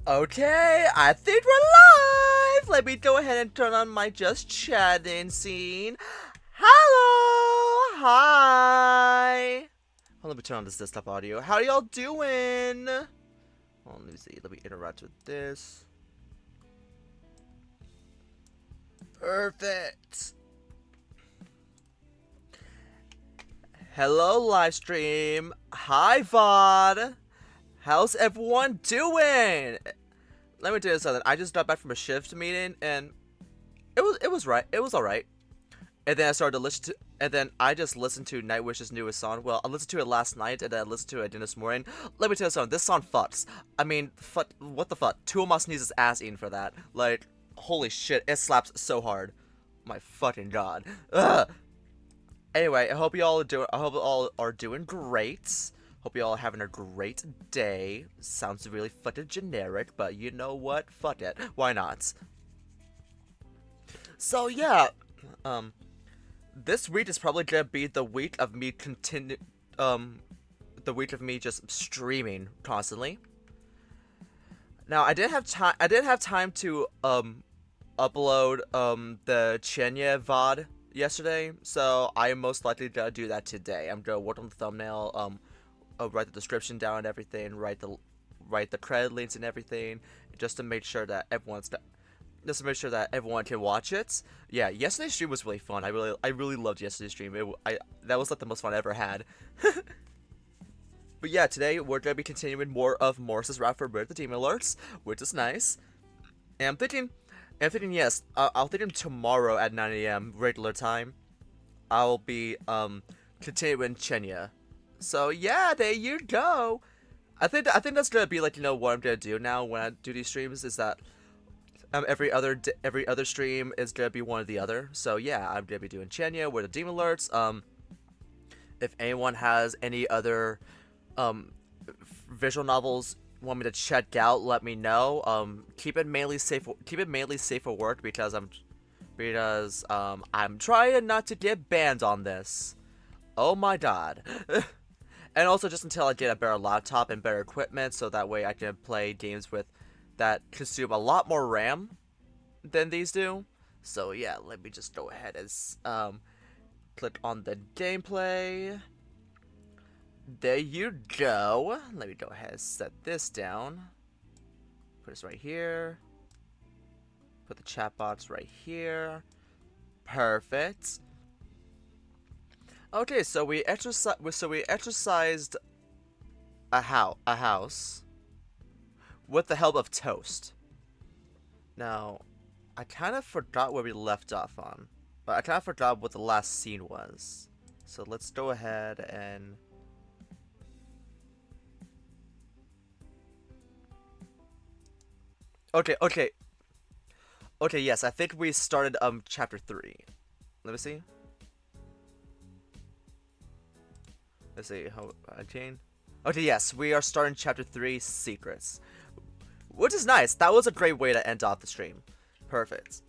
Okay, I think we're live! Let me go ahead and turn on my just chatting scene. Hello! Hi! Hold on, let me turn on this desktop audio. How y'all doing? Hold on, let me see. Let me interact with this. Perfect! Hello, live stream. Hi, VOD. How's everyone doing? Let me tell you something. I just got back from a shift meeting, and it was alright. And then I started to listen to, and then I just listened to Nightwish's newest song. Well, I listened to it last night, and then I listened to it again this morning. Let me tell you something. This song fucks. I mean, what the fuck? Tuomas needs his ass eaten for that. Like, holy shit, it slaps so hard. My fucking god. Ugh. Anyway, I hope you all are doing great. Hope you all are having a great day. Sounds really fucking generic, but you know what? Fuck it. Why not? So yeah, this week is probably gonna be the week of me the week of me just streaming constantly. Now I didn't have time. I didn't have time to upload the Chenya VOD yesterday, so I am most likely gonna do that today. I'm gonna work on the thumbnail. Write the description down and everything. Write the credit links and everything, just to make sure that everyone can watch it. Yeah, yesterday's stream was really fun. I really loved yesterday's stream. That was like the most fun I ever had. But yeah, today we're gonna be continuing more of Morris's rap for Where The Demon Lurks, which is nice. And I'm thinking yes, I'll think tomorrow at 9 a.m. regular time, I'll be continuing Chenya. So yeah, there you go. I think that's gonna be like, you know, what I'm gonna do now when I do these streams is that every other stream is gonna be one or the other. So yeah, I'm gonna be doing Chenya, Where The Demon Lurks. If anyone has any other visual novels want me to check out, let me know. Keep it mainly safe for work because I'm trying not to get banned on this. Oh my god. And also just until I get a better laptop and better equipment, so that way I can play games that consume a lot more RAM than these do. So yeah, let me just go ahead and click on the gameplay. There you go. Let me go ahead and set this down. Put this right here. Put the chat box right here. Perfect. Okay, so we exercised a house with the help of Toast. Now, I kind of forgot where we left off on, but I kind of forgot what the last scene was. So let's go ahead and okay, yes, I think we started chapter 3. Let me see. Let's see how Jane. Okay, yes, we are starting chapter 3, Secrets, which is nice. That was a great way to end off the stream. Perfect.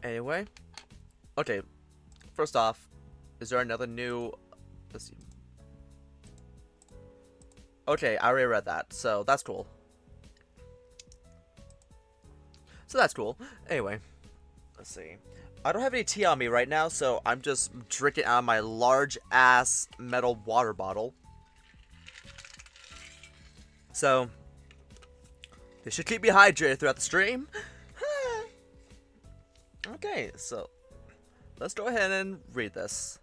Anyway, okay. First off, is there another new? Let's see. Okay, I already read that, so that's cool. Anyway, let's see. I don't have any tea on me right now, so I'm just drinking out of my large-ass metal water bottle. So, this should keep me hydrated throughout the stream. Okay, so let's go ahead and read this.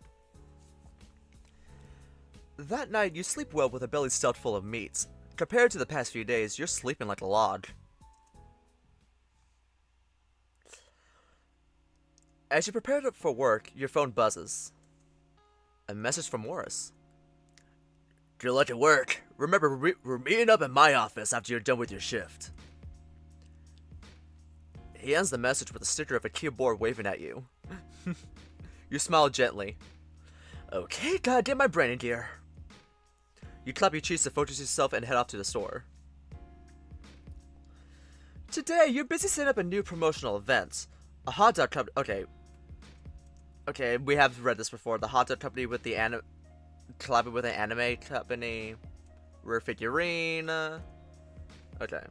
That night, you sleep well with a belly stuffed full of meat. Compared to the past few days, you're sleeping like a log. As you prepare for work, your phone buzzes. A message from Morris. Good luck at work. Remember, we're meeting up at my office after you're done with your shift. He ends the message with a sticker of a keyboard waving at you. You smile gently. Okay, gotta get my brain in gear. You clap your cheeks to focus yourself and head off to the store. Today, you're busy setting up a new promotional event. A hot dog company. Okay, we have read this before. The hot dog company with the collabing with an anime company, rare figurine, Okay.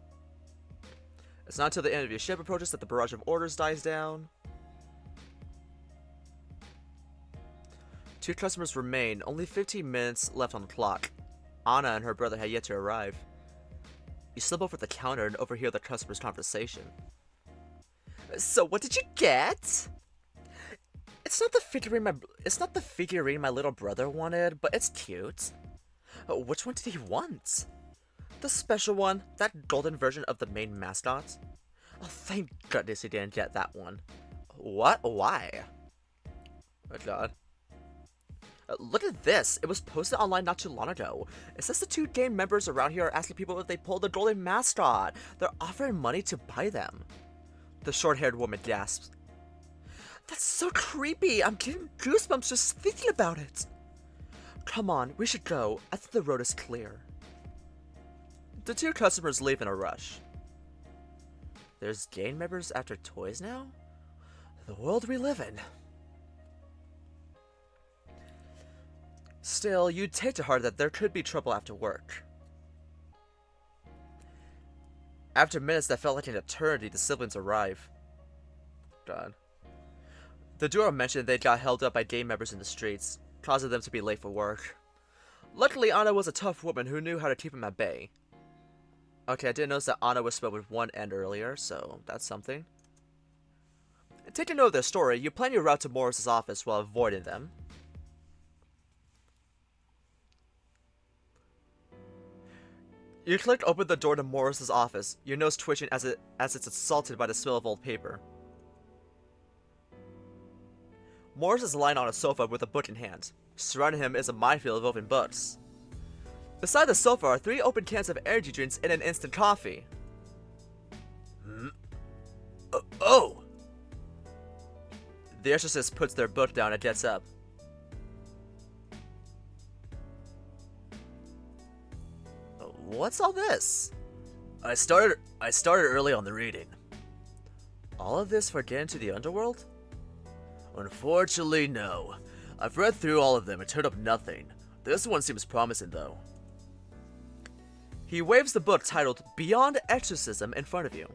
It's not until the end of your ship approaches that the barrage of orders dies down. 2 customers remain. Only 15 minutes left on the clock. Anna and her brother had yet to arrive. You slip over the counter and overhear the customer's conversation. So what did you get? It's not the figurine my little brother wanted, but it's cute. Which one did he want? The special one, that golden version of the main mascot. Oh, thank goodness he didn't get that one. What? Why? Oh god. Look at this! It was posted online not too long ago. It says the 2 game members around here are asking people if they pulled the golden mascot. They're offering money to buy them. The short-haired woman gasps. That's so creepy! I'm getting goosebumps just thinking about it! Come on, we should go. I think the road is clear. The 2 customers leave in a rush. There's gang members after toys now? The world we live in. Still, you'd take to heart that there could be trouble after work. After minutes that felt like an eternity, the siblings arrive. God. The duo mentioned they got held up by gang members in the streets, causing them to be late for work. Luckily, Anna was a tough woman who knew how to keep them at bay. Okay, I did notice that Anna was spelled with 1 N earlier, so that's something. Taking note of their story, you plan your route to Morris's office while avoiding them. You click open the door to Morris's office, your nose twitching as it's assaulted by the smell of old paper. Morris is lying on a sofa with a book in hand. Surrounding him is a minefield of open books. Beside the sofa are 3 open cans of energy drinks and an instant coffee. Oh! The exorcist puts their book down and gets up. What's all this? I started early on the reading. All of this for getting to the underworld? Unfortunately, no. I've read through all of them and turned up nothing. This one seems promising, though. He waves the book titled Beyond Exorcism in front of you.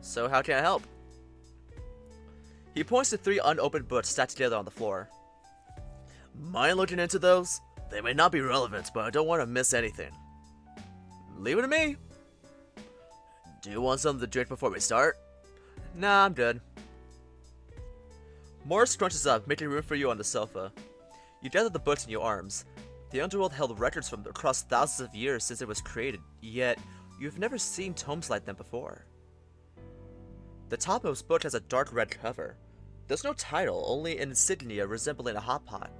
So how can I help? He points to 3 unopened books stacked together on the floor. Mind looking into those? They may not be relevant, but I don't want to miss anything. Leave it to me. Do you want something to drink before we start? Nah, I'm good. Morris crunches up, making room for you on the sofa. You gather the books in your arms. The underworld held records from across thousands of years since it was created, yet you've never seen tomes like them before. The topmost book has a dark red cover. There's no title, only an insignia resembling a hot pot.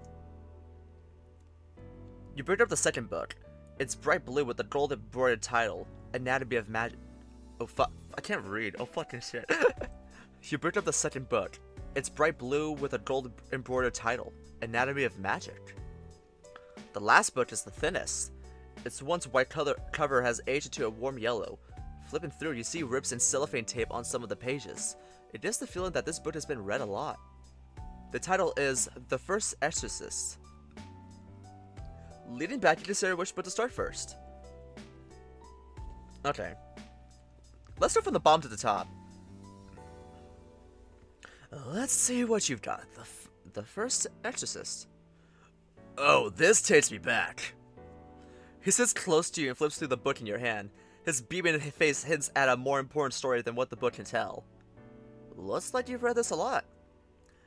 You pick up the second book. It's bright blue with a gold embroidered title, Anatomy of Magic. Oh fuck, I can't read. Oh fucking shit. You pick up the second book. It's bright blue with a gold embroidered title, Anatomy of Magic. The last book is the thinnest. Its once white cover has aged into a warm yellow. Flipping through, you see rips and cellophane tape on some of the pages. It gives the feeling that this book has been read a lot. The title is The First Exorcist. Leading back, you consider which book to start first. Okay. Let's start from the bottom to the top. Let's see what you've got. The First Exorcist. Oh, this takes me back. He sits close to you and flips through the book in your hand. His beaming face hints at a more important story than what the book can tell. Looks like you've read this a lot.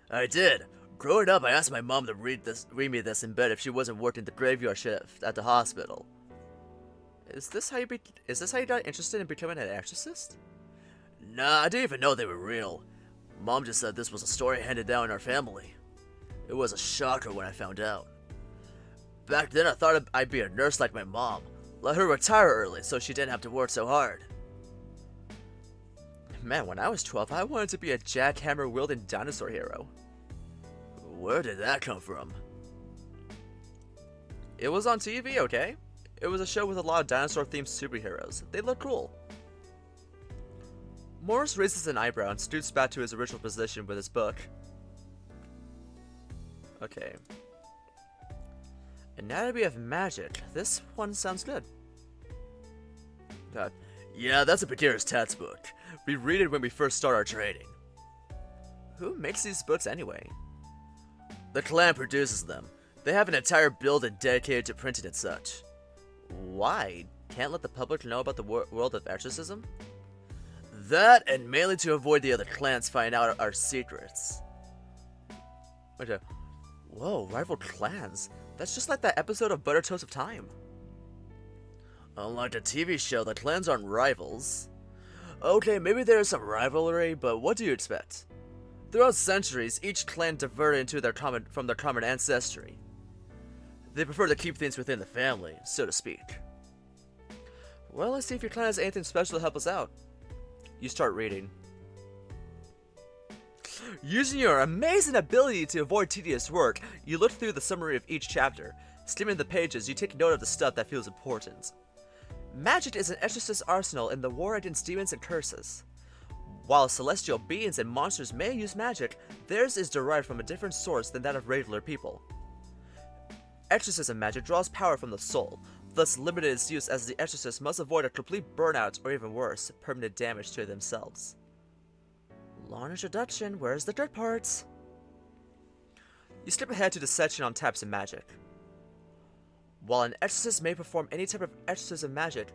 I did. Growing up, I asked my mom to read me this in bed if she wasn't working the graveyard shift at the hospital. Is this how you got interested in becoming an exorcist? Nah, I didn't even know they were real. Mom just said this was a story handed down in our family. It was a shocker when I found out. Back then, I thought I'd be a nurse like my mom. Let her retire early so she didn't have to work so hard. Man, when I was 12, I wanted to be a jackhammer-wielding dinosaur hero. Where did that come from? It was on TV, okay? It was a show with a lot of dinosaur-themed superheroes. They look cool. Morris raises an eyebrow and scoots back to his original position with his book. Okay. Anatomy of Magic. This one sounds good. God. Yeah, that's a beginner's textbook. We read it when we first start our training. Who makes these books anyway? The clan produces them. They have an entire building dedicated to printing and such. Why? Can't let the public know about the world of exorcism? That, and mainly to avoid the other clans finding out our secrets. Okay. Whoa, rival clans? That's just like that episode of Butter Toast of Time. Unlike the TV show, the clans aren't rivals. Okay, maybe there is some rivalry, but what do you expect? Throughout centuries, each clan diverted from their common ancestry. They prefer to keep things within the family, so to speak. Well, let's see if your clan has anything special to help us out. You start reading. Using your amazing ability to avoid tedious work, you look through the summary of each chapter. Skimming the pages, you take note of the stuff that feels important. Magic is an exorcist's arsenal in the war against demons and curses. While celestial beings and monsters may use magic, theirs is derived from a different source than that of regular people. Exorcism magic draws power from the soul, thus limited its use as the exorcist must avoid a complete burnout or even worse, permanent damage to themselves. Long introduction, where's the good parts? You skip ahead to the section on types of magic. While an exorcist may perform any type of exorcism magic,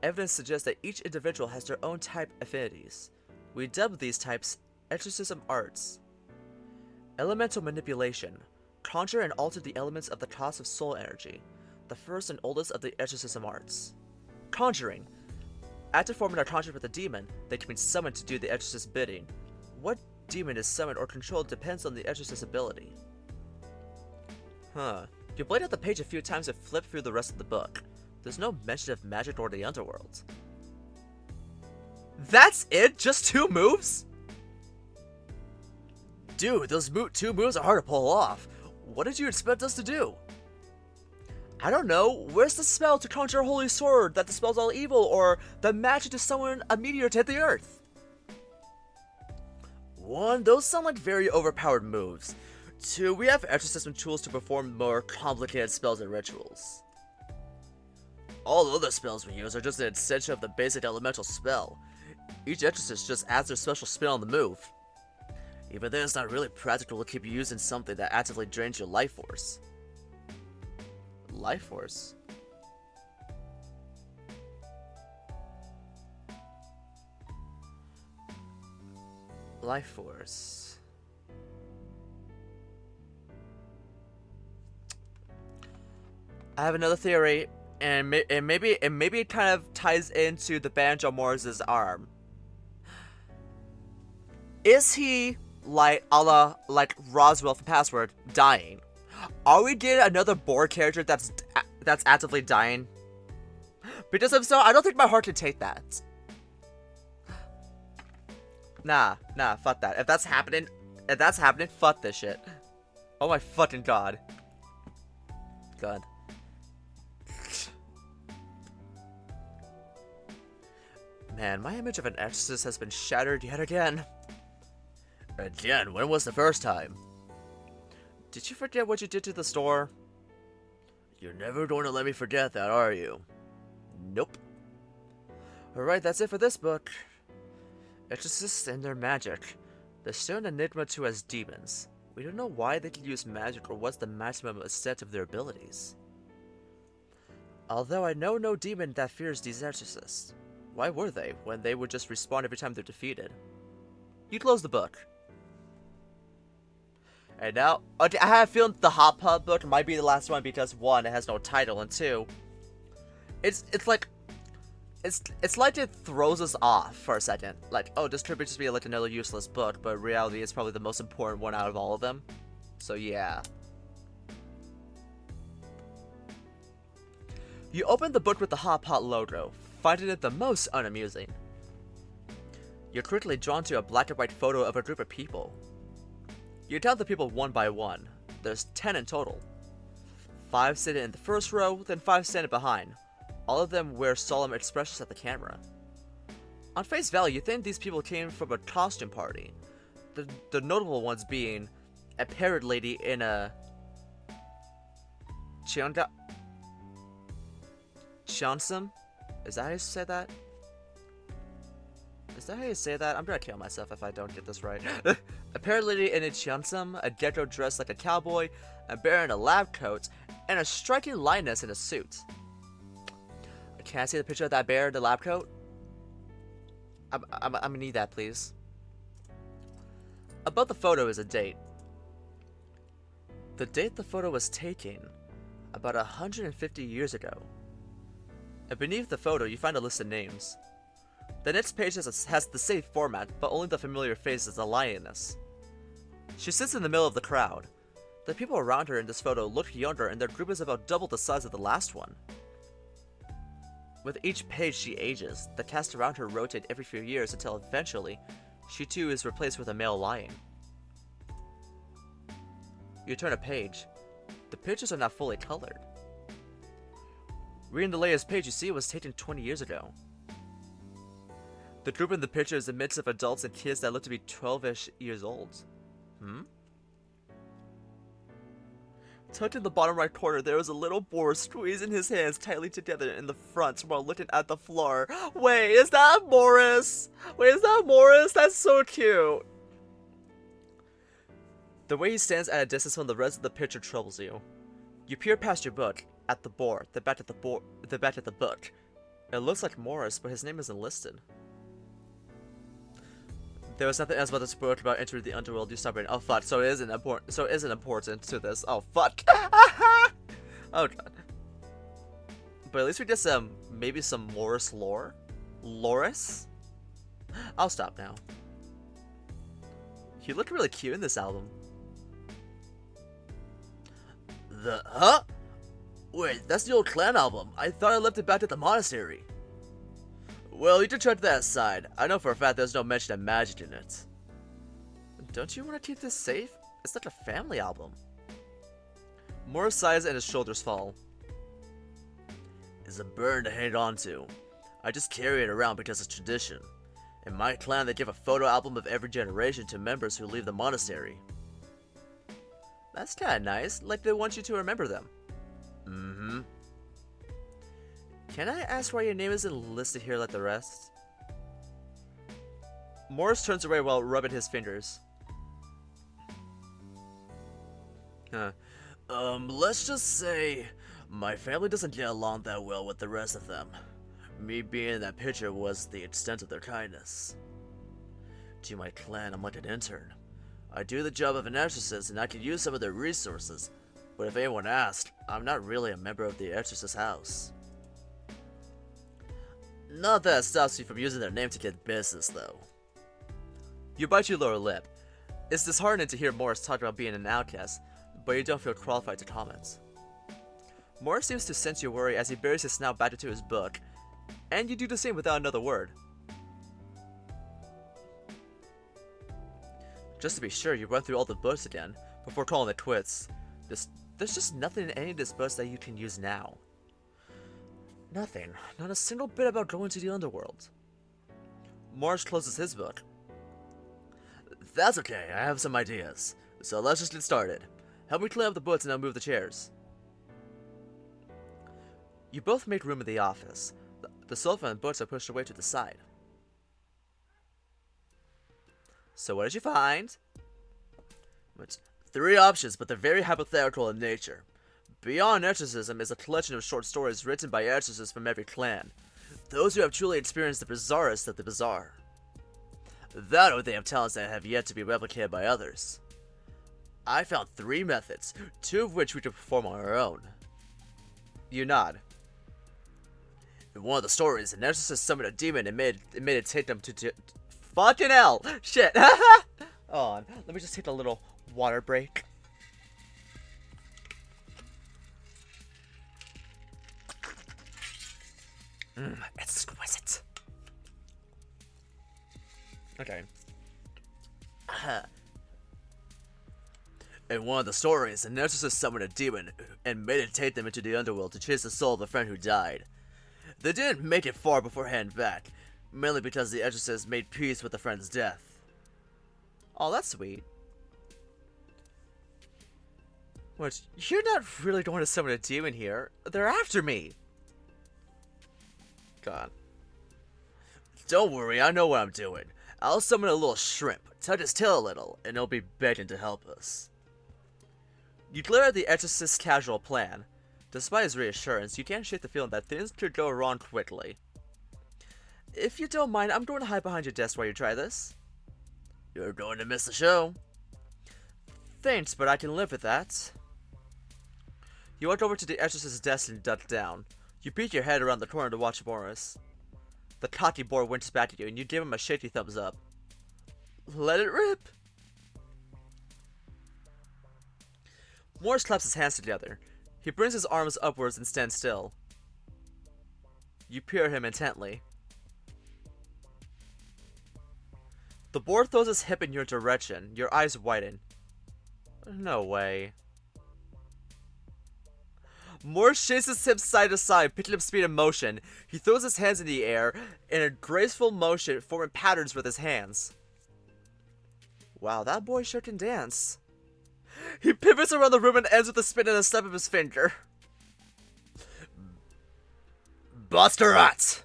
evidence suggests that each individual has their own type affinities. We dub these types exorcism arts. Elemental manipulation. Conjure and alter the elements of the cause of soul energy, the first and oldest of the exorcism arts. Conjuring. After forming a contract with a demon, they can be summoned to do the exorcist's bidding. What demon is summoned or controlled depends on the exorcist's ability. You blade out the page a few times and flip through the rest of the book. There's no mention of magic or the underworld. That's it? Just 2 moves? Dude, those 2 moves are hard to pull off. What did you expect us to do? I don't know. Where's the spell to conjure a holy sword that dispels all evil, or the magic to summon a meteor to hit the earth? 1, those sound like very overpowered moves. 2, we have exorcism tools to perform more complicated spells and rituals. All other spells we use are just an extension of the basic elemental spell. Each exorcist just adds their special spin on the move. Even then, it's not really practical to keep using something that actively drains your life force. Life force? Life force. I have another theory, and maybe it kind of ties into the Banjo Morris's arm. Is he like Roswell from Password dying? Are we getting another Boar character that's actively dying? Because if so, I don't think my heart can take that. Nah, fuck that. If that's happening, fuck this shit. Oh my fucking god. God. Man, my image of an exorcist has been shattered yet again. Again? When was the first time? Did you forget what you did to the store? You're never going to let me forget that, are you? Nope. Alright, that's it for this book. Exorcists and their magic. They're still an enigma to us demons. We don't know why they can use magic or what's the maximum extent of their abilities. Although I know no demon that fears these exorcists. Why were they, when they would just respawn every time they're defeated? You close the book. And now, okay, I have a feeling the Hot Pub book might be the last one because 1, it has no title, and 2, it's like it throws us off for a second. Like, oh, this could just be like another useless book, but in reality, it's probably the most important one out of all of them. So yeah. You open the book with the Hot Pot logo, finding it the most unamusing. You're quickly drawn to a black and white photo of a group of people. You count the people one by one. There's 10 in total. 5 sitting in the first row, then 5 standing behind. All of them wear solemn expressions at the camera. On face value, you think these people came from a costume party. The notable ones being a parrot lady in a Cheonsum? Is that how you say that? Is that how you say that? I'm gonna kill myself if I don't get this right. Apparently in itchio, a gecko dressed like a cowboy, a bear in a lab coat, and a striking lioness in a suit. Can I see the picture of that bear in the lab coat? I'm gonna need that, please. Above the photo is a date. The date the photo was taken, about 150 years ago. And beneath the photo, you find a list of names. The next page has the same format, but only the familiar face is the lioness. She sits in the middle of the crowd. The people around her in this photo look younger, and their group is about double the size of the last one. With each page she ages, the cast around her rotate every few years until eventually, she too is replaced with a male lion. You turn a page. The pictures are not fully colored. Reading the latest page, you see it was taken 20 years ago. The group in the picture is a mix of adults and kids that look to be 12-ish years old. Tucked in the bottom right corner, there is a little boar squeezing his hands tightly together in the front while looking at the floor. Wait, is that Morris? Wait, is that Morris? That's so cute. The way he stands at a distance from the rest of the picture troubles you. You peer past your book, at the boar, then back at the book. It looks like Morris, but his name isn't listed. There was nothing else about this book about entering the underworld. You stop reading. Oh fuck! So it isn't important. So it isn't important to this. Oh fuck! Oh god. But at least we get some, maybe some Morris lore. Loris? I'll stop now. He looked really cute in this album. Huh? Wait, that's the old clan album. I thought I left it back at the monastery. Well, you can check that aside. I know for a fact there's no mention of magic in it. Don't you want to keep this safe? It's like a family album. Morris sighs and his shoulders fall. It's a burden to hang on to. I just carry it around because it's tradition. In my clan, they give a photo album of every generation to members who leave the monastery. That's kinda nice, like they want you to remember them. Mm-hmm. Can I ask why your name isn't listed here like the rest? Morris turns away while rubbing his fingers. Let's just say my family doesn't get along that well with the rest of them. Me being in that picture was the extent of their kindness. To my clan, I'm like an intern. I do the job of an exorcist and I can use some of their resources, but if anyone asked, I'm not really a member of the exorcist house. Not that it stops you from using their name to get business, though. You bite your lower lip. It's disheartening to hear Morris talk about being an outcast, but you don't feel qualified to comment. Morris seems to sense your worry as he buries his snout back into his book, and you do the same without another word. Just to be sure, you run through all the books again, before calling it quits. There's just nothing in any of these books that you can use now. Nothing. Not a single bit about going to the underworld. Morris closes his book. That's okay, I have some ideas. So let's just get started. Help me clean up the books and I'll move the chairs. You both make room in the office. The sofa and books are pushed away to the side. So what did you find? It's 3 options, but they're very hypothetical in nature. Beyond Exorcism is a collection of short stories written by exorcists from every clan. Those who have truly experienced the bizarrest of the bizarre. That or they have talents that have yet to be replicated by others. I found 3 methods, 2 of which we can perform on our own. You nod. In one of the stories, an exorcist summoned a demon and made it take them to fucking hell! Shit! Hold on, let me just take a little water break. Exquisite. Okay. In one of the stories, an exorcist summoned a demon and made it take them into the underworld to chase the soul of a friend who died. They didn't make it far before heading back, mainly because the exorcist made peace with the friend's death. Oh, that's sweet. Which, you're not really going to summon a demon here. They're after me. God. Don't worry, I know what I'm doing. I'll summon a little shrimp, touch his tail a little, and he'll be begging to help us. You glare at the Exorcist's casual plan. Despite his reassurance, you can't shake the feeling that things could go wrong quickly. If you don't mind, I'm going to hide behind your desk while you try this. You're going to miss the show. Thanks, but I can live with that. You walk over to the Exorcist's desk and duck down. You peek your head around the corner to watch Morris. The cocky Boar winks back at you, and you give him a shaky thumbs up. Let it rip! Morris claps his hands together. He brings his arms upwards and stands still. You peer at him intently. The Boar throws his hip in your direction. Your eyes widen. No way. Morris shakes his hips side to side, picking up speed and motion. He throws his hands in the air in a graceful motion, forming patterns with his hands. Wow, that boy sure can dance. He pivots around the room and ends with a spin and a snap of his finger. Buster-Rot!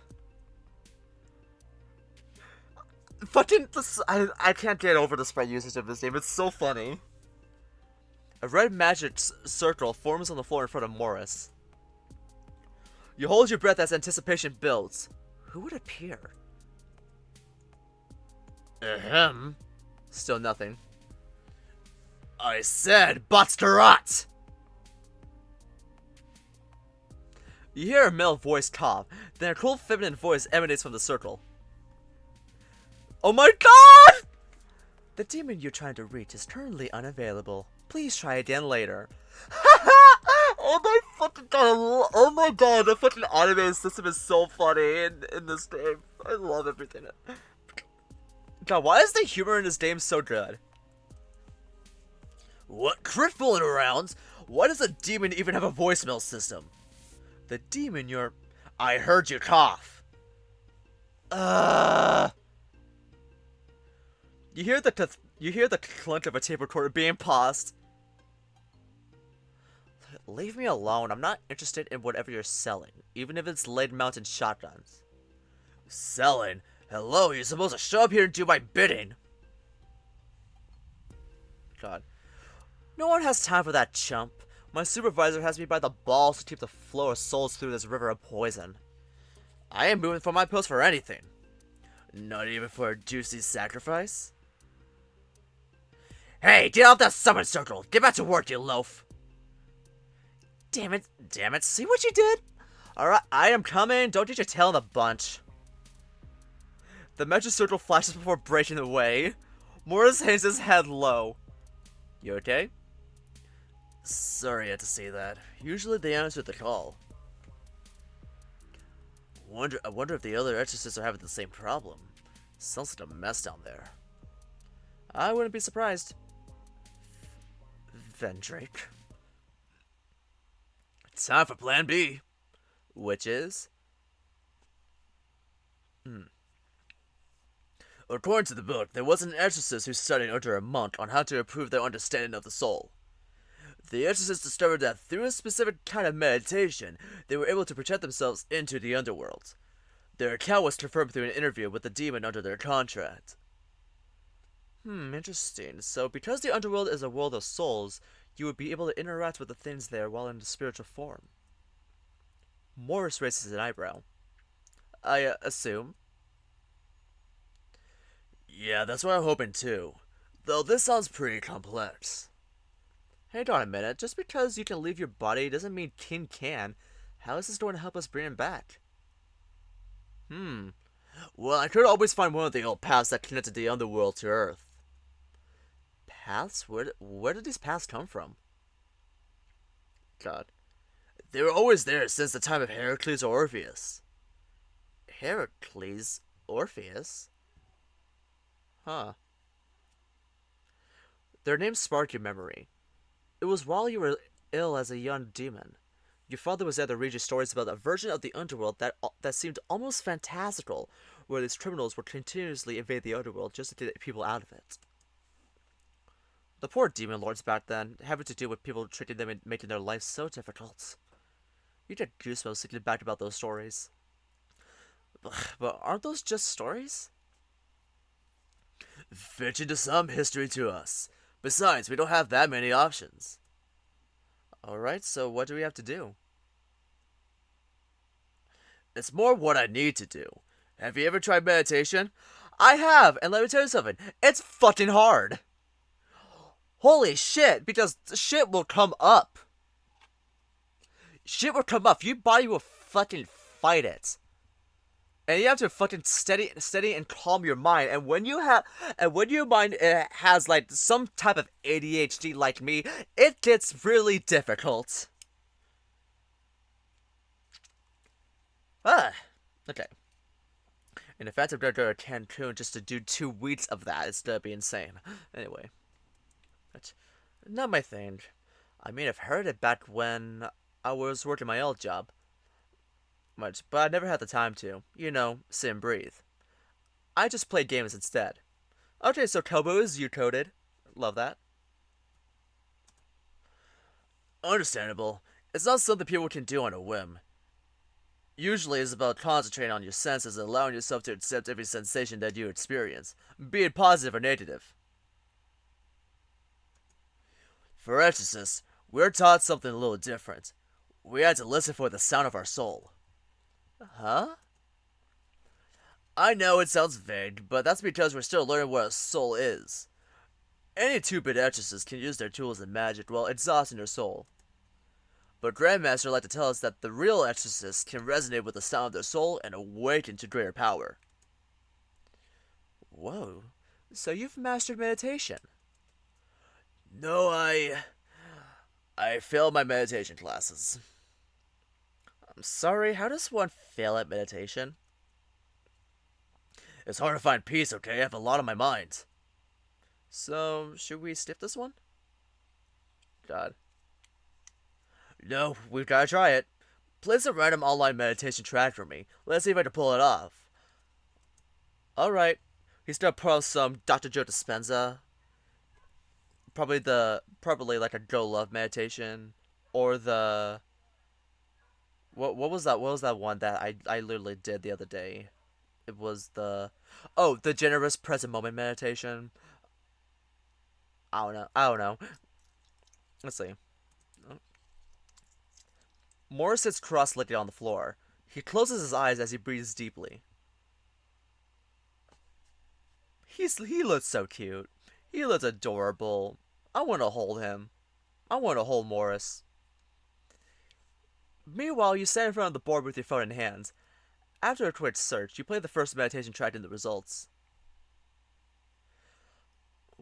Fucking, I can't get over the spread usage of this name. It's so funny. A red magic circle forms on the floor in front of Morris. You hold your breath as anticipation builds. Who would appear? Ahem. Still nothing. I said Buster-Rot! You hear a male voice cough, then a cool feminine voice emanates from the circle. Oh my god! The demon you're trying to reach is currently unavailable. Please try again later. Oh my fucking god! Oh my god! The fucking anime system is so funny in this game. I love everything. God, why is the humor in this game so good? What crit fooling around? Why does a demon even have a voicemail system? The demon you're... I heard you cough. You hear the clunk of a tape recorder being paused. Leave me alone. I'm not interested in whatever you're selling, even if it's lead mounted shotguns. Selling? Hello, you're supposed to show up here and do my bidding. God. No one has time for that chump. My supervisor has me by the balls to keep the flow of souls through this river of poison. I ain't moving from my post for anything. Not even for a juicy sacrifice? Hey, get off that summon circle! Get back to work, you loaf! Damn it, see what you did? Alright, I am coming, don't get your tail in the bunch. The magic circle flashes before breaking away. Morris hangs his head low. You okay? Sorry I had to say that. Usually they answer the call. I wonder if the other exorcists are having the same problem. Sounds like a mess down there. I wouldn't be surprised. Vendrake. Time for plan B. Which is? According to the book, there was an exorcist who studied under a monk on how to improve their understanding of the soul. The exorcist discovered that through a specific kind of meditation, they were able to project themselves into the underworld. Their account was confirmed through an interview with the demon under their contract. Interesting. So, because the underworld is a world of souls, you would be able to interact with the things there while in the spiritual form. Morris raises an eyebrow. I assume. Yeah, that's what I'm hoping too. Though this sounds pretty complex. Hang on a minute, just because you can leave your body doesn't mean King can. How is this going to help us bring him back? Well, I could always find one of the old paths that connected the underworld to Earth. Paths? Where did these paths come from? God. They were always there since the time of Heracles or Orpheus. Heracles? Orpheus? Huh. Their names spark your memory. It was while you were ill as a young demon. Your father was there to read you stories about a version of the underworld that seemed almost fantastical, where these criminals would continuously invade the underworld just to get people out of it. The poor demon lords back then, having to deal with people tricking them and making their life so difficult. You get goosebumps thinking back about those stories. But aren't those just stories? Fetch into some history to us. Besides, we don't have that many options. Alright, so what do we have to do? It's more what I need to do. Have you ever tried meditation? I have, and let me tell you something. It's fucking hard. Holy shit, because shit will come up. Shit will come up. Your body will fucking fight it. And you have to fucking steady and calm your mind. And when your mind has like some type of ADHD like me, it gets really difficult. Okay. And in fact, I'm gonna go to Cancun just to do 2 weeks of that. It's gonna be insane. Anyway, that's not my thing. I mean, I've heard it back when I was working my old job. But I never had the time to, sit and breathe. I just played games instead. Okay, so Kobo is U-coded. Love that. Understandable. It's not something people can do on a whim. Usually it's about concentrating on your senses and allowing yourself to accept every sensation that you experience, be it positive or negative. For exorcists, we're taught something a little different. We had to listen for the sound of our soul. Huh? I know it sounds vague, but that's because we're still learning what a soul is. Any 2-bit exorcist can use their tools and magic while exhausting their soul. But Grandmaster like to tell us that the real exorcists can resonate with the sound of their soul and awaken to greater power. Whoa, so you've mastered meditation? No, I failed my meditation classes. I'm sorry, how does one fail at meditation? It's hard to find peace, okay? I have a lot on my mind. So, should we skip this one? God. No, we've gotta try it. Place a random online meditation track for me. Let's see if I can pull it off. Alright. He's gonna pull out some Dr. Joe Dispenza. Probably like a Go Love meditation. Or the... What was that? What was that one that I literally did the other day? It was the generous present moment meditation. I don't know. Let's see. Morris sits cross-legged on the floor. He closes his eyes as he breathes deeply. He looks so cute. He looks adorable. I want to hold him. I want to hold Morris. Meanwhile, you stand in front of the board with your phone in hand. After a quick search, you play the first meditation track in the results.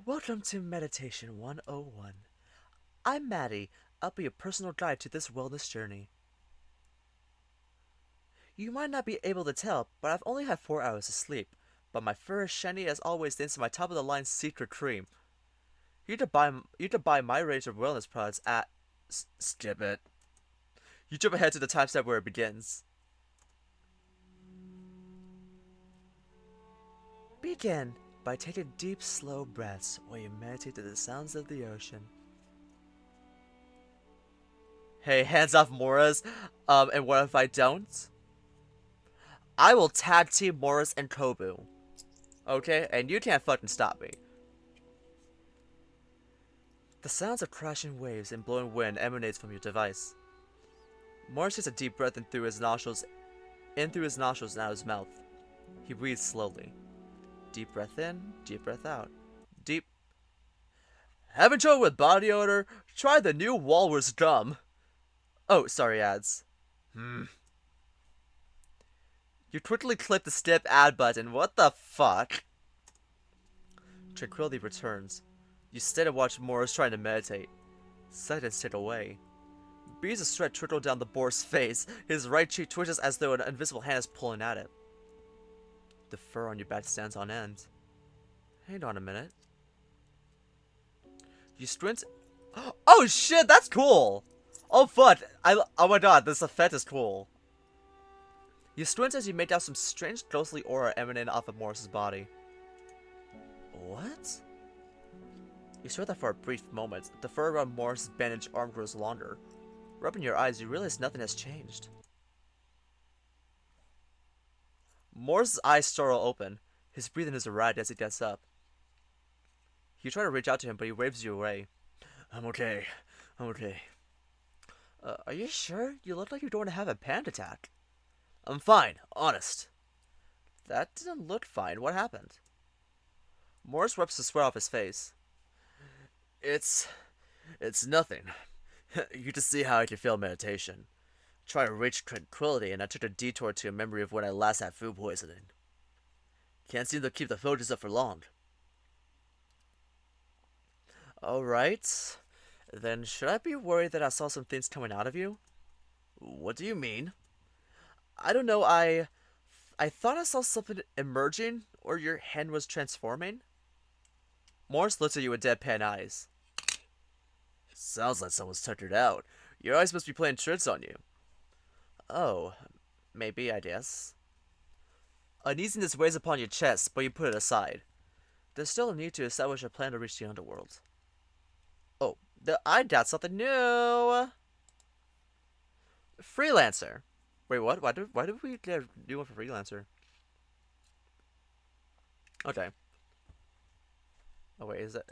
Welcome to Meditation 101. I'm Maddie. I'll be your personal guide to this wellness journey. You might not be able to tell, but I've only had 4 hours of sleep. But my fur is shiny as always thanks to my top-of-the-line secret cream. You can buy my range of wellness products at... Skip it. You jump ahead to the timestamp where it begins. Begin by taking deep, slow breaths while you meditate to the sounds of the ocean. Hey, hands off Morris. And what if I don't? I will tag team Morris and Kobu. Okay? And you can't fucking stop me. The sounds of crashing waves and blowing wind emanates from your device. Morris takes a deep breath in through his nostrils and out his mouth. He breathes slowly. Deep breath in, deep breath out. Deep. Having trouble with body odor? Try the new Walrus gum. Oh, sorry, ads. You quickly click the skip ad button. What the fuck? Tranquility returns. You sit and watch Morris trying to meditate. Silence take away. Beads of sweat trickle down the boar's face. His right cheek twitches as though an invisible hand is pulling at it. The fur on your back stands on end. Hang on a minute. You squint. Oh shit, that's cool! Oh fuck! Oh my god, this effect is cool. You squint as you make out some strange ghostly aura emanating off of Morris's body. What? You swear that for a brief moment, the fur around Morris's bandaged arm grows longer. Rubbing your eyes, you realize nothing has changed. Moore's eyes startle open. His breathing is erratic as he gets up. You try to reach out to him, but he waves you away. I'm okay. I'm okay. Are you sure? You look like you're going to have a panic attack. I'm fine, honest. That didn't look fine. What happened? Morris wipes the sweat off his face. It's nothing. You just see how I can feel meditation. Try to reach tranquility, and I took a detour to a memory of when I last had food poisoning. Can't seem to keep the focus up for long. Alright. Then should I be worried that I saw some things coming out of you? What do you mean? I don't know, I thought I saw something emerging, or your hand was transforming. Morris looks at you with deadpan eyes. Sounds like someone's tuckered out. Your eyes must be playing tricks on you. Oh, maybe, I guess. Uneasiness weighs upon your chest, but you put it aside. There's still a need to establish a plan to reach the underworld. Oh, I got something new! Freelancer. Wait, what? Why did we get a new one for Freelancer? Okay. Oh, wait, is that...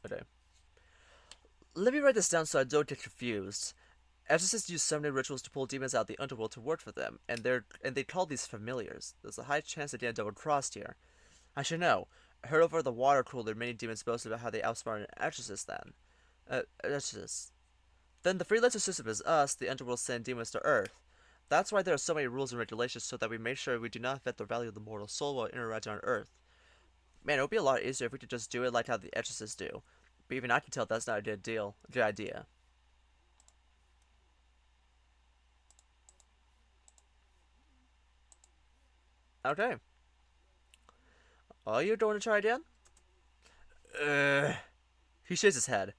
Okay. Let me write this down so I don't get confused. Exorcists use summoning rituals to pull demons out of the underworld to work for them, and they call these familiars. There's a high chance that they double-crossed here. I should know. I heard over the water cooler many demons boasted about how they outsmarted an exorcist then. Exorcist. Then the freelancer system is us, the underworld send demons to Earth. That's why there are so many rules and regulations so that we make sure we do not affect the value of the mortal soul while interacting on Earth. Man, it would be a lot easier if we could just do it like how the exorcists do. But even I can tell that's not a good idea. Okay. Oh, you don't want to try again? He shakes his head.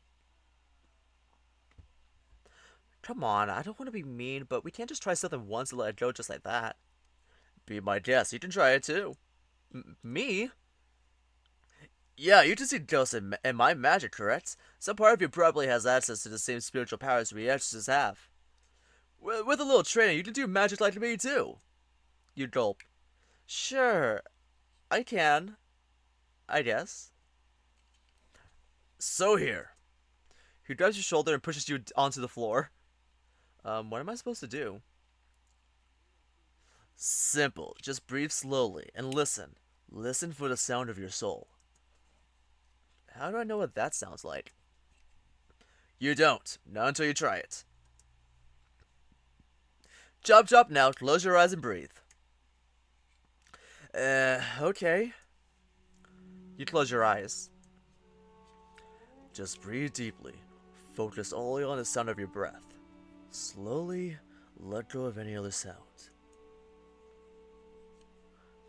Come on, I don't want to be mean, but we can't just try something once and let it go just like that. Be my guest, you can try it too. Me? Yeah, you can see ghosts in my magic, correct? Some part of you probably has access to the same spiritual powers we exorcists have. With a little training, you can do magic like me too. You gulp. Sure, I can. I guess. So here. He grabs your shoulder and pushes you onto the floor. What am I supposed to do? Simple. Just breathe slowly and listen. Listen for the sound of your soul. How do I know what that sounds like? You don't. Not until you try it. Chop chop now. Close your eyes and breathe. Okay. You close your eyes. Just breathe deeply. Focus only on the sound of your breath. Slowly let go of any other sound.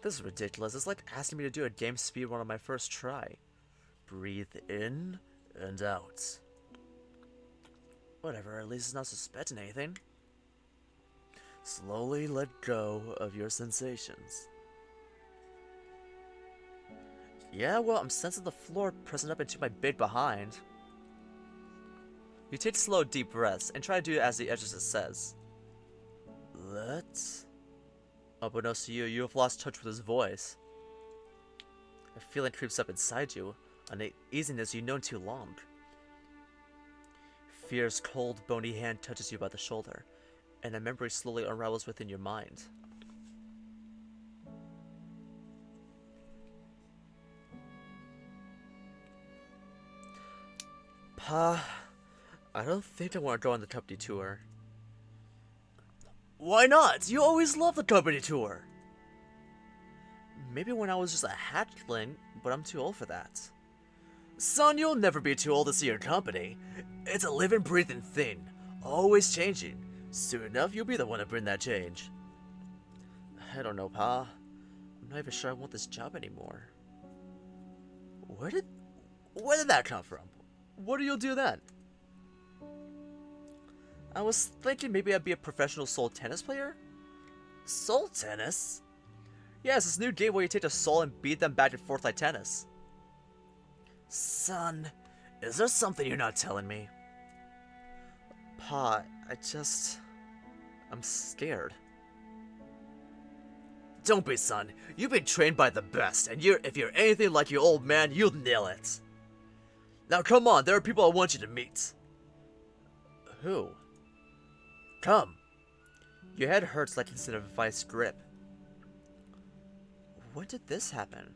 This is ridiculous. It's like asking me to do a game speedrun on my first try. Breathe in and out. Whatever, at least it's not suspecting anything. Slowly let go of your sensations. Yeah, well, I'm sensing the floor pressing up into my big behind. You take slow, deep breaths and try to do it as the exorcist says. Unbeknownst to you, you have lost touch with his voice. A feeling creeps up inside you, an uneasiness you've known too long. Fear's cold, bony hand touches you by the shoulder, and a memory slowly unravels within your mind. Pa, I don't think I want to go on the company tour. Why not? You always loved the company tour. Maybe when I was just a hatchling, but I'm too old for that. Son, you'll never be too old to see your company. It's a living, breathing thing, always changing. Soon enough, you'll be the one to bring that change. I don't know, Pa. I'm not even sure I want this job anymore. Where did that come from? What do you do then? I was thinking maybe I'd be a professional soul tennis player? Soul tennis? Yeah, it's this new game where you take a soul and beat them back and forth like tennis. Son, is there something you're not telling me? Pa, I'm scared. Don't be, son. You've been trained by the best, and if you're anything like your old man, you'll nail it. Now come on, there are people I want you to meet. Who? Come. Your head hurts like it's in a vice grip. When did this happen?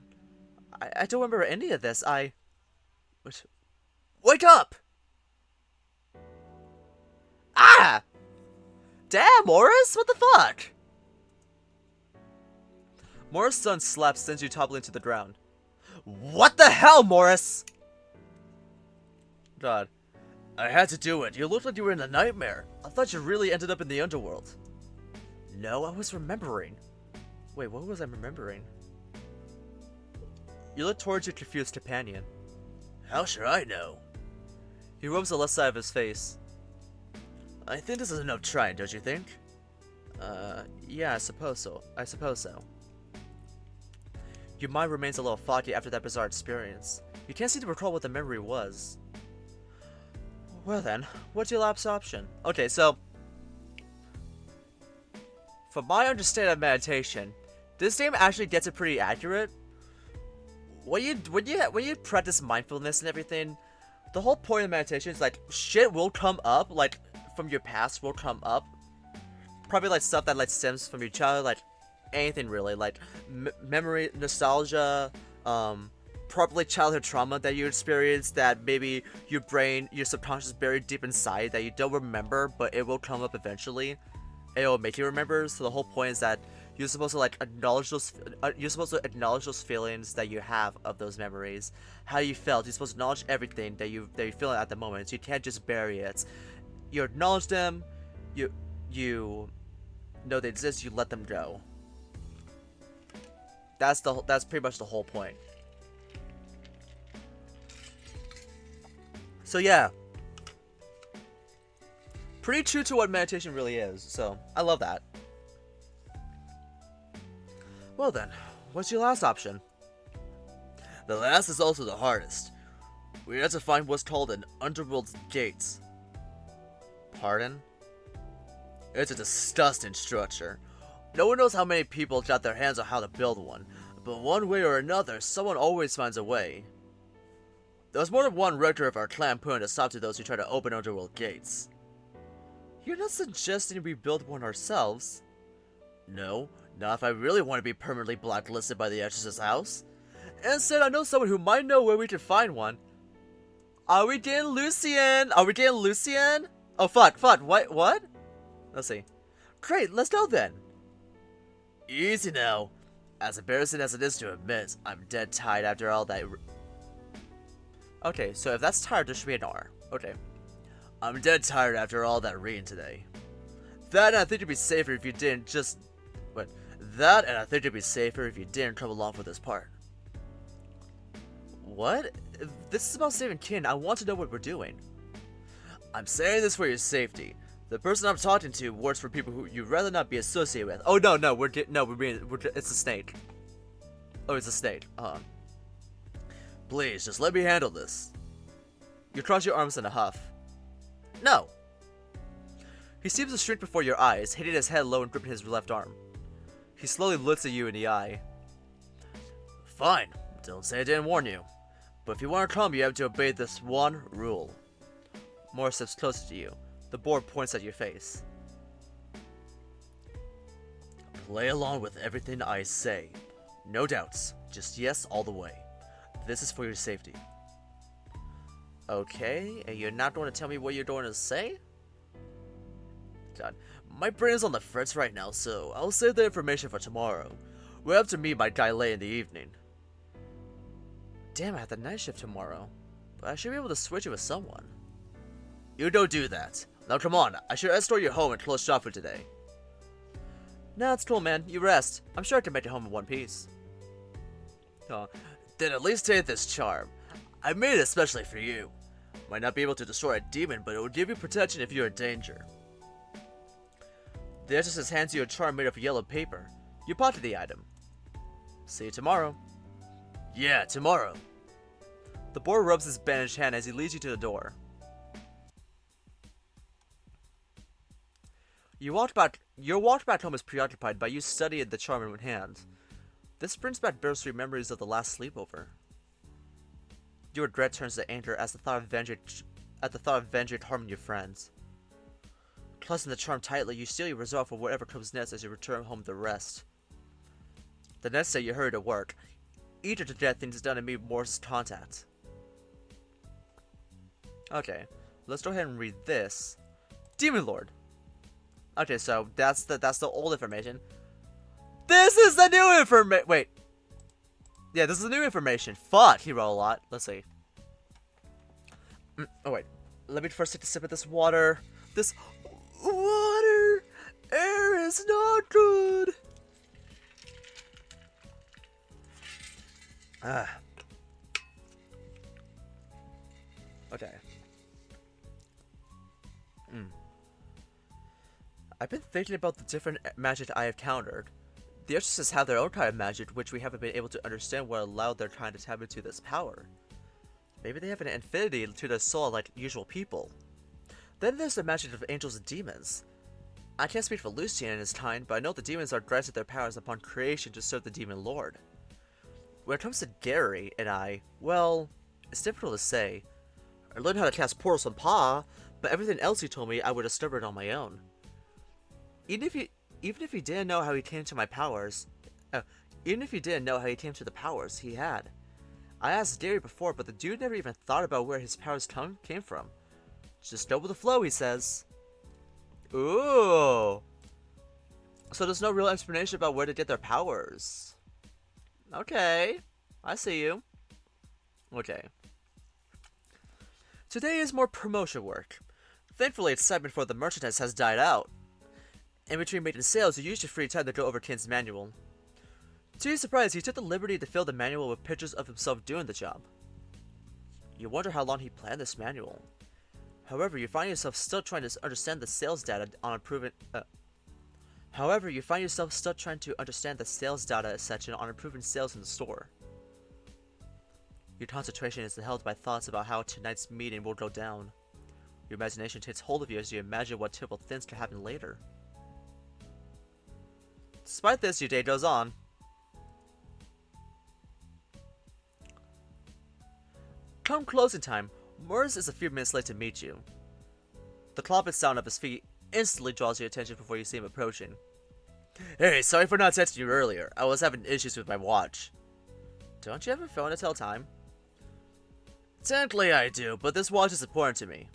I don't remember any of this. Wake up! Ah! Damn, Morris! What the fuck? Morris' son slaps, sends you toppling to the ground. What the hell, Morris? God. I had to do it. You looked like you were in a nightmare. I thought you really ended up in the underworld. No, I was remembering. Wait, what was I remembering? You look towards your confused companion. How should I know? He rubs the left side of his face. I think this is enough trying, don't you think? Yeah, I suppose so. Your mind remains a little foggy after that bizarre experience. You can't seem to recall what the memory was. Well then, what's your last option? Okay, so from my understanding of meditation, this game actually gets it pretty accurate. When you practice mindfulness and everything, the whole point of meditation is like shit will come up, like from your past will come up. Probably like stuff that like stems from your childhood, like anything really, like memory, nostalgia, probably childhood trauma that you experienced that maybe your brain, your subconscious buried deep inside that you don't remember, but it will come up eventually. It will make you remember. So the whole point is that you're supposed to like acknowledge those. You're supposed to acknowledge those feelings that you have of those memories, how you felt. You're supposed to acknowledge everything that you feel at the moment. So you can't just bury it. You acknowledge them. You know they exist. You let them go. That's pretty much the whole point. So yeah, pretty true to what meditation really is. So I love that. Well then, what's your last option? The last is also the hardest. We have to find what's called an underworld gate. Pardon? It's a disgusting structure. No one knows how many people got their hands on how to build one, but one way or another, someone always finds a way. There's more than one rector of our clan putting a stop to those who try to open underworld gates. You're not suggesting we build one ourselves? No, not if I really want to be permanently blacklisted by the Exorcist's house. Instead, I know someone who might know where we can find one. Are we getting Lucian? Oh, fuck, what? Let's see. Great, let's go then. Easy now. As embarrassing as it is to admit, I'm dead tired after all that. Okay, so if that's tired, there should be an R. Okay. I'm dead tired after all that reading today. That and I think it'd be safer if you didn't just... Wait. That and I think it'd be safer if you didn't come along for this part. What? If this is about saving kin, I want to know what we're doing. I'm saying this for your safety. The person I'm talking to works for people who you'd rather not be associated with. Oh no, it's a snake. Oh, it's a snake. Please, just let me handle this. You cross your arms in a huff. No. He seems to shrink before your eyes, hitting his head low and gripping his left arm. He slowly looks at you in the eye. Fine, don't say I didn't warn you. But if you want to come, you have to obey this one rule. Morris steps closer to you. The boar points at your face. Play along with everything I say. No doubts, just yes all the way. This is for your safety. Okay, and you're not going to tell me what you're going to say? God, my brain is on the fritz right now, so I'll save the information for tomorrow. We'll have to meet my guy Lei in the evening. Damn, I have the night shift tomorrow. But I should be able to switch it with someone. You don't do that. Now come on, I should escort you home and close shop for today. Nah, it's cool, man. You rest. I'm sure I can make it home in one piece. Oh, then at least take this charm. I made it especially for you. Might not be able to destroy a demon, but it will give you protection if you're in danger. The Exorcist hands you a charm made of yellow paper. You pocket the item. See you tomorrow. Yeah, tomorrow. The boar rubs his bandaged hand as he leads you to the door. Your walk back home is preoccupied by you studying the charm in hand. This brings back bittersweet memories of the last sleepover. Your regret turns to anger as the thought of avenging harming your friends. Clutching the charm tightly, you seal your resolve for whatever comes next as you return home to rest. The next day, you hurry to work, eager to get things done and meet Morse's contact. Okay, let's go ahead and read this. Demon Lord. Okay, so that's the old information. This is the new information. Wait. Yeah, this is the new information. Fuck, he wrote a lot. Let's see. Oh wait, let me first take a sip of this water. This water air is not good. Okay. I've been thinking about the different magic I have countered. The Exorcists have their own kind of magic, which we haven't been able to understand what allowed their kind to tap into this power. Maybe they have an affinity to the soul like usual people. Then there's the magic of angels and demons. I can't speak for Lucian and his kind, but I know the demons are granted their powers upon creation to serve the Demon Lord. When it comes to Gary and I, well, it's difficult to say. I learned how to cast portals from Pa, but everything else he told me I would have discovered on my own. Even if he didn't know how he came to my powers, even if he didn't know how he came to the powers he had. I asked Gary before, but the dude never even thought about where his powers came from. Just go with the flow, he says. Ooh. So there's no real explanation about where to get their powers. Okay. I see you. Okay. Today is more promotion work. Thankfully, excitement for the merchandise has died out. In between making sales, you use your free time to go over Ken's manual. To your surprise, he took the liberty to fill the manual with pictures of himself doing the job. You wonder how long he planned this manual. However, you find yourself still trying to understand the sales data section on improving sales in the store. Your concentration is held by thoughts about how tonight's meeting will go down. Your imagination takes hold of you as you imagine what typical things could happen later. Despite this, your day goes on. Come closing time, Morris is a few minutes late to meet you. The clomping sound of his feet instantly draws your attention before you see him approaching. Hey, sorry for not texting you earlier. I was having issues with my watch. Don't you have a phone to tell time? Technically I do, but this watch is important to me.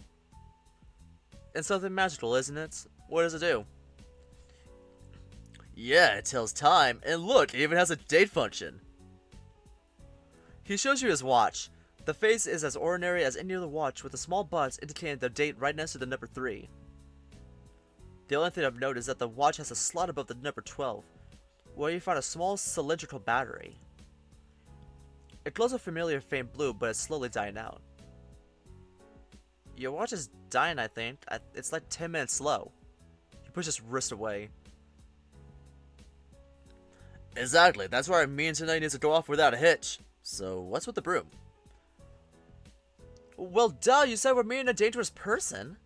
It's something magical, isn't it? What does it do? Yeah, it tells time, and look, it even has a date function. He shows you his watch. The face is as ordinary as any other watch, with a small box indicating the date right next to the number 3. The only thing I've noticed is that the watch has a slot above the number 12, where you find a small cylindrical battery. It glows a familiar faint blue, but it's slowly dying out. Your watch is dying, I think. It's like 10 minutes slow. He pushes his wrist away. Exactly, that's why me and tonight needs to go off without a hitch. So, what's with the broom? Well, duh, you said we're meeting a dangerous person.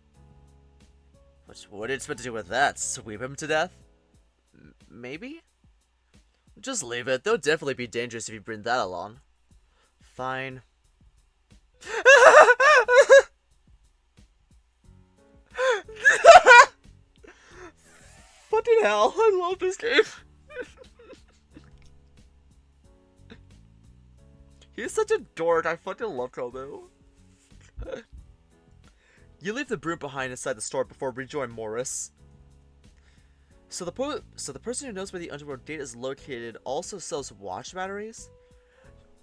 What do you expect to do with that? Sweep him to death? Maybe? Just leave it. They'll definitely be dangerous if you bring that along. Fine. Fucking hell, I love this game. He's such a dork. I fucking love Kobo. You leave the broom behind inside the store before rejoin Morris. So the person who knows where the underworld gate is located also sells watch batteries?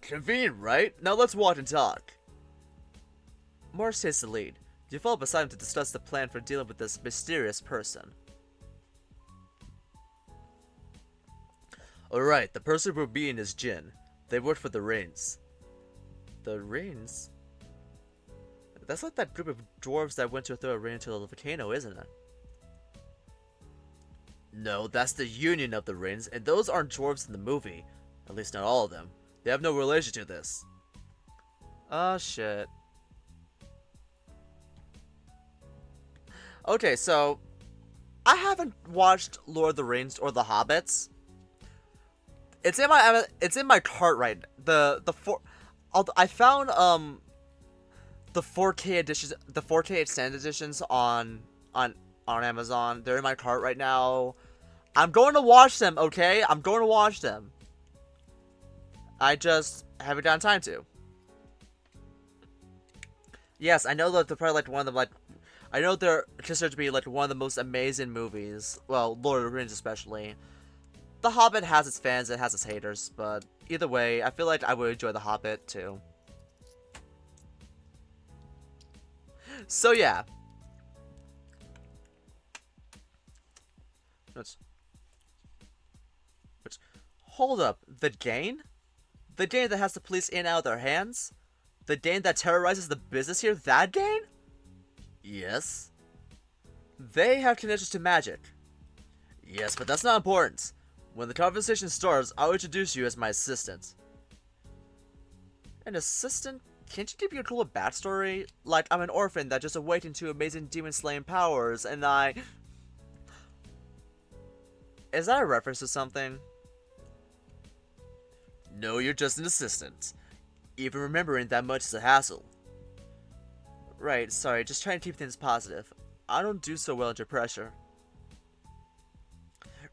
Convenient, right? Now let's walk and talk. Morris takes the lead. You follow beside him to discuss the plan for dealing with this mysterious person. Alright, the person we're meeting is Jin. They work for the Rains. The Rains? That's like that group of dwarves that went to throw a rain into the volcano, isn't it? No, that's the Union of the Rains, and those aren't dwarves in the movie. At least not all of them. They have no relation to this. Oh, shit. Okay, so I haven't watched Lord of the Rings or The Hobbits. It's in my cart right now. I found the 4K editions, the 4K extended editions on Amazon. They're in my cart right now. I'm going to watch them, okay? I'm going to watch them. I just haven't gotten time to. Yes, I know that they're probably like one of the I know they're considered to be like one of the most amazing movies. Well, Lord of the Rings especially. The Hobbit has its fans, it has its haters, but either way, I feel like I would enjoy The Hobbit too. So yeah. Hold up, the Dane? The Dane that has the police in and out of their hands? The Dane that terrorizes the business here? That Dane? Yes. They have connections to magic. Yes, but that's not important. When the conversation starts, I'll introduce you as my assistant. An assistant? Can't you give me a cool backstory? Like, I'm an orphan that just awakened to amazing demon-slaying powers, and I... Is that a reference to something? No, you're just an assistant. Even remembering that much is a hassle. Right, sorry, just trying to keep things positive. I don't do so well under pressure.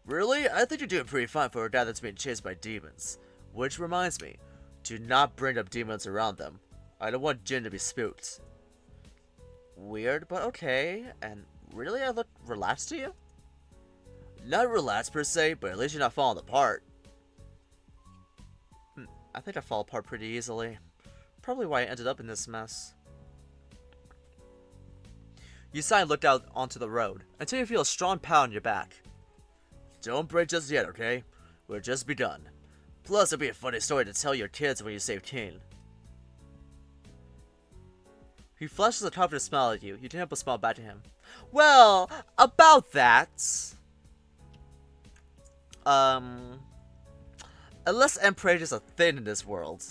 Really? I think you're doing pretty fine for a guy that's being chased by demons. Which reminds me, do not bring up demons around them. I don't want Jin to be spooked. Weird, but okay. And really, I look relaxed to you? Not relaxed per se, but at least you're not falling apart. I think I fall apart pretty easily. Probably why I ended up in this mess. You sigh and look out onto the road, until you feel a strong pound on your back. Don't break just yet, okay? We'll just begun. Plus, it'll be a funny story to tell your kids when you save Tame. He flashes a confident smile at you. You can't help but smile back to him. Well, about that... Unless Emperor is a thing in this world.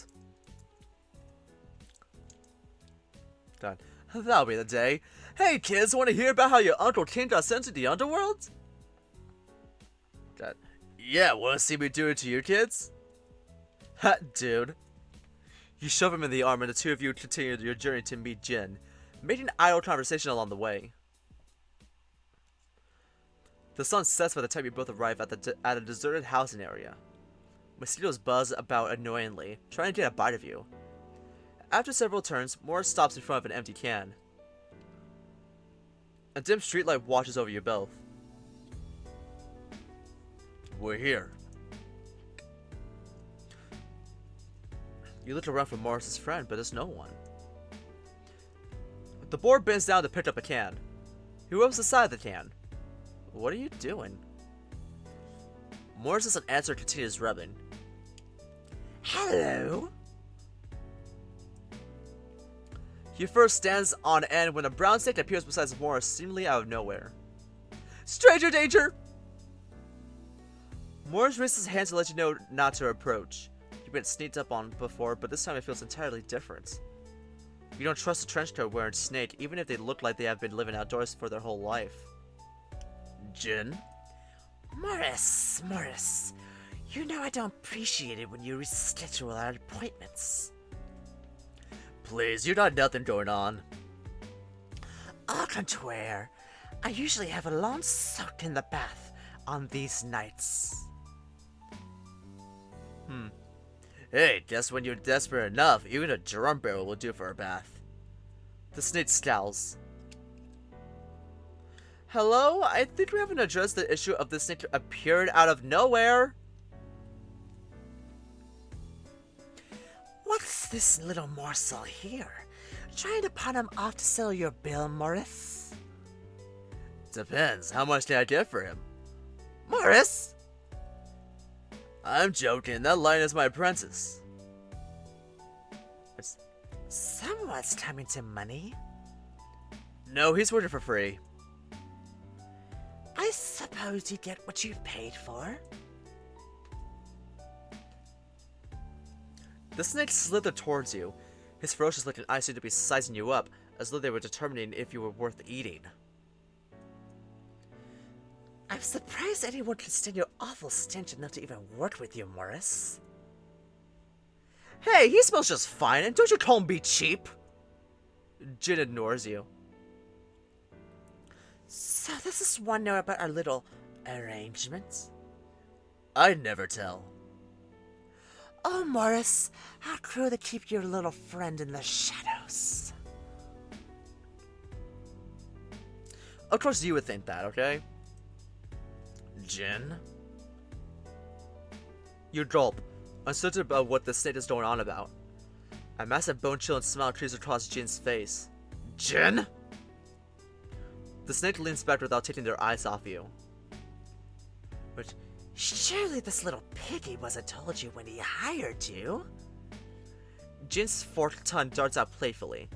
God, that'll be the day. Hey kids, want to hear about how your Uncle King got sent to the underworld? God, yeah, want to see me do it to you kids? Ha, dude. You shove him in the arm and the two of you continue your journey to meet Jin, making idle conversation along the way. The sun sets by the time you both arrive at a deserted housing area. Mosquitoes buzz about annoyingly, trying to get a bite of you. After several turns, Morris stops in front of an empty can. A dim streetlight watches over you both. We're here. You look around for Morris's friend, but there's no one. The Boar bends down to pick up a can. He rubs the side of the can. What are you doing? Morris doesn't answer and continues rubbing. Hello? He first stands on end when a brown snake appears beside Morris seemingly out of nowhere. Stranger danger! Morris raises his hand to let you know not to approach. You've been sneaked up on before, but this time it feels entirely different. You don't trust a trench coat wearing snake, even if they look like they have been living outdoors for their whole life. Jin? Morris, you know I don't appreciate it when you reschedule our appointments. Please, you got nothing going on. Au contraire, I usually have a long soak in the bath on these nights. Hey, guess when you're desperate enough, even a drum barrel will do for a bath. The snake scowls. Hello? I think we haven't addressed the issue of this snake appeared out of nowhere. What's this little morsel here? Trying to pawn him off to settle your bill, Morris? Depends. How much can I get for him? Morris? I'm joking. That lion is my apprentice. Someone's coming to money. No, he's working for free. I suppose you get what you paid for. The snake slithered towards you. His ferocious looking eyes seemed to be sizing you up, as though they were determining if you were worth eating. I'm surprised anyone could stand your awful stench enough to even work with you, Morris. Hey, he smells just fine, and don't you call him be cheap? Jin ignores you. So this is one note about our little arrangement? I'd never tell. Oh, Morris, how cruel to keep your little friend in the shadows. Of course you would think that, okay? Jin? You gulp, uncertain about what the snake is going on about. A massive bone-chilling smile creeps across Jin's face. Jin? The snake leans back without taking their eyes off you. But surely this little piggy wasn't told you when he hired you. Jin's forked tongue darts out playfully.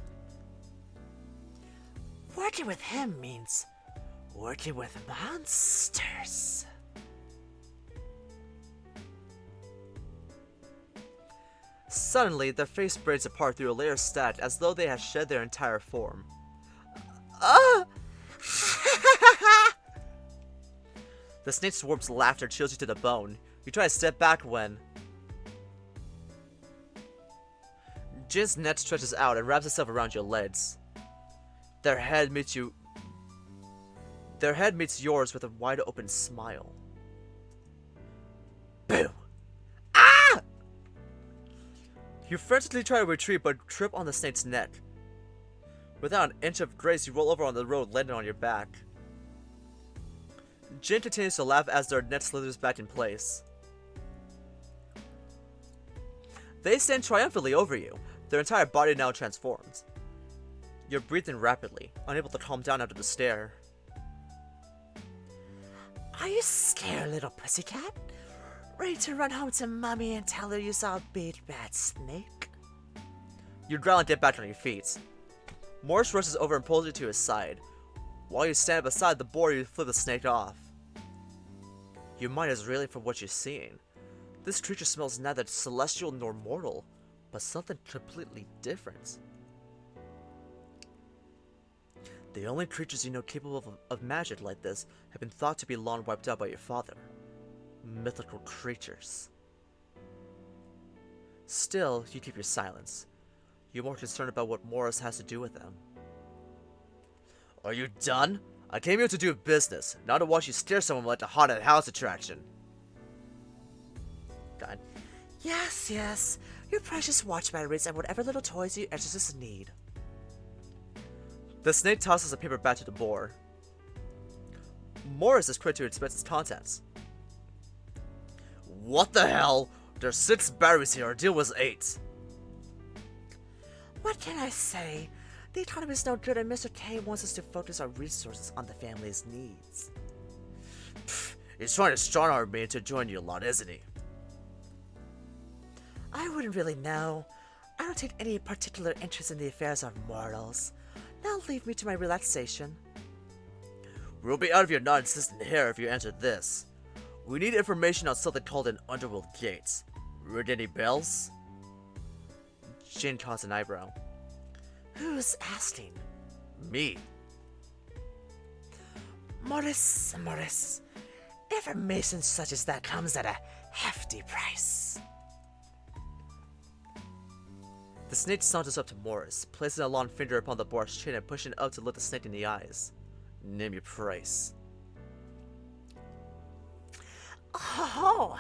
Working with him means working with monsters. Suddenly, their face breaks apart through a layer of static as though they had shed their entire form. Ah! The snake's warped laughter chills you to the bone. You try to step back when Jin's net stretches out and wraps itself around your legs. Their head meets yours with a wide open smile. Boo! Ah! You frantically try to retreat but trip on the snake's neck. Without an inch of grace, you roll over on the road, landing on your back. Jin continues to laugh as their net slithers back in place. They stand triumphantly over you, their entire body now transformed. You're breathing rapidly, unable to calm down after the stare. Are you scared, little pussycat? Ready to run home to Mommy and tell her you saw a big bad snake? You growl and get back on your feet. Morris rushes over and pulls you to his side. While you stand beside the boar, you flip the snake off. Your mind is reeling from what you're seeing. This creature smells neither celestial nor mortal, but something completely different. The only creatures you know capable of magic like this have been thought to be long wiped out by your father. Mythical creatures. Still, you keep your silence. You're more concerned about what Morris has to do with them. Are you done? I came here to do business, not to watch you scare someone like a haunted house attraction. God. Yes, yes. Your precious watch batteries and whatever little toys you exorcists need. The snake tosses a paper back to the boar. Morris is quick to inspect its contents. What the hell? There's 6 batteries here, our deal was 8. What can I say? The economy's no good and Mr. K wants us to focus our resources on the family's needs. Pfft, he's trying to strong-arm me into join your lot, isn't he? I wouldn't really know. I don't take any particular interest in the affairs of mortals. Now leave me to my relaxation. We'll be out of your non-existent hair if you answer this. We need information on something called an underworld gate. Ring any bells? Jin cocks an eyebrow. Who's asking? Me. Morris. Information such as that comes at a hefty price. The snake saunters up to Morris, placing a long finger upon the boar's chin and pushing it up to look the snake in the eyes. Name your price. Oh,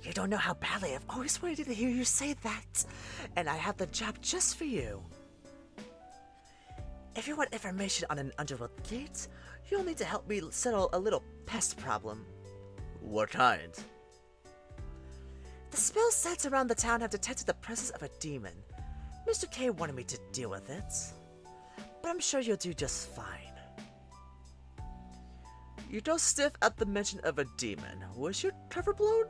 you don't know how badly I've always wanted to hear you say that, and I have the job just for you. If you want information on an underworld gate, you'll need to help me settle a little pest problem. What kind? The spell sites around the town have detected the presence of a demon. Mr. K wanted me to deal with it, but I'm sure you'll do just fine. You go stiff at the mention of a demon. Was your cover blown?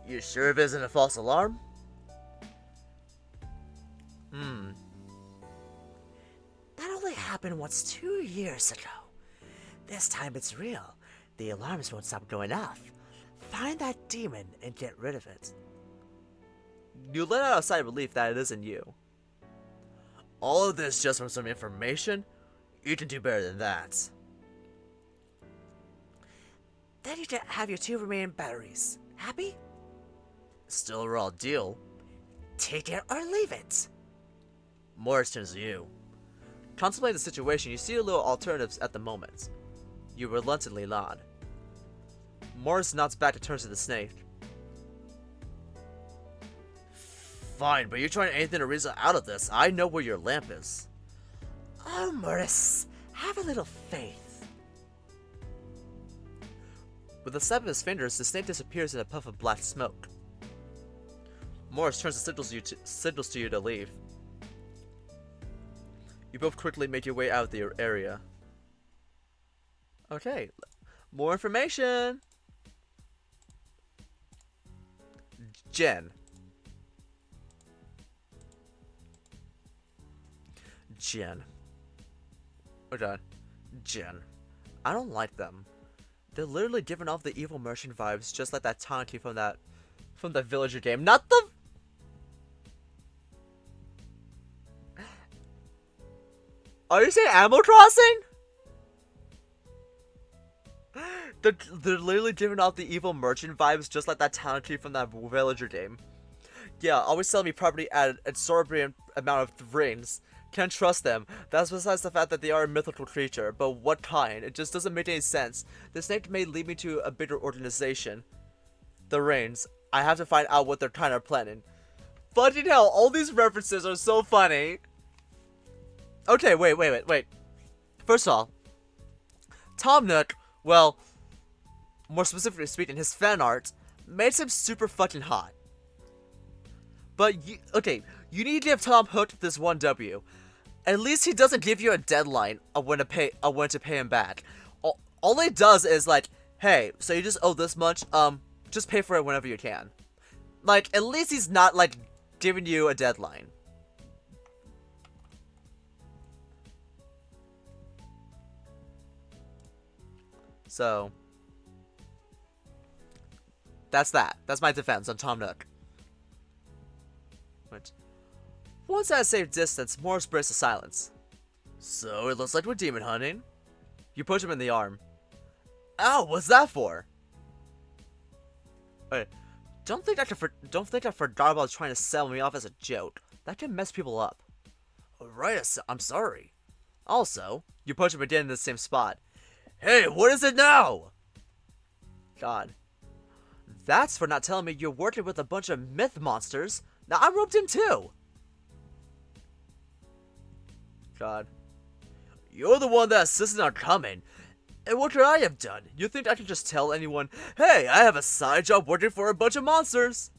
You sure it isn't a false alarm? That only happened once 2 years ago. This time it's real. The alarms won't stop going off. Find that demon and get rid of it. You let out a sigh of relief that it isn't you. All of this just from some information? You can do better than that. Then you have your 2 remaining batteries. Happy? Still a raw deal. Take it or leave it. Morris turns to you. Contemplating the situation, you see a little alternatives at the moment. You reluctantly nod. Morris nods back and turns to the snake. Fine, but you're trying anything to reason out of this. I know where your lamp is. Oh, Morris, have a little faith. With a snap of his fingers, the snake disappears in a puff of black smoke. Morris turns and signals to you to leave. You both quickly make your way out of the area. Okay, more information. Jen. Oh god. Jen. I don't like them. They're literally giving off the evil merchant vibes, just like that Tanuki from the villager game. Not the... Are you saying Animal Crossing? They're literally giving off the evil merchant vibes, just like that Tanuki from that villager game. Yeah, always selling me property at an exorbitant amount of rings. Can't trust them. That's besides the fact that they are a mythical creature, but what kind? It just doesn't make any sense. The snake may lead me to a bigger organization. The Reigns. I have to find out what they're kind of planning. Fucking hell, all these references are so funny. Okay, wait. First of all, Tom Nook, well, more specifically speaking, his fan art makes him super fucking hot. But, you need to give Tom Hook this 1W. At least he doesn't give you a deadline of when to pay him back. All it does is like, hey, so you just owe this much, just pay for it whenever you can. Like, at least he's not, like, giving you a deadline. So, that's that. That's my defense on Tom Nook. But once at a safe distance, Morris breaks the silence. So, it looks like we're demon hunting. You push him in the arm. Ow, what's that for? Wait, don't think I forgot about trying to sell me off as a joke. That can mess people up. Alright, I'm sorry. Also, you punch him again in the same spot. Hey, what is it now? God. That's for not telling me you're working with a bunch of myth monsters. Now I'm roped in too. God. You're the one that insisted on coming. And what could I have done? You think I could just tell anyone, hey, I have a side job working for a bunch of monsters?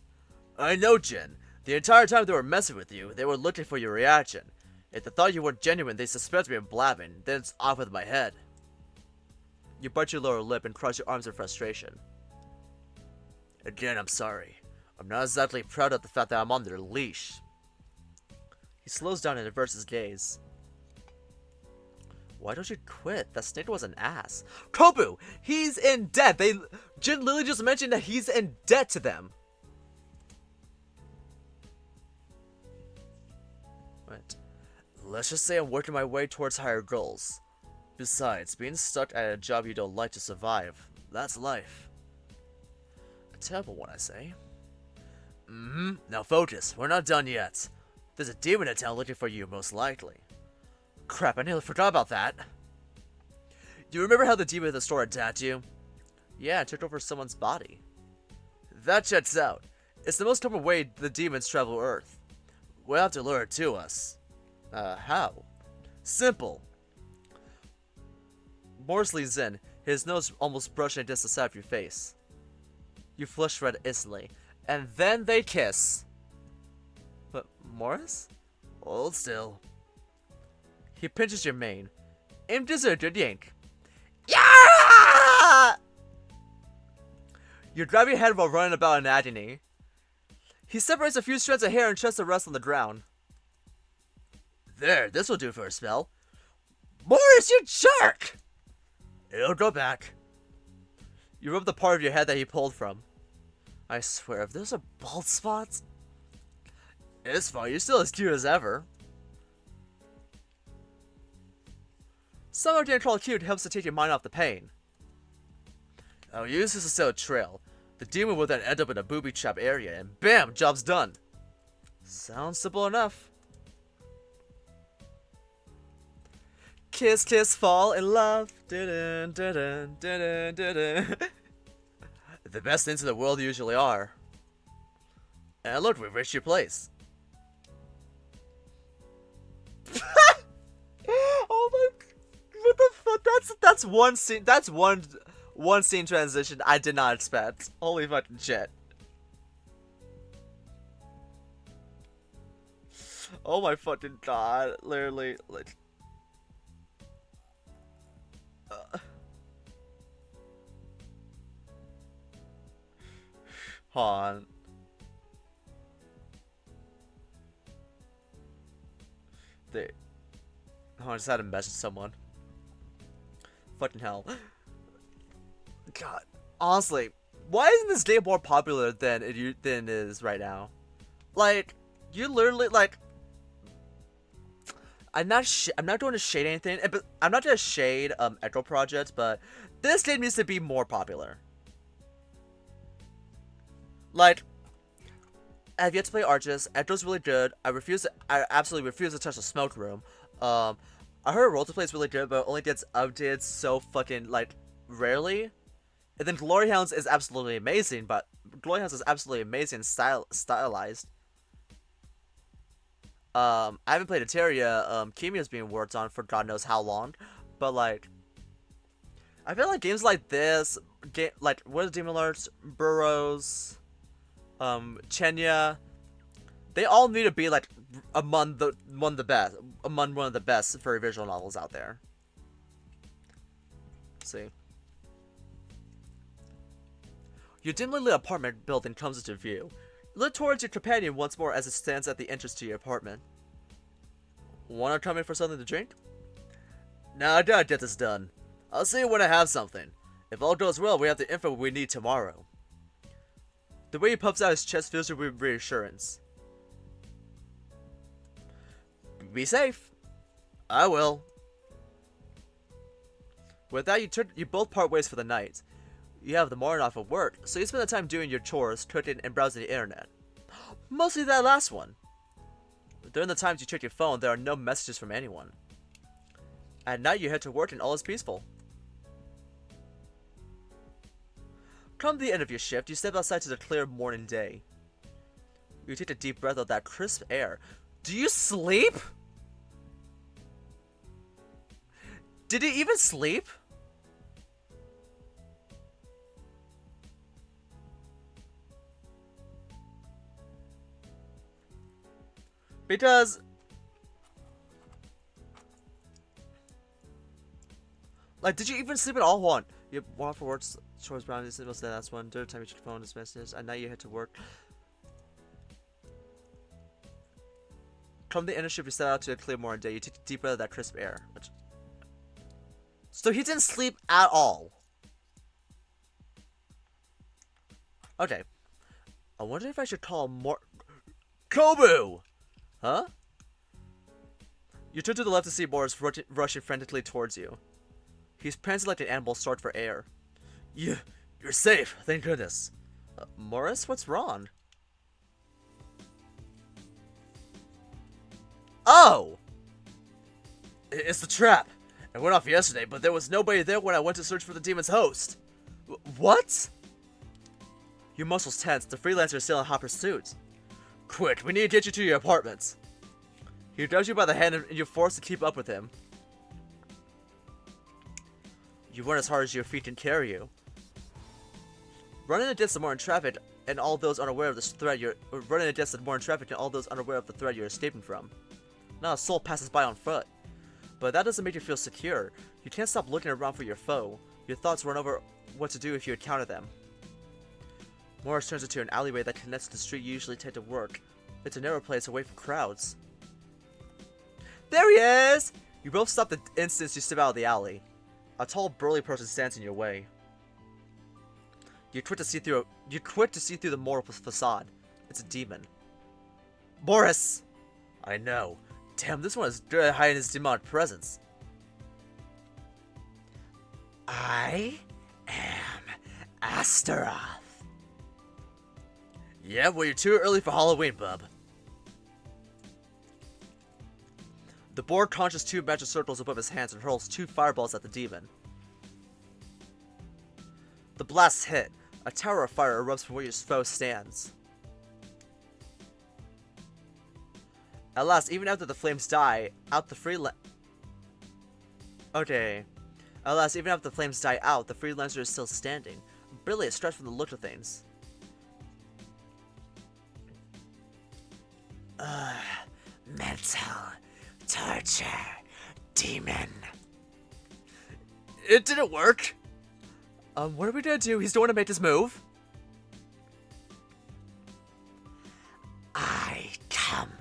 I know, Jen. The entire time they were messing with you, they were looking for your reaction. If they thought you weren't genuine, they suspect me of blabbing. Then it's off with my head. You bite your lower lip and cross your arms in frustration. Again, I'm sorry. I'm not exactly proud of the fact that I'm on their leash. He slows down and averts his gaze. Why don't you quit? That snake was an ass. Kobu! He's in debt! Jin literally just mentioned that he's in debt to them. Right. Let's just say I'm working my way towards higher goals. Besides, being stuck at a job you don't like to survive, that's life. A terrible one, I say. Now focus, we're not done yet. There's a demon in town looking for you, most likely. Crap, I nearly forgot about that. Do you remember how the demon at the store attacked you? Yeah, it took over someone's body. That checks out. It's the most common way the demons travel Earth. We'll have to lure it to us. How? Simple. Morris leans in, his nose almost brushing against the side of your face. You flush red instantly, and then they kiss. But Morris? Hold still. He pinches your mane. Aim gives it a good yank. Yeah! You grab your head while running about in agony. He separates a few strands of hair and chucks the rest on the ground. There, this will do for a spell. Morris, you jerk! It'll go back. You rub the part of your head that he pulled from. I swear, if there's a bald spot... It's fine, you're still as cute as ever. Somehow getting called cute helps to take your mind off the pain. I'll use this to set a trail. The demon will then end up in a booby trap area, and bam, job's done. Sounds simple enough. Kiss, kiss, fall in love. Dun, dun, dun, dun, dun, dun, dun. The best things in the world usually are. And look, we've reached your place. Oh my! What the fuck? That's one scene. That's one scene transition I did not expect. Holy fucking shit! Oh my fucking god! Literally, like. Han. I just had to message someone. Fucking hell. God. Honestly, why isn't this game more popular than it is right now? Like, you literally, like... I'm not doing to shade anything, but I'm not going to shade Echo Project, but this game needs to be more popular. Like, I have yet to play Arches. Echo's really good. I absolutely refuse to touch the smoke room. I heard Roll to Play is really good, but it only gets updated so fucking, like, rarely. And then Glory Hounds is absolutely amazing, but Glory Hounds is absolutely amazing stylized. I haven't played Eteria. Kimia's being worked on for God knows how long, but, like, I feel like games like this, like Where The Demon Lurks, Burrows, Chenya, they all need to be, like, among one of the best furry visual novels out there. Let's see. Your dimly lit apartment building comes into view. Look towards your companion once more as it stands at the entrance to your apartment. Wanna come in for something to drink? Nah, I gotta get this done. I'll see you when I have something. If all goes well, we have the info we need tomorrow. The way he puffs out his chest fills you with reassurance. Be safe. I will. With that, you both part ways for the night. You have the morning off of work, so you spend the time doing your chores, cooking, and browsing the internet. Mostly that last one. During the times you check your phone, there are no messages from anyone. At night, you head to work and all is peaceful. Come the end of your shift, you step outside to the clear morning day. You take a deep breath of that crisp air. Do you sleep? Did he even sleep? Because, like, did you even sleep at all? One, you walk for work, chores, brownies, most of that's one. During the time you check your phone, this message. At night you head to work. Come the end of shift, you set out to a clear morning day. You take a deep breath of that crisp air. So he didn't sleep at all. Okay. I wonder if I should call more. Kobu! Huh? You turn to the left to see Boar rushing frantically towards you. He's prancing like an animal starved for air. You're safe, thank goodness. Morris, what's wrong? Oh! It's the trap. It went off yesterday, but there was nobody there when I went to search for the demon's host. What? Your muscles tense. The freelancer is still in hot pursuit. Quick, we need to get you to your apartments. He grabs you by the hand and you're forced to keep up with him. You run as hard as your feet can carry you. Running against the morning traffic and all those unaware of the threat you're escaping from. Not a soul passes by on foot. But that doesn't make you feel secure. You can't stop looking around for your foe. Your thoughts run over what to do if you encounter them. Morris turns into an alleyway that connects to the street you usually take to work. It's a narrow place away from crowds. There he is! You both stop the instant you step out of the alley. A tall, burly person stands in your way. You quit to see through the mortal facade. It's a demon. Boris! I know. Damn, this one is good at hiding his demonic presence. I am Astaroth. Yeah, well, you're too early for Halloween, bub. The boar conjures 2 magic circles above his hands and hurls 2 fireballs at the demon. The blasts hit. A tower of fire erupts from where your foe stands. At last, even after the flames die out, the freelancer is still standing, brilliant stretched from the look of things. Mental torture, demon. It didn't work. What are we gonna do? He's the one to make this move. I come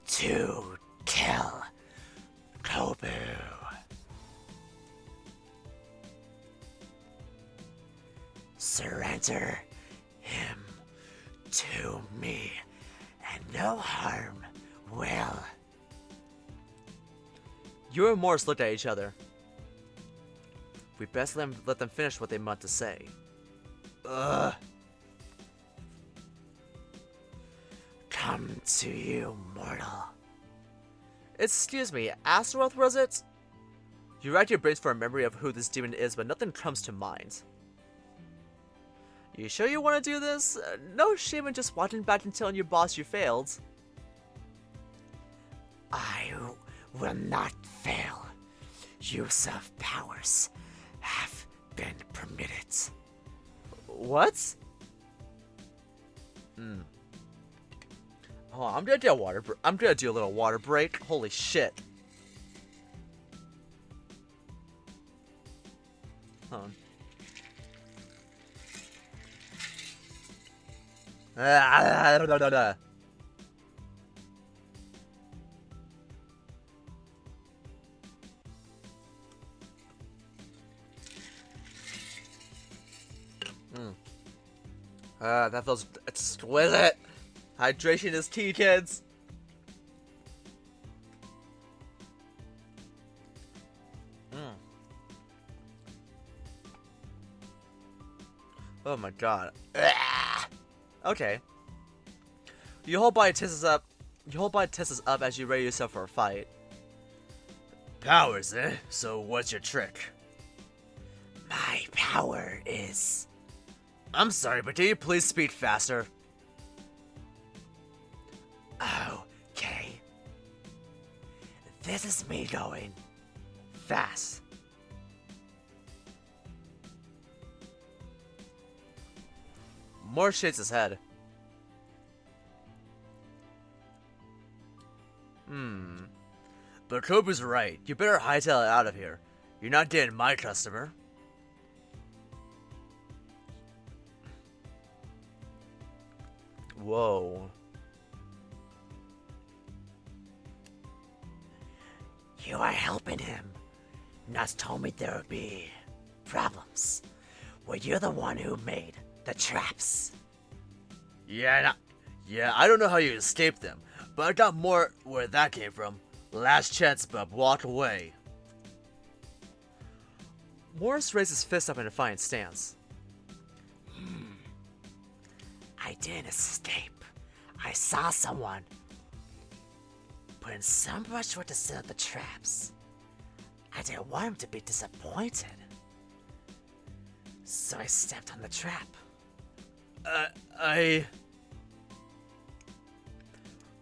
to kill Kobu. Surrender him to me, and no harm will. You and Morris looked at each other. We best let them finish what they meant to say. Ugh. Come to you, mortal. Excuse me, Astaroth was it? You rack your brains for a memory of who this demon is, but nothing comes to mind. You sure you want to do this? No shame in just watching back and telling your boss you failed. I will not fail. Use of powers have been permitted. What? Hold on, I'm gonna do a little water break. Holy shit. Hold on. That feels exquisite. Hydration is key, kids. Oh my god. Okay. Your whole body tenses up. Your whole body tenses up as you ready yourself for a fight. Powers, eh? So what's your trick? My power is... I'm sorry, but can you please speak faster? Okay. This is me going fast. Moore shakes his head. But Kobu's right. You better hightail it out of here. You're not getting my customer. Whoa. You are helping him. Not told me there would be problems. Well, you're the one who made the traps. Yeah, I don't know how you escaped them, but I got more where that came from. Last chance, bub. Walk away. Morris raised his fist up in a defiant stance. I didn't escape. I saw someone putting so much work to set up the traps. I didn't want him to be disappointed. So I stepped on the trap.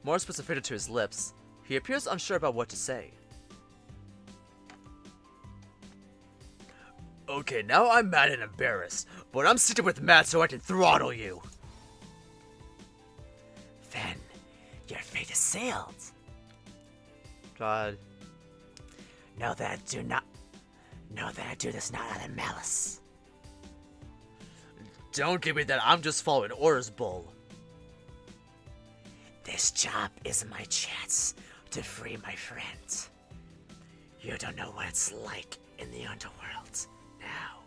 Morris puts a finger to his lips. He appears unsure about what to say. Okay, now I'm mad and embarrassed, but I'm sticking with Matt so I can throttle you. Then your fate is sealed. God. Know that I do this not out of malice. Don't give me that I'm just following orders, bull. This job is my chance to free my friend. You don't know what it's like in the underworld now.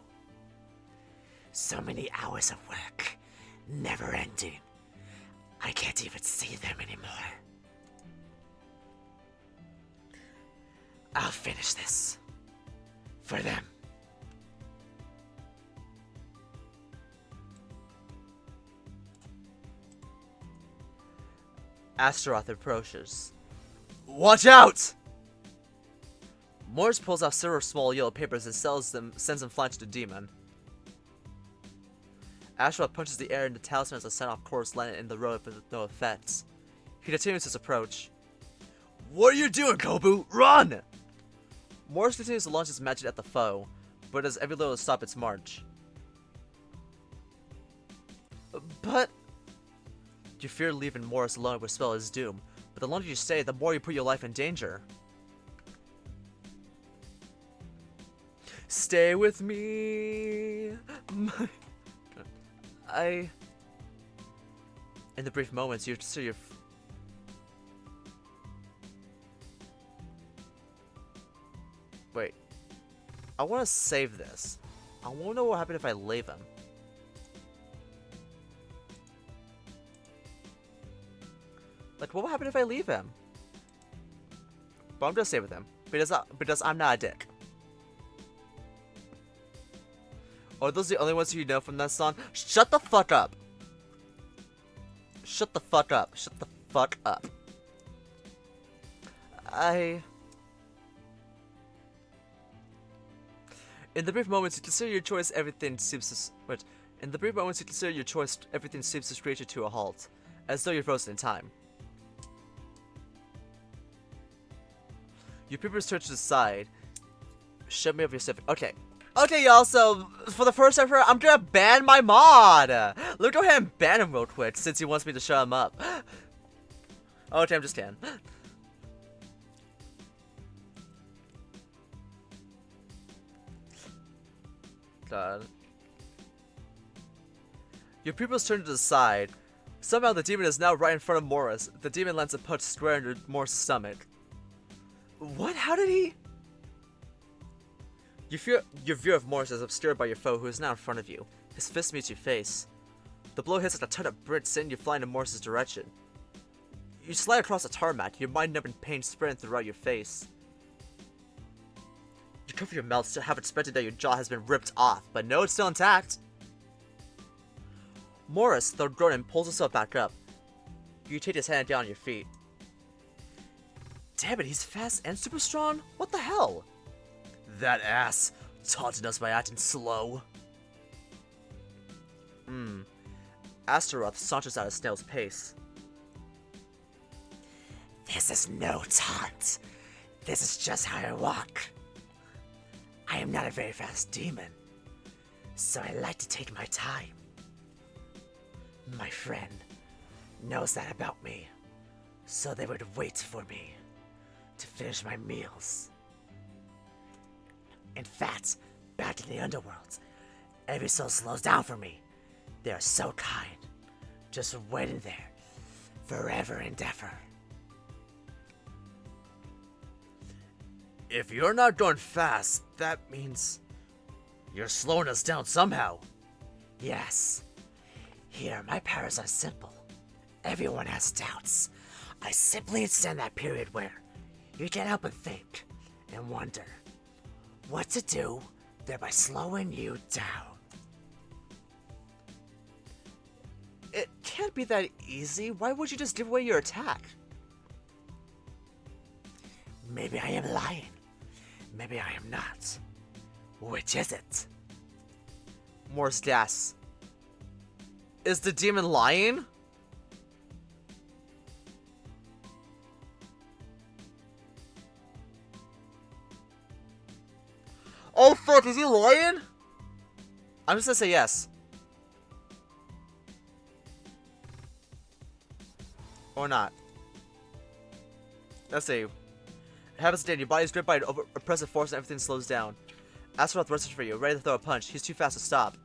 So many hours of work, never ending. I can't even see them anymore. I'll finish this. For them. Astaroth approaches. Watch out! Morris pulls out several small yellow papers and sends them flying to the demon. Astaroth punches the air and the talisman as a sent-off course landed in the road with no effects. He continues his approach. What are you doing, Kobu? Run! Morris continues to launch his magic at the foe, but does every little to stop its march. But you fear leaving Morris alone would spell his doom, but the longer you stay, the more you put your life in danger. Stay with me. In the brief moments you see your Wait. I want to save this. I want to know what happened if I leave him. Like, what would happen if I leave him? But I'm gonna stay with him. Because I'm not a dick. Are those the only ones you know from that song? Shut the fuck up! Shut the fuck up. Shut the fuck up. In the brief moments you consider your choice, everything seems to screech you to a halt, as though you're frozen in time. Your peepers turn to the side. Shut me up your stuff. Okay. Okay, y'all, so for the first ever, I'm gonna ban my mod! Let me go ahead and ban him real quick, since he wants me to shut him up. Okay, I'm just kidding. God. Your pupils turn to the side. Somehow the demon is now right in front of Morris. The demon lands a punch square into Morris' stomach. What? How did he? Your view of Morris is obscured by your foe, who is now in front of you. His fist meets your face. The blow hits like a ton of bricks, sending you flying in Morris' direction. You slide across the tarmac, your mind-numbing pain spreading throughout your face. You cover your mouth to have expected that your jaw has been ripped off, but no, it's still intact. Morris, though groaning, pulls himself back up. You take his hand down on your feet. Damn it, he's fast and super strong? What the hell? That ass taunted us by acting slow. Astaroth saunters at a snail's pace. This is no taunt. This is just how I walk. I am not a very fast demon, so I like to take my time. My friend knows that about me, so they would wait for me to finish my meals. In fact, back in the underworld, every soul slows down for me. They are so kind, just waiting there, forever and ever. If you're not going fast, that means you're slowing us down somehow. Yes. Here, my powers are simple. Everyone has doubts. I simply extend that period where you can't help but think and wonder what to do, thereby slowing you down. It can't be that easy. Why would you just give away your attack? Maybe I am lying. Maybe I am not. Which is it? Morris gasps. Is the demon lying? Oh fuck, is he lying? I'm just gonna say yes. Or not. Let's see. It happens again. Your body is gripped by an oppressive force and everything slows down. Astaroth rushes for you, ready to throw a punch. He's too fast to stop.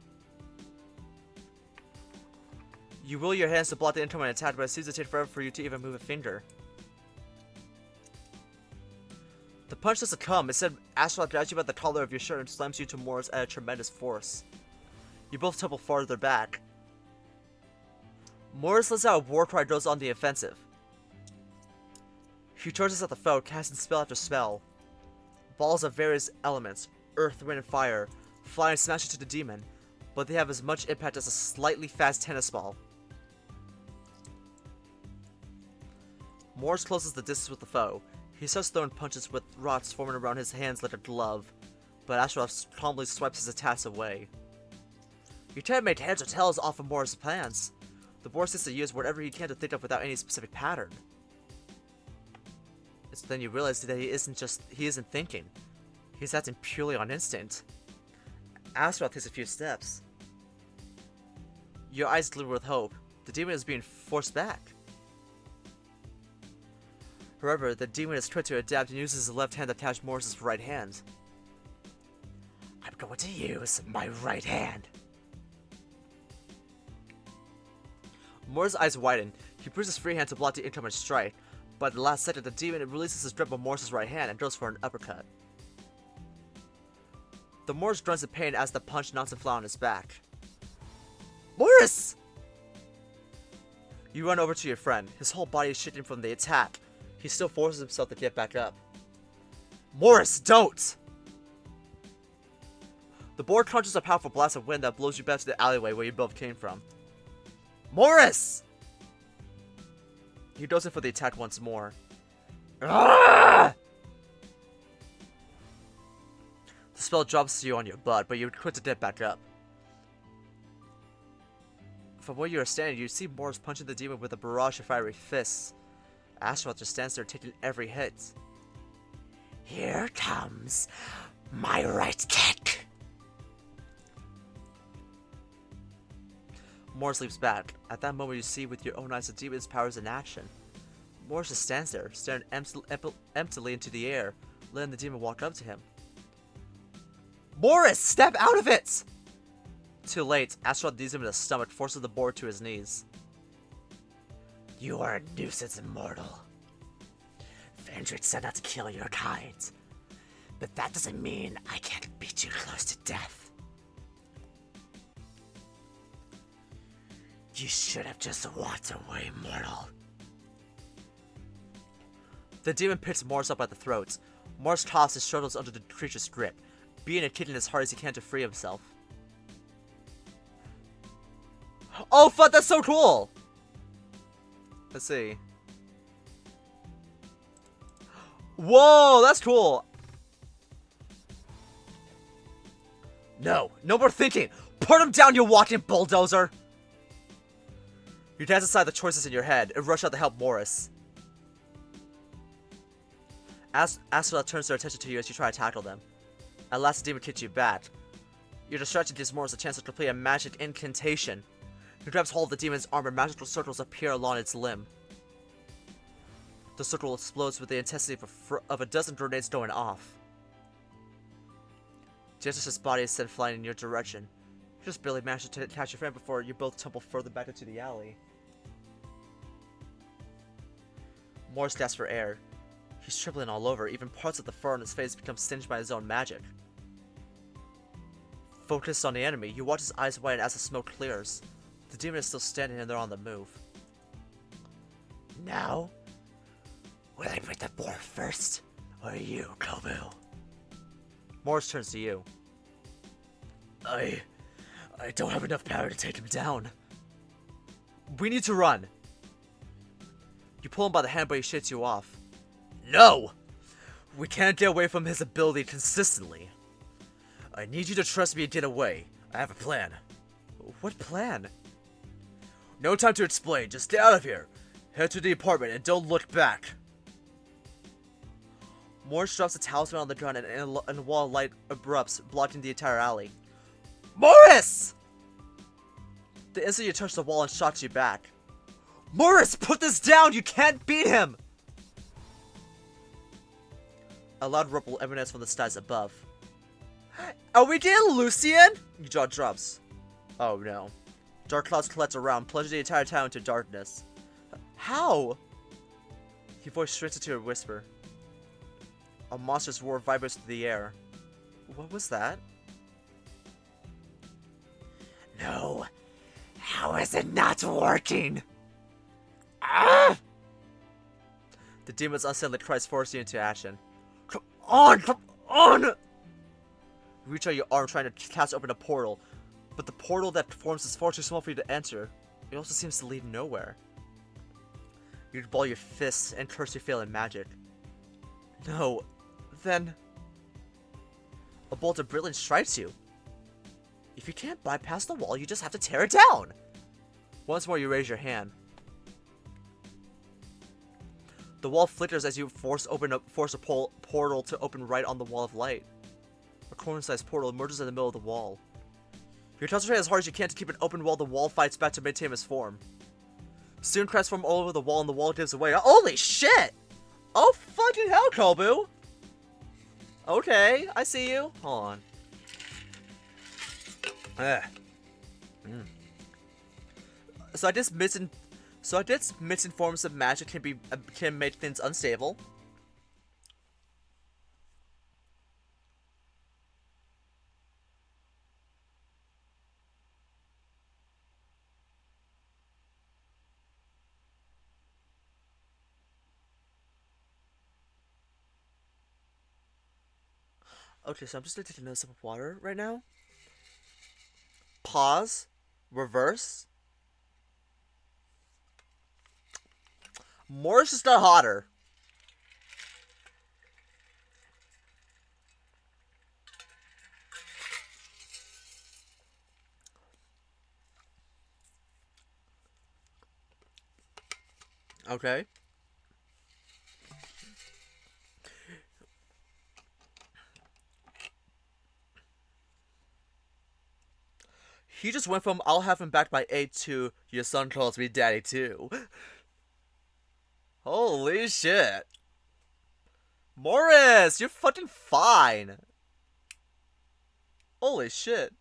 You will your hands to block the incoming attack, but it seems to take forever for you to even move a finger. The punch doesn't come. Instead, Astaroth grabs you by the collar of your shirt and slams you to Morris at a tremendous force. You both tumble farther back. Morris lets out a war cry and goes on the offensive. He charges at the foe, casting spell after spell. Balls of various elements, earth, wind, and fire, fly and smash into the demon, but they have as much impact as a slightly fast tennis ball. Morris closes the distance with the foe. He starts throwing punches with rods forming around his hands like a glove, but Astaroth calmly swipes his attacks away. You try to make heads or tails off of Morris' plans. The boar seems to use whatever he can to think of without any specific pattern. It's then you realize that he isn't thinking. He's acting purely on instinct. Astaroth takes a few steps. Your eyes glimmer with hope. The demon is being forced back. However, the demon is quick to adapt and uses his left hand to catch Morris' right hand. I'm going to use my right hand. Morris' eyes widen. He puts his free hand to block the incoming strike, but at the last second, the demon releases his grip on Morris' right hand and goes for an uppercut. The Morris grunts in pain as the punch knocks him flat on his back. Morris! You run over to your friend. His whole body is shaking from the attack. He still forces himself to get back up. Morris, don't! The boar conjures a powerful blast of wind that blows you back to the alleyway where you both came from. Morris! He goes in for the attack once more. Ah! The spell drops you on your butt, but you're quick to get back up. From where you are standing, you see Morris punching the demon with a barrage of fiery fists. Astaroth just stands there taking every hit. Here comes my right kick. Morris leaps back. At that moment, you see with your own eyes the demon's powers in action. Morris just stands there, staring emptily into the air, letting the demon walk up to him. Morris, step out of it! Too late, Astaroth knees him in the stomach, forcing the boar to his knees. You are a nuisance, immortal. Vendrick said not to kill your kind, but that doesn't mean I can't beat you close to death. You should have just walked away, mortal. The demon picks Morris up by the throat. Morris coughs and struggles under the creature's grip, beating and kicking as hard as he can to free himself. Oh fuck, that's so cool! Let's see. Whoa, that's cool! No more thinking! Put him down, you walking bulldozer! You dance aside the choices in your head and rush out to help Morris. Astaroth turns their attention to you as you try to tackle them. At last, the demon kicks you back. Your distraction gives Morris a chance to complete a magic incantation. He grabs hold of the demon's arm and magical circles appear along its limb. The circle explodes with the intensity of a dozen grenades going off. Just as his body is sent flying in your direction, you just barely manage to catch your friend before you both tumble further back into the alley. Morris gasps for air. He's trembling all over, even parts of the fur on his face become singed by his own magic. Focused on the enemy, you watch his eyes widen as the smoke clears. The demon is still standing and they're on the move. Now, will I put the boar first, or you, Kobu? Morris turns to you. I don't have enough power to take him down. We need to run. You pull him by the hand, but he shakes you off. No! We can't get away from his ability consistently. I need you to trust me and get away. I have a plan. What plan? No time to explain. Just get out of here. Head to the apartment and don't look back. Morris drops the talisman on the ground and a wall of light erupts, blocking the entire alley. Morris! The instant you touch the wall and shocks you back. Morris, put this down! You can't beat him! A loud ripple emanates from the skies above. Are we getting Lucian? Your jaw drops. Oh no. Dark clouds collect around, plunging the entire town into darkness. How? Your voice shrinks into a whisper. A monstrous roar vibrates through the air. What was that? No. How is it not working? Ah! The demon's unsettling cries force you into action. Come on! Come on! You reach out your arm trying to cast open a portal, but the portal that forms is far too small for you to enter. It also seems to lead nowhere. You ball your fists and curse your failing magic. No, then a bolt of brilliance strikes you. If you can't bypass the wall, you just have to tear it down. Once more, you raise your hand. The wall flickers as you force a portal to open right on the wall of light. A corner-sized portal emerges in the middle of the wall. You concentrate as hard as you can to keep it open while the wall fights back to maintain its form. Soon cracks form all over the wall and the wall gives away. Holy shit! Oh fucking hell, Kobu! Okay, I see you. Hold on. So I guess mixing forms of magic can make things unstable. Okay, so I'm just gonna take another sip of water right now. Pause. Reverse. Morris just got hotter. Okay. He just went from I'll have him back by 8 to your son calls me daddy too. Holy shit. Morris, you're fucking fine. Holy shit.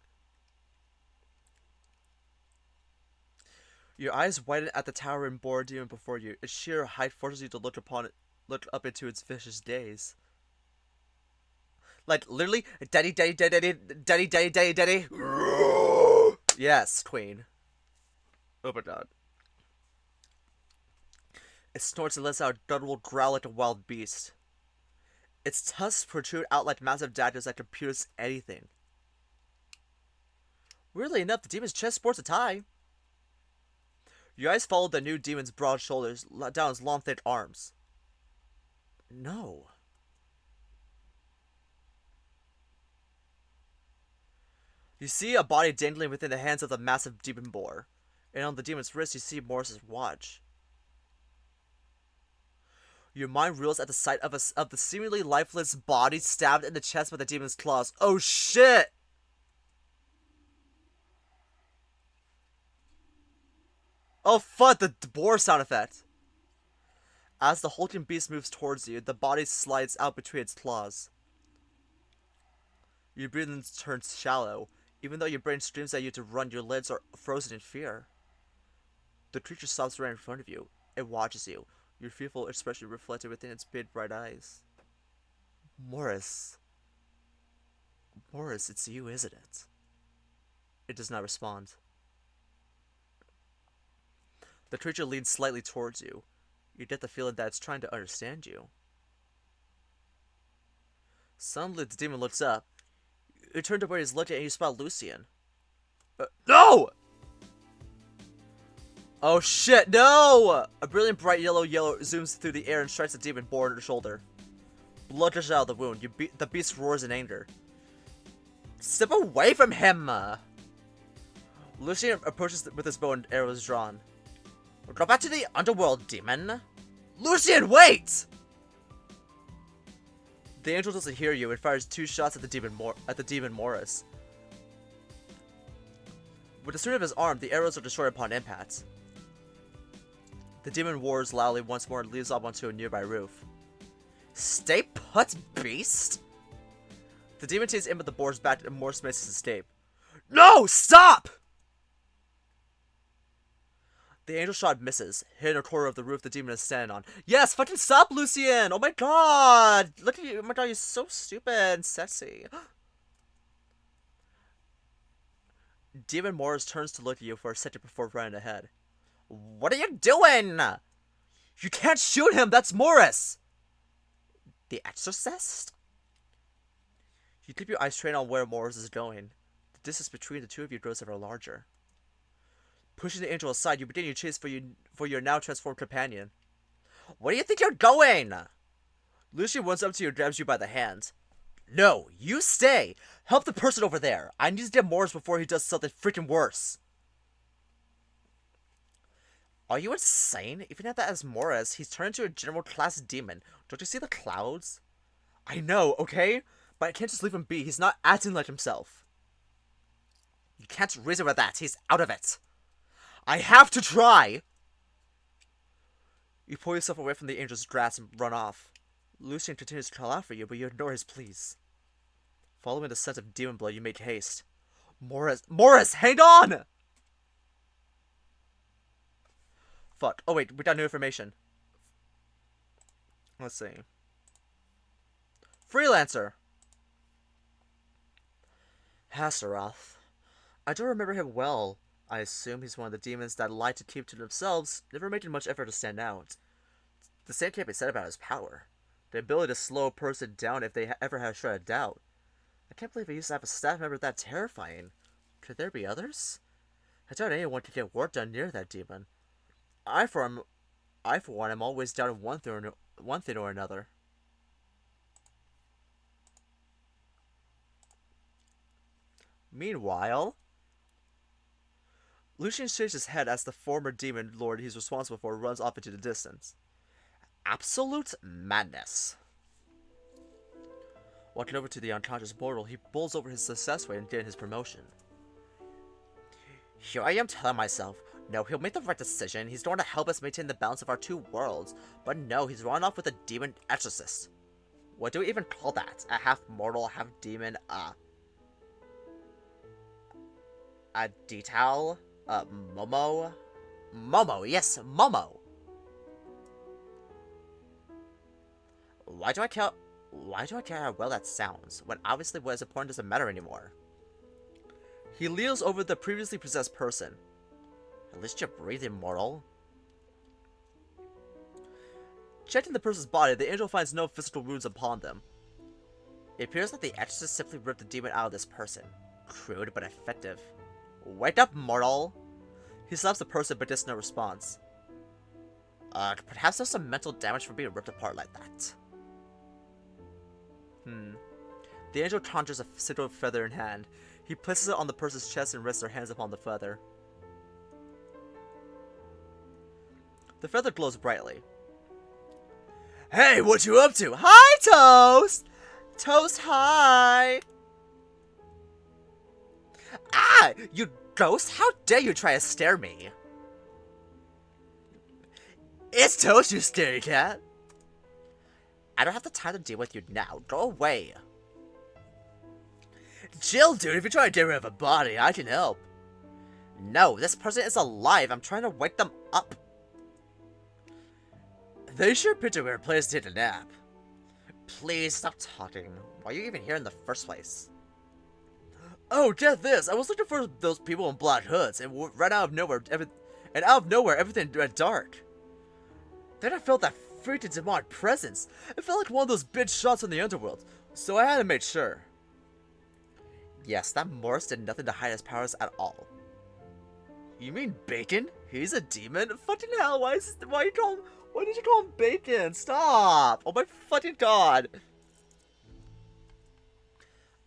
Your eyes widen at the towering boar demon before you. Its sheer height forces you to look up into its vicious gaze. Like, literally, daddy, daddy, daddy, daddy, daddy, daddy, daddy, daddy. Yes, queen. Oh my god. It snorts and lets out a guttural growl like a wild beast. Its tusks protrude out like massive daggers that can pierce anything. Weirdly enough, the demon's chest sports a tie. Your eyes follow the new demon's broad shoulders down his long, thick arms. No. You see a body dangling within the hands of the massive demon boar, and on the demon's wrist you see Morris's watch. Your mind reels at the sight of the seemingly lifeless body stabbed in the chest by the demon's claws. Oh shit! Oh fuck, the boar sound effect! As the hulking beast moves towards you, the body slides out between its claws. Your breathing turns shallow. Even though your brain screams at you to run, your lids are frozen in fear. The creature stops right in front of you. It watches you, your fearful expression reflected within its big bright eyes. Morris. Morris, it's you, isn't it? It does not respond. The creature leans slightly towards you. You get the feeling that it's trying to understand you. Suddenly, the demon looks up. You turn to where he's looking and you spot Lucian. No! Oh shit, no! A brilliant bright yellow zooms through the air and strikes the demon boar on the shoulder. Blood gushes out of the wound. The beast roars in anger. Step away from him! Lucian approaches with his bow and arrows drawn. Go back to the underworld, demon! Lucian, wait! The angel doesn't hear you and fires 2 shots at the demon Morris. With the swing of his arm, the arrows are destroyed upon impact. The demon roars loudly once more and leaves off onto a nearby roof. Stay put, beast! The demon takes aim at the boar's back and Morris makes his escape. No! Stop! The angel shot misses, hitting a corner of the roof the demon is standing on. Yes, fucking stop, Lucian! Oh my god! Look at you! Oh my god, you're so stupid and sexy. Demon Morris turns to look at you for a second before running ahead. What are you doing? You can't shoot him! That's Morris! The Exorcist? You keep your eyes trained on where Morris is going. The distance between the two of you grows ever larger. Pushing the angel aside, you begin your chase for your now transformed companion. Where do you think you're going? Lucian runs up to you and grabs you by the hand. No, you stay. Help the person over there. I need to get Morris before he does something freaking worse. Are you insane? Even at that as Morris, he's turned into a general class demon. Don't you see the clouds? I know, okay? But I can't just leave him be. He's not acting like himself. You can't reason with that. He's out of it. I have to try! You pull yourself away from the angel's grasp and run off. Lucian continues to call out for you, but you ignore his pleas. Following the scent of demon blood, you make haste. Morris, hang on! Fuck. Oh wait, we got new information. Let's see. Freelancer. Hasaroth. I don't remember him well. I assume he's one of the demons that like to keep to themselves, never making much effort to stand out. The same can't be said about his power. The ability to slow a person down if they ever had a shred of doubt. I can't believe I used to have a staff member that terrifying. Could there be others? I doubt anyone could get work done near that demon. I for one am always doubting one thing or another. Meanwhile, Lucian shakes his head as the former demon lord he's responsible for runs off into the distance. Absolute madness. Walking over to the unconscious mortal, he bowls over his success rate and getting his promotion. Here I am telling myself, no, he'll make the right decision. He's going to help us maintain the balance of our two worlds. But no, he's run off with a demon exorcist. What do we even call that? A half-mortal, half-demon, a detail? Momo? Momo, yes, Momo! Why do I care how well that sounds, when obviously what is important doesn't matter anymore? He leers over the previously possessed person. At least you're breathing, mortal. Checking the person's body, the angel finds no physical wounds upon them. It appears that the exorcist simply ripped the demon out of this person. Crude, but effective. Wake up, mortal! He slaps the person, but gets no response. Perhaps there's some mental damage from being ripped apart like that. The angel conjures a single feather in hand. He places it on the person's chest and rests their hands upon the feather. The feather glows brightly. Hey, what you up to? Hi, Toast! Toast, hi! Ah! You ghost? How dare you try to stare me? It's Toast, you scary cat! I don't have the time to deal with you now. Go away. Chill, dude. If you're trying to get rid of a body, I can help. No, this person is alive. I'm trying to wake them up. They sure picked a weird place to take a nap. Please stop talking. Why are you even here in the first place? Oh, get this! I was looking for those people in black hoods, and right out of nowhere, everything went dark. Then I felt that freaking demonic presence. It felt like one of those big shots in the underworld, so I had to make sure. Yes, that Morris did nothing to hide his powers at all. You mean Bacon? He's a demon? Fucking hell! Why did you call him Bacon? Stop! Oh my fucking god!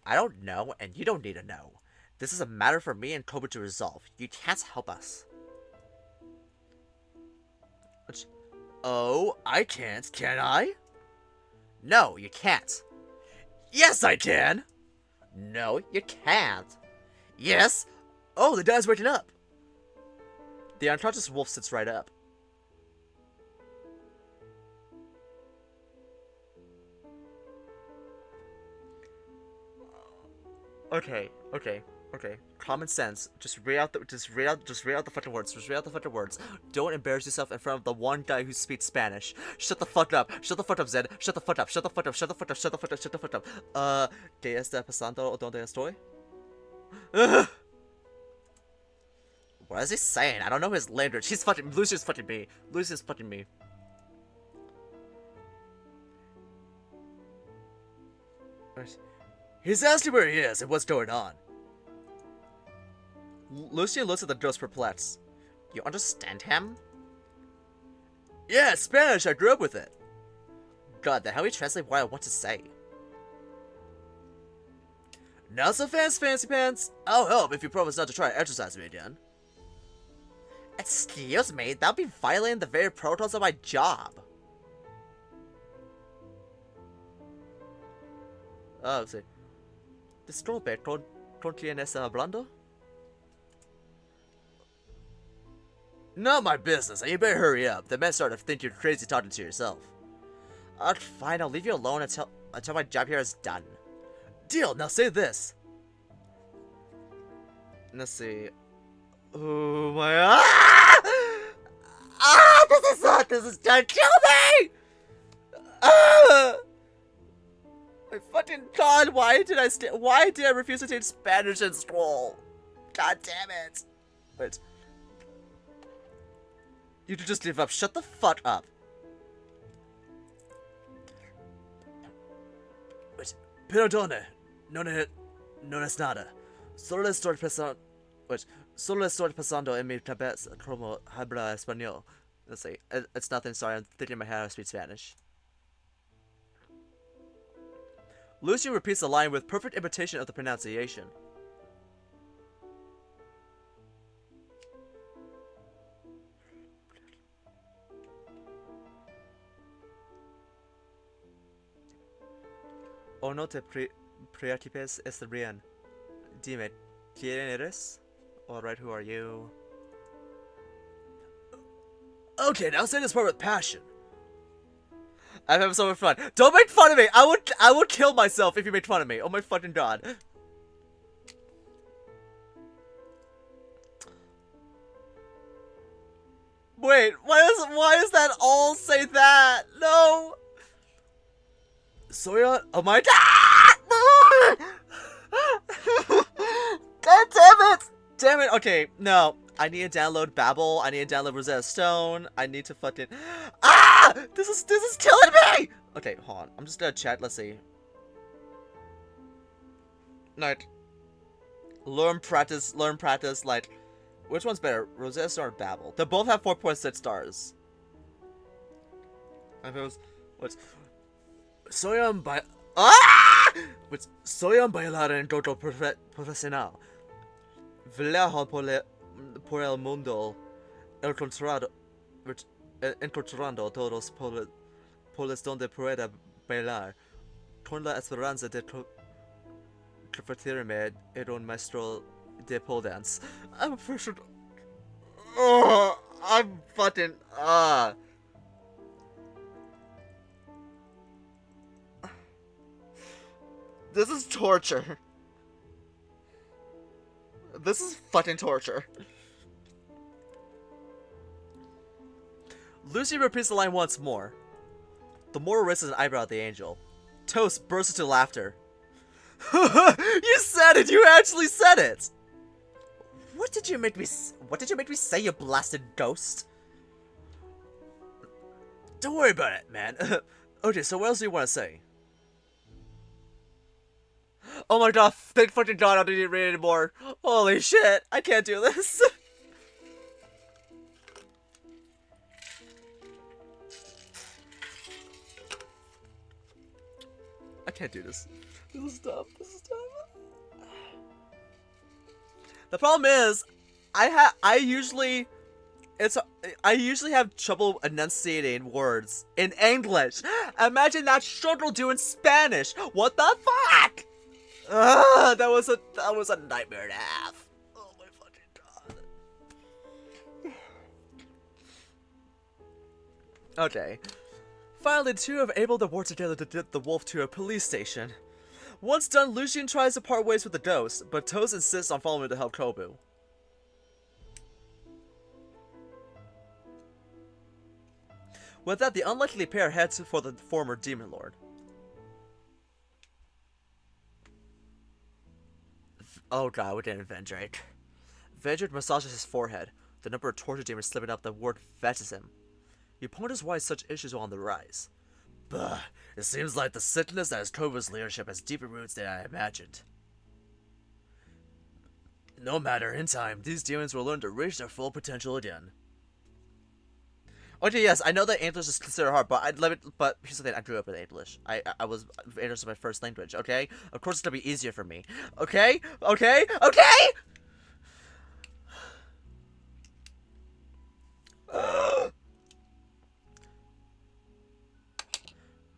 I don't know, and you don't need to know. This is a matter for me and Cobra to resolve. You can't help us. Oh, I can't, can I? No, you can't. Yes, I can! No, you can't. Yes! Oh, the guy's waking up! The unconscious wolf sits right up. Okay. Common sense. Just read out the fucking words. Don't embarrass yourself in front of the one guy who speaks Spanish. Shut the fuck up, Zed. Shut the fuck up. ¿Qué está pasando o dónde estoy? What is he saying? I don't know his language. Lucius fucking me. He's asking where he is and what's going on. Lucian looks at the ghost perplexed. You understand him? Yeah, Spanish, I grew up with it. God, then how do we translate what I want to say? Not so fast, fancy pants. I'll help if you promise not to try to exercise me again. Excuse me, that would be violating the very protocols of my job. Oh, let's see. Disculpe, ¿con quién está hablando? Not my business, and you better hurry up. The men start to think you're crazy talking to yourself. Fine, I'll leave you alone until my job here is done. Deal, now say this. Let's see. Oh my... this is done. Kill me! My fucking god, why did I refuse to take Spanish in school? God damn it. Wait. You could just give up. Shut the fuck up. Wait. Perdone. No es nada. Solo estoy pensando en mi cabeza como habla español. Let's see. It's nothing, sorry. I'm thinking in my head how to speak Spanish. Lucy repeats the line with perfect imitation of the pronunciation. O no te preocupes, está bien. Dime, ¿quién eres? Alright, who are you? Okay, now say this part with passion. I'm having so much fun. Don't make fun of me! I would kill myself if you made fun of me. Oh my fucking god. Wait, why does that all say that? No! Soya, oh my god! God damn it! Damn it, okay, no. I need to download Babel, I need to download Rosetta Stone, I need to fucking... Ah! This is killing me! Okay, hold on, I'm just gonna check, let's see. Like... Learn, practice, like... Which one's better, Rosetta Stone or Babel? They both have 4.6 stars. If it was... What's... Soy un bailarín en todo profesional. Viajo por el mundo encontrando todos polos donde pueda bailar, con la esperanza de convertirme en un maestro de pole dance. I'm frustrated. Oh, I'm fucking This is torture. This is fucking torture. Lucy repeats the line once more. The mortal raises an eyebrow at the angel. Toast bursts into laughter. You said it! You actually said it! What did you make me say, you blasted ghost? Don't worry about it, man. Okay, so what else do you want to say? Oh my god, thank fucking god I didn't read anymore. Holy shit, I can't do this. I can't do this. This is tough. The problem is, I usually have trouble enunciating words in English. Imagine that struggle doing Spanish. What the fuck? That was a nightmare and a half. Oh my fucking god. Okay. Finally, the two have able to work together to get the wolf to a police station. Once done, Lucian tries to part ways with the ghost, but Toast insists on following to help Kobu. With that, the unlikely pair heads for the former Demon Lord. Oh god, we didn't Vendrake. Vendrake massages his forehead, the number of torture demons slipping up the word vexes him. He ponders why such issues are on the rise. Bah, it seems like the sickness that is Kobu's leadership has deeper roots than I imagined. No matter, in time, these demons will learn to reach their full potential again. Okay, yes, I know that English is considered hard, but but here's the thing: I grew up with English. I was English is my first language. Okay, of course it's gonna be easier for me. Okay, okay, okay.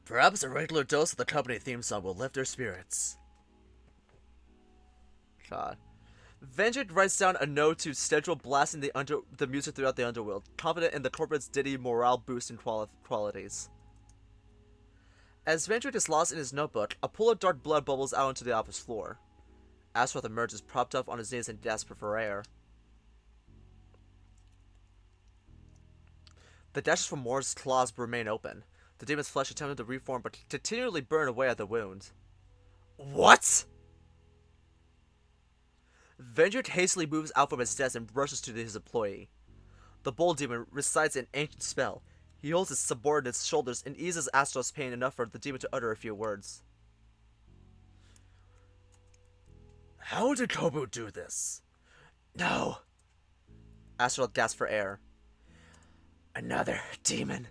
Perhaps a regular dose of the company theme song will lift their spirits. God. Vendrick writes down a note to schedule blasting the music throughout the underworld, confident in the corporate's ditty morale boosting qualities. As Vendrick is lost in his notebook, a pool of dark blood bubbles out onto the office floor. Astaroth emerges, propped up on his knees and desperate for air. The dashes from Moore's claws remain open. The demon's flesh attempted to reform, but continually burn away at the wound. What? Vendrick hastily moves out from his desk and rushes to his employee. The bull demon recites an ancient spell. He holds his subordinate's shoulders and eases Astaroth's pain enough for the demon to utter a few words. How did Kobu do this? No. Astaroth gasps for air. Another demon.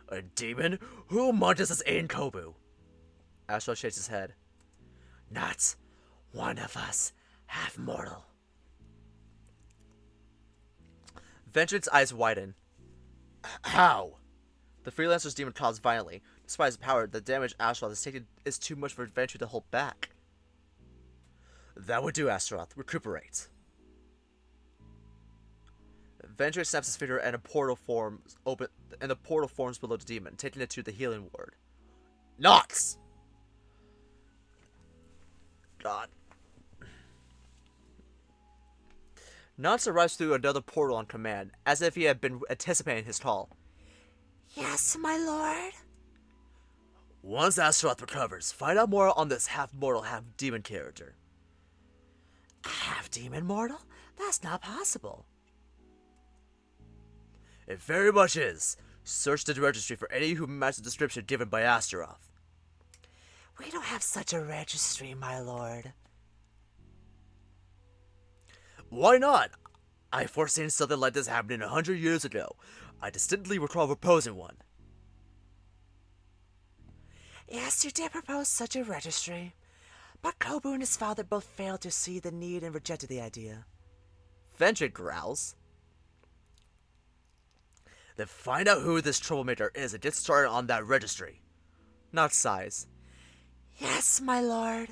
A demon? Who among us is in Kobu? Astaroth shakes his head. Not one of us, half mortal. Vendrick's eyes widen. How? The freelancer's demon coughs violently. Despite his power, the damage Astaroth has taken is too much for Vendrick to hold back. That would do, Astaroth. Recuperate. Vendrick snaps his finger and a portal forms below the demon, taking it to the healing ward. Knox! God. Knox arrives through another portal on command, as if he had been anticipating his call. Yes, my lord. Once Astaroth recovers, find out more on this half-mortal, half-demon character. A half-demon mortal? That's not possible. It very much is. Search the registry for any who match the description given by Astaroth. We don't have such a registry, my lord. Why not? I foreseen something like this happening 100 years ago. I distinctly recall proposing one. Yes, you did propose such a registry. But Kobu and his father both failed to see the need and rejected the idea. Vendrick growls. Then find out who this troublemaker is and get started on that registry. Not sighs. Yes, my lord.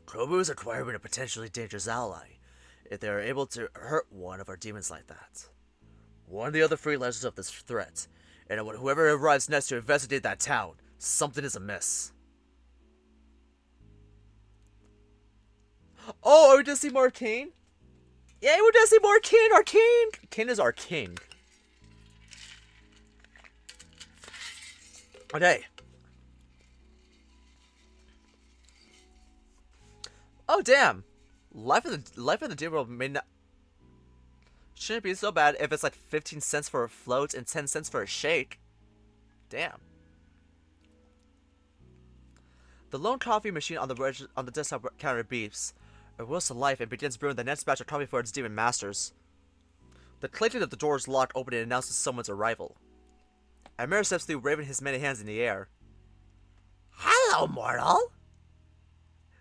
Kobu is acquiring a potentially dangerous ally, if they are able to hurt one of our demons like that. Warn the other freelancers of this threat, and when whoever arrives next to investigate that town, something is amiss. Oh, are we gonna see more Arcane? Yeah, we're gonna see more Arcane! Arcane! Arcane is our king. Okay. Oh damn! Life of the Demon World may not shouldn't be so bad if it's like 15 cents for a float and 10 cents for a shake. Damn. The lone coffee machine on the desktop counter beeps. It wills to life and begins brewing the next batch of coffee for its demon masters. The clicking of the door's lock opening announces someone's arrival. Amir steps through, waving his many hands in the air. Hello, mortal.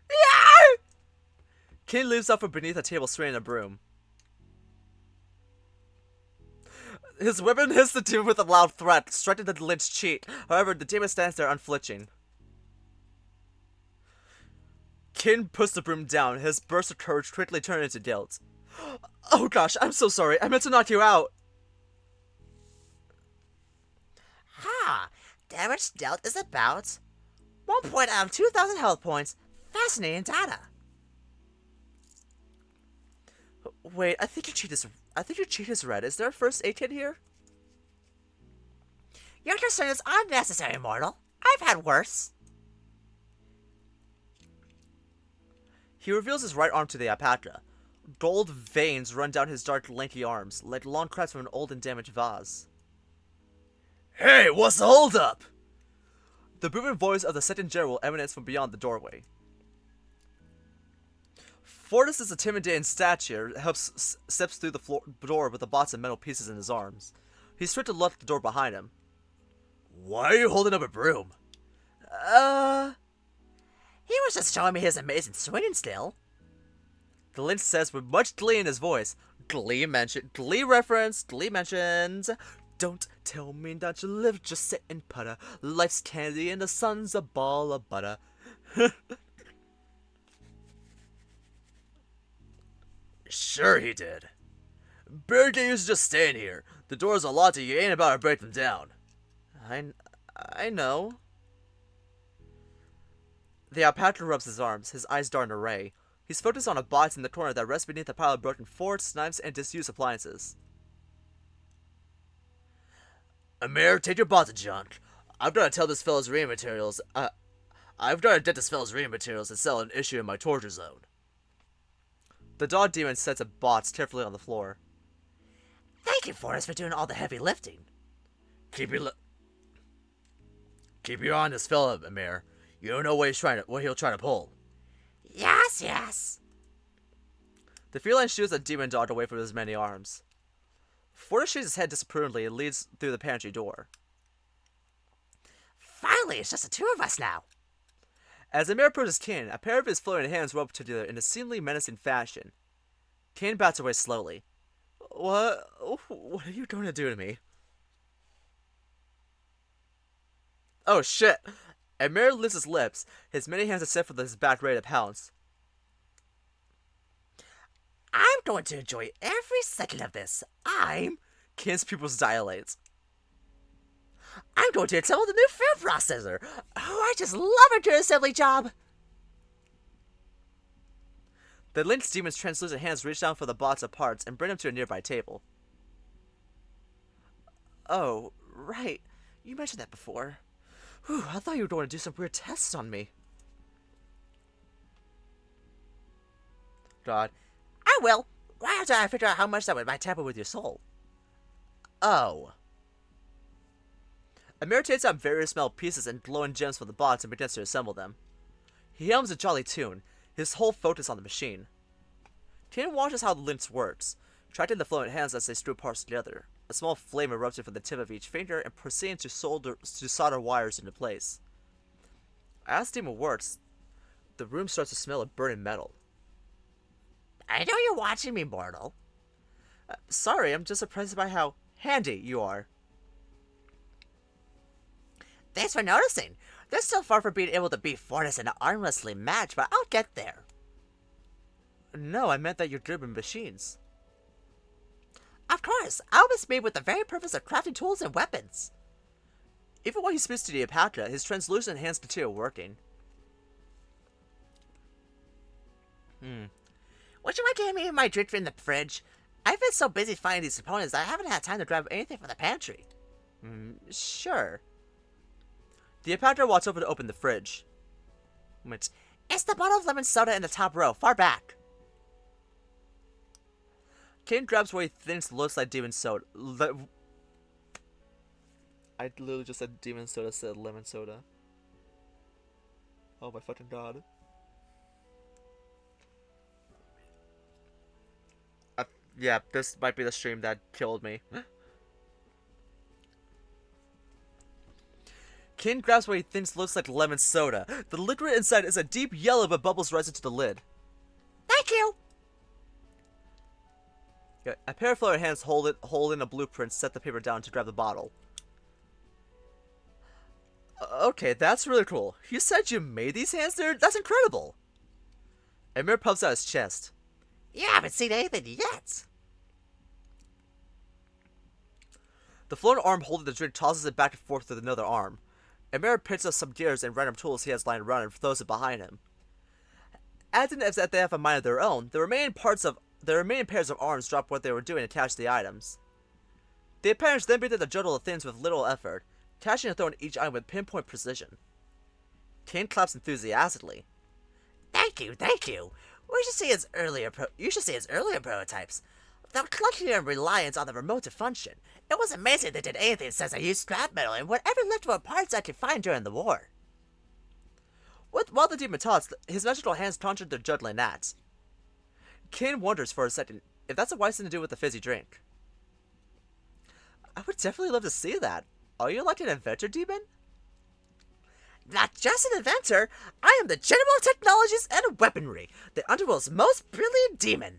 Yeah! King leaps up from beneath a table swinging a broom. His weapon hits the demon with a loud threat, striking the lynched cheek. However, the demon stands there unflinching. Kin puts the broom down, his burst of courage quickly turning into guilt. Oh gosh, I'm so sorry. I meant to knock you out. Damage dealt is about 1 point out of 2,000 health points. Fascinating data. Wait, I think your cheat is red. Is there a first aid kit here? Your concern is unnecessary, mortal. I've had worse. He reveals his right arm to the alpaca. Gold veins run down his dark, lanky arms, like long cracks from an old and damaged vase. Hey, what's the holdup? The booming voice of the second general emanates from beyond the doorway. Fortis is intimidating stature, steps through the door with the bots and metal pieces in his arms. He's strict to lock the door behind him. Why are you holding up a broom? He was just showing me his amazing swinging skill. The Lynch says with much glee in his voice. Glee reference, Glee mentions. Don't tell me that you live just sit and putter. Life's candy and the sun's a ball of butter. Sure he did. Bear get used to just staying here. The doors are locked and you ain't about to break them down. I know. The alpaca rubs his arms, his eyes dart an array. He's focused on a box in the corner that rests beneath a pile of broken forks, knives, and disused appliances. Amir, take your box of junk. I've got to tell this fellow's reading materials. I've got to get this fellow's reading materials and sell an issue in my torture zone. The dog demon sets a box carefully on the floor. Thank you, Forrest, for doing all the heavy lifting. Keep your eye on this fella, Amir. You don't know what he'll try to pull. Yes, yes. The feline shoos the demon dog away from his many arms. Forrest shakes his head disapprovingly and leads through the pantry door. Finally, it's just the two of us now. As Amir approaches Kin, a pair of his floating hands rub together in a seemingly menacing fashion. Kin backs away slowly. What are you going to do to me? Oh shit! Amir lifts his lips, his many hands are set for his back ready to pounce. I'm going to enjoy every second of this. Kin's pupils dilate. I'm going to assemble the new food processor. Oh, I just love a good assembly job. The Lynch demon's translucent hands reach down for the box of parts and bring them to a nearby table. Oh, right. You mentioned that before. Whew, I thought you were going to do some weird tests on me. God. I will. Right after I figure out how much that might tamper with your soul. Oh. Amir takes out various metal pieces and glowing gems from the box and begins to assemble them. He hums a jolly tune, his whole focus on the machine. Ken watches how the lynx works, tracking the flowing hands as they screw parts together. A small flame erupts from the tip of each finger and proceeds to solder wires into place. As the demon works, the room starts to smell of burning metal. I know you're watching me, mortal. Sorry, I'm just surprised by how handy you are. Thanks for noticing. They're still far from being able to beat Fortis in an arm wrestling match, but I'll get there. No, I meant that you're good with machines. Of course, I was made with the very purpose of crafting tools and weapons. Even when he speaks to the alpaca, his translucent hands continue working. Would you mind giving me my drink in the fridge? I've been so busy finding these components that I haven't had time to grab anything from the pantry. Sure. The alpaca walks over to open the fridge. It's the bottle of lemon soda in the top row, far back. Kane grabs what he thinks looks like demon soda. I literally just said demon soda, said lemon soda. Oh my fucking god. Yeah, this might be the stream that killed me. Ken grabs what he thinks looks like lemon soda. The liquid inside is a deep yellow, but bubbles rise into the lid. Thank you! A pair of floating hands holding a blueprint set the paper down to grab the bottle. Okay, that's really cool. You said you made these hands there? That's incredible! Amir puffs out his chest. You haven't seen anything yet! The floating arm holding the drink tosses it back and forth with another arm. Amir picks up some gears and random tools he has lying around and throws it behind him. Acting as if they have a mind of their own, the remaining pairs of arms drop what they were doing and catch the items. The apprentice then began to juggle the things with little effort, catching and throwing each item with pinpoint precision. Kane claps enthusiastically. Thank you, thank you. You should see his earlier prototypes. The clunky and reliance on the remote to function. It was amazing they did anything since I used scrap metal and whatever leftover parts I could find during the war. While the demon talks, his magical hands conjured their juggling gnats. Kane wonders for a second if that's a wise thing to do with the fizzy drink. I would definitely love to see that. Are you like an inventor demon? Not just an inventor, I am the General of Technologies and Weaponry, the Underworld's most brilliant demon.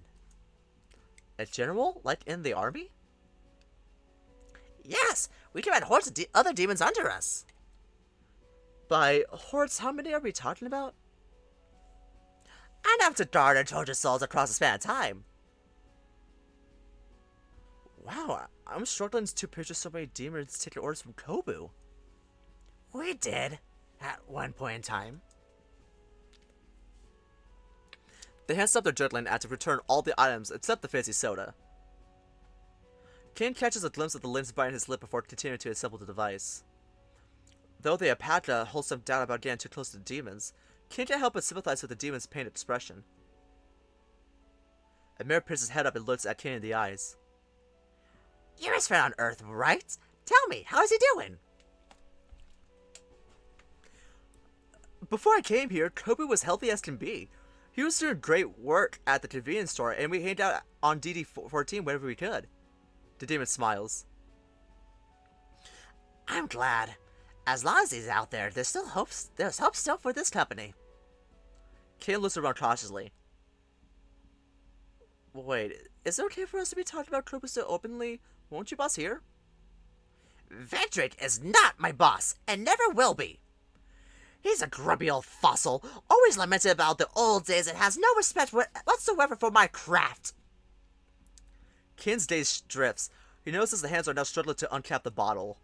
A general? Like in the army? Yes, we command hordes of other demons under us. By hordes, how many are we talking about? Enough to guard our Trojan souls across a span of time. Wow, I'm struggling to picture so many demons taking orders from Kobu. We did, at one point in time. They hand stop their juggling and to return all the items except the fizzy soda. Kane catches a glimpse of the lens biting his lip before continuing to assemble the device. Though the Apatra holds some doubt about getting too close to the demons, Kane can't help but sympathize with the demon's pained expression. Amir picks his head up and looks at Kane in the eyes. You're his friend on Earth, right? Tell me, how is he doing? Before I came here, Kobu was healthy as can be. He was doing great work at the convenience store, and we hanged out on DD14 whenever we could. The demon smiles. I'm glad. As long as he's out there, there's hope still for this company. Kane looks around cautiously. Wait, is it okay for us to be talking about Kobu so openly? Won't you boss here? Vendrick is not my boss, and never will be. He's a grubby old fossil, always lamented about the old days and has no respect whatsoever for my craft. Kane's gaze drifts. He notices the hands are now struggling to uncap the bottle.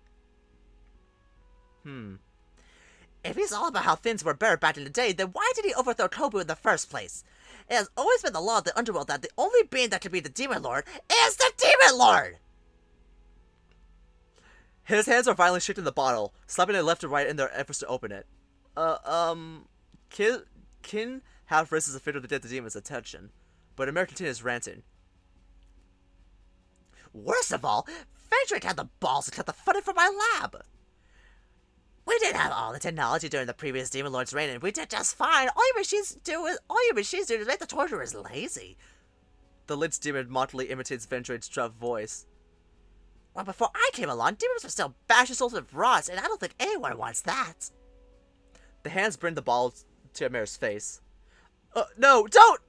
If he's all about how things were better back in the day, then why did he overthrow Kobu in the first place? It has always been the law of the underworld that the only being that can be the Demon Lord is the Demon Lord! His hands are violently shaking the bottle, slapping it left and right in their efforts to open it. Kin half raises a finger to get the demon's attention, but Amir continues ranting. Worst of all, Vendrick had the balls to cut the funding for my lab. We didn't have all the technology during the previous Demon Lord's reign, and we did just fine. All your machines do is make the torturers lazy. The Lynch demon mockingly imitates Vendrick's gruff voice. Well, before I came along, demons were still bashing souls with rods, and I don't think anyone wants that. The hands bring the ball to Amir's face. No, don't!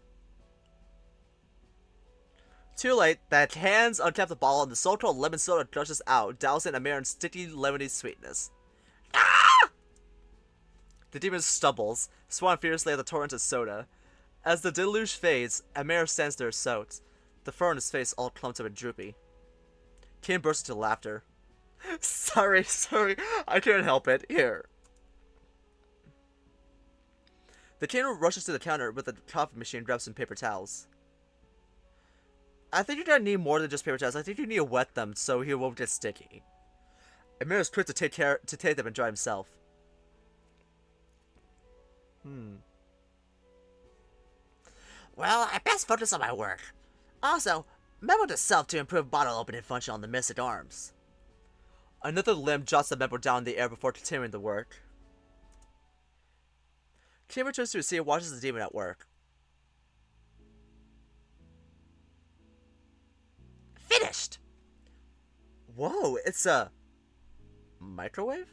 Too late, the hands uncap the ball and the so-called lemon soda gushes out, dousing Amir in sticky, lemony sweetness. Ah! The demon stumbles, swatting fiercely at the torrent of soda. As the deluge fades, Amir stands there soaked, the fur on his face all clumped up and droopy. Kim bursts into laughter. Sorry, I couldn't help it. Here. The king rushes to the counter with the coffee machine and grabs some paper towels. I think you're gonna need more than just paper towels. I think you need to wet them so he won't get sticky. Amir is quick to take them and dry himself. Well, I best focus on my work. Also, memo to self to improve bottle opening function on the Mystic Arms. Another limb jots the memo down in the air before continuing the work. Kim returns to his seat and watches the demon at work. Finished! Whoa, it's a microwave?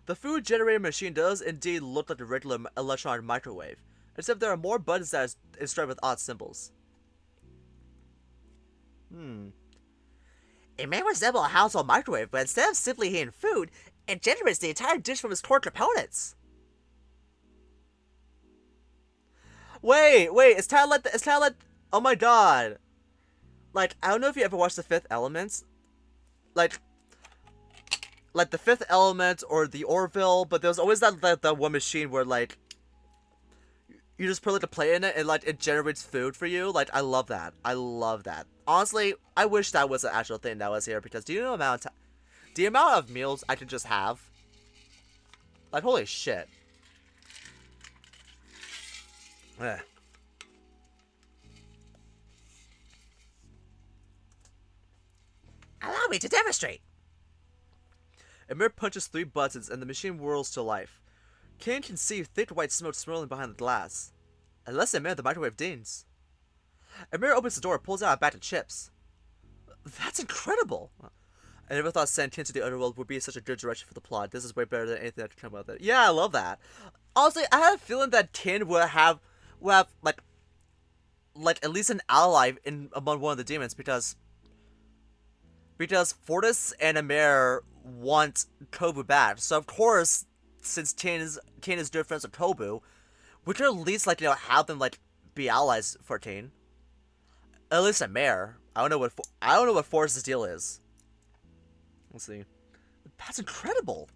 The food generating machine does indeed look like a regular electronic microwave, except there are more buttons that are inscribed with odd symbols. It may resemble a household microwave, but instead of simply heating food, it generates the entire dish from its core components. Wait, it's kind of like, oh my god. Like, I don't know if you ever watched The Fifth Element. Like The Fifth Element or The Orville, but there was always that one machine where, like, you just put, like, a plate in it and, like, it generates food for you. Like, I love that. Honestly, I wish that was an actual thing that was here, because do you know the amount of meals I could just have? Like, holy shit. Ugh. Allow me to demonstrate. Amir punches 3 buttons and the machine whirls to life. Kane can see thick white smoke swirling behind the glass. In less than a minute, the microwave dings. Amir opens the door and pulls out a bag of chips. That's incredible! I never thought sending Tin to the underworld would be such a good direction for the plot. This is way better than anything that could come out of it. Yeah, I love that. Honestly, I had a feeling that Tin would have like at least an ally among one of the demons because Fortis and Amir want Kobu back. So of course, since Tin is good friends with Kobu, we could at least have them be allies for Tin. At least Amir. I don't know what Fortis' deal is. Let's see. That's incredible.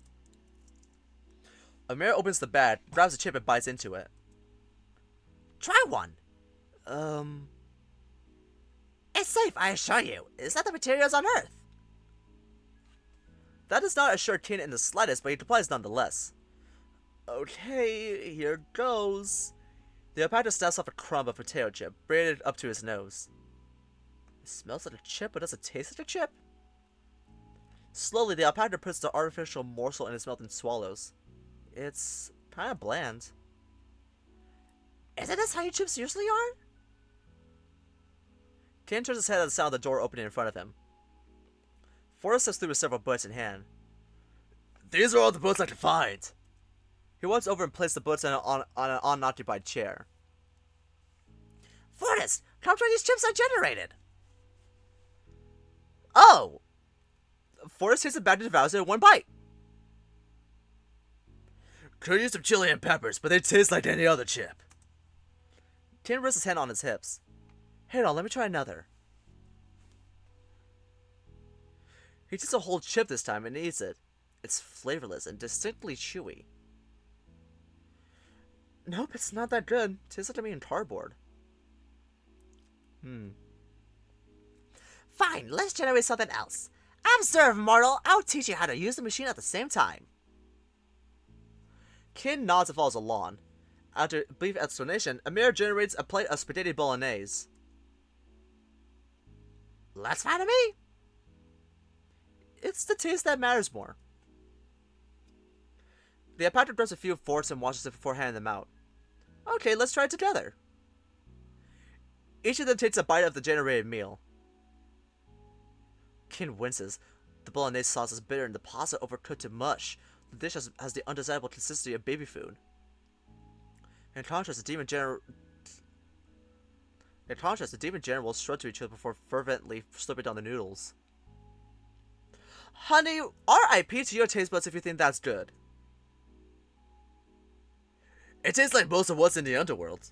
Amir opens the bag, grabs a chip, and bites into it. Try one. It's safe, I assure you. It's not the materials on Earth. That does not assure Tin in the slightest, but he complies nonetheless. Okay, here goes. The alpaca snaps off a crumb of potato chip, braided up to his nose. It smells like a chip, but does it taste like a chip? Slowly, the alpaca puts the artificial morsel in his mouth and swallows. It's kind of bland. Isn't this how your chips usually are? Tin turns his head at the sound of the door opening in front of him. Forrest steps through with several bullets in hand. These are all the bullets I can find. He walks over and places the bullets on an unoccupied chair. Forrest, come try these chips I generated. Oh! Forrest takes it back to devour it in one bite. Could use some chili and peppers, but they taste like any other chip. Tin rests his hand on his hips. Hold on, let me try another. He takes a whole chip this time and eats it. It's flavorless and distinctly chewy. Nope, it's not that good. It tastes like to me in cardboard. Fine, let's generate something else. Observe, mortal. I'll teach you how to use the machine at the same time. Kin nods and follows along. After a brief explanation, Amir generates a plate of spaghetti bolognese. That's fine to me. It's the taste that matters more. The alpaca grabs a few forks and washes it before handing them out. Okay, let's try it together. Each of them takes a bite of the generated meal. Kin winces. The bolognese sauce is bitter and the pasta overcooked to mush. The dish has the undesirable consistency of baby food. In contrast, the demon general will shrug to each other before fervently slurping down the noodles. Honey, RIP to your taste buds if you think that's good. It tastes like most of what's in the underworld.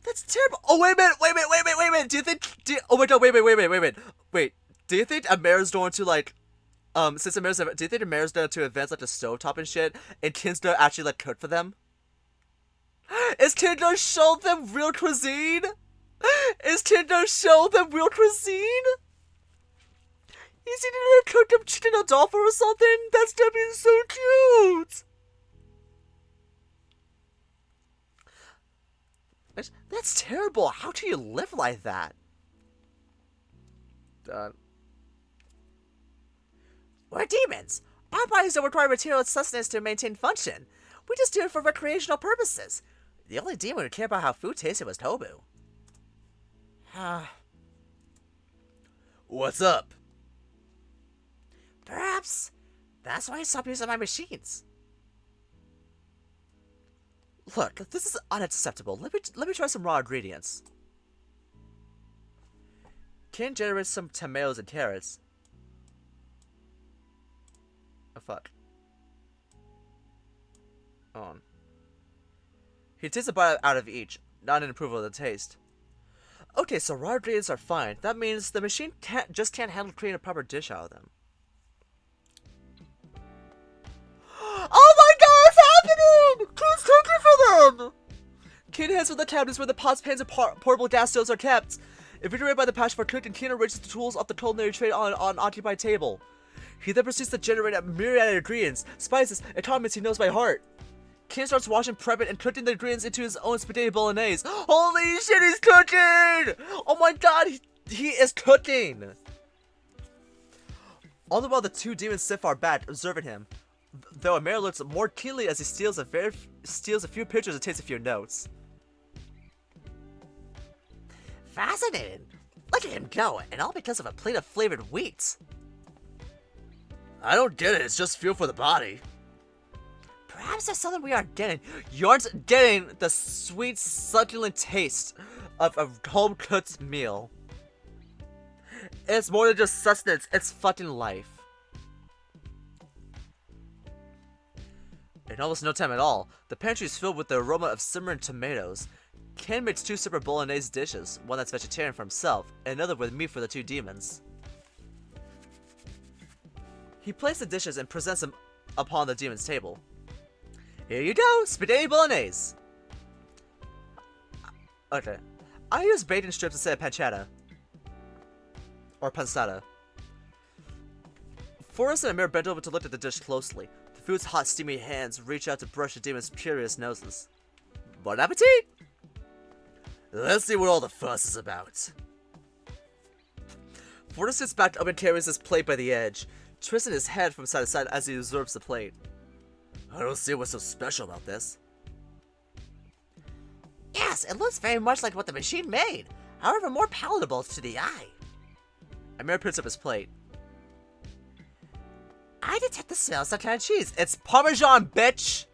That's terrible. Oh, wait a minute. Do you think... oh my god, wait. Do you think Amir's going to, do you think Amir's going to advance, the stovetop and shit, and Tin's going to actually, cook for them? Is Tin going to show them real cuisine? Is he going to cook them chicken Adolfo or something? That's gonna be so cute! That's terrible. How do you live like that? We're demons. Our bodies don't require material sustenance to maintain function. We just do it for recreational purposes. The only demon who cared about how food tasted was Kobu. What's up? Perhaps that's why I stopped using my machines. Look, this is unacceptable. Let me try some raw ingredients. Kin generates some tomatoes and carrots. Oh fuck. He takes a bite out of each, not in approval of the taste. Okay, so raw ingredients are fine. That means the machine can't handle creating a proper dish out of them. Oh my god, what's happening? Kin's cooking for them! Kin heads for the cabinets where the pots, pans, and portable gas stoves are kept. Invigorated by the passion for cooking, Kin arranges the tools off the culinary tray on an occupied table. He then proceeds to generate a myriad of ingredients, spices, and condiments he knows by heart. Kin starts washing, prepping, and cooking the ingredients into his own spaghetti bolognese. Holy shit, he's cooking! Oh my god, he is cooking! All the while, the two demons sit far back, observing him. Though Amir looks more keenly as he steals a few pictures and takes a few notes. Fascinating. Look at him go, and all because of a plate of flavored wheat. I don't get it, it's just fuel for the body. Perhaps there's something we aren't getting. You aren't getting the sweet, succulent taste of a home-cooked meal. It's more than just sustenance, it's fucking life. In almost no time at all, the pantry is filled with the aroma of simmering tomatoes. Ken makes 2 separate bolognese dishes, one that's vegetarian for himself, and another with meat for the 2 demons. He places the dishes and presents them upon the demon's table. Here you go, spaghetti bolognese! Okay, I use bacon strips instead of pancetta. Or pancetta. Forrest and Amir bent over to look at the dish closely. The food's hot, steamy hands reach out to brush the demon's curious noses. Bon appetit! Let's see what all the fuss is about. Forrest sits back up and carries his plate by the edge, twisting his head from side to side as he absorbs the plate. I don't see what's so special about this. Yes, it looks very much like what the machine made, however more palatable to the eye. Amir picks up his plate. I detect the smell of some kind of cheese. It's Parmesan, bitch!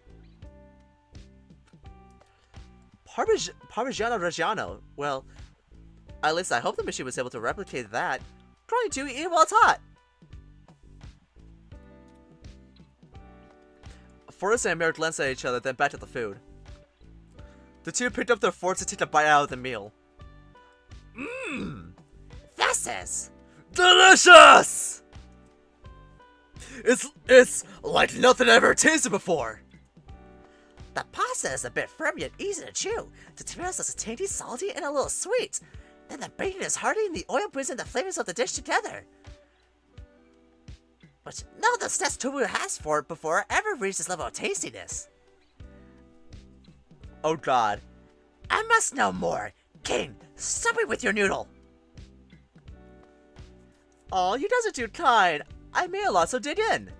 Parmigiano Reggiano. Well, at least I hope the machine was able to replicate that. Trying to eat while it's hot. Forrest and Amir glanced at each other, then back at the food. The two picked up their forks to take a bite out of the meal. Mmm! This is delicious! It's like nothing I ever tasted before. The pasta is a bit firm yet easy to chew. The tomatoes are tangy, salty, and a little sweet. Then the bacon is hearty and the oil brings in the flavors of the dish together. But none of the steps Tobu has for it before ever reached this level of tastiness. Oh god. I must know more. King, stop me with your noodle. Aw, you guys are too kind. I made a lot, so dig in.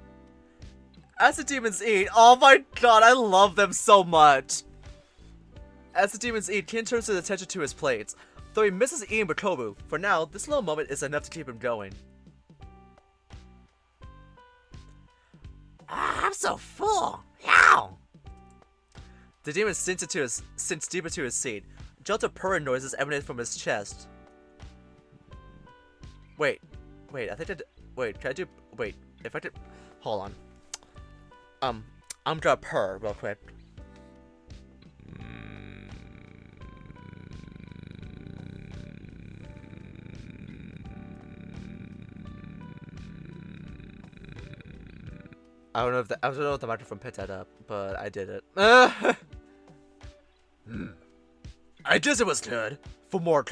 As the demons eat, oh my god, I love them so much. As the demons eat, Ken turns his attention to his plates. Though he misses eating Bakobu, for now, this little moment is enough to keep him going. I'm so full. Yow! The demon sinks deep into his seat. Gentle purring noises emanate from his chest. Wait, I think if I could, hold on. I'm gonna purr real quick. I don't know if the microphone picked that up, but I did it. I guess it was good. For mortal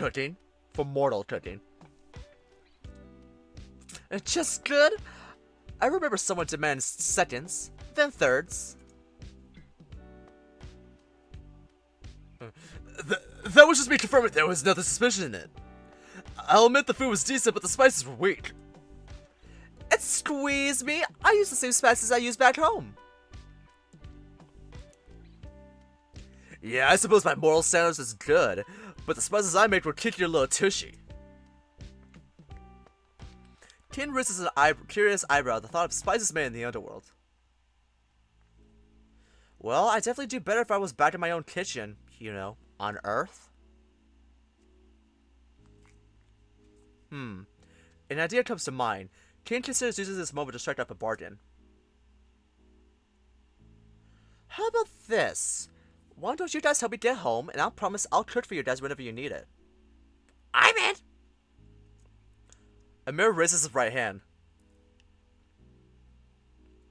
cooking. It's just good. I remember someone demanded seconds, then thirds. That was just me confirming there was nothing suspicious in it. I'll admit the food was decent, but the spices were weak. Squeeze me! I use the same spices I use back home. Yeah, I suppose my moral standards is good, but the spices I make will kick your little tushy. Ken raises an curious eyebrow at the thought of spices made in the underworld. Well, I'd definitely do better if I was back in my own kitchen, you know, on Earth. An idea comes to mind. Ken considers using this moment to strike up a bargain. How about this? Why don't you guys help me get home, and I'll promise I'll cook for you guys whenever you need it. I'm in! Amir raises his right hand.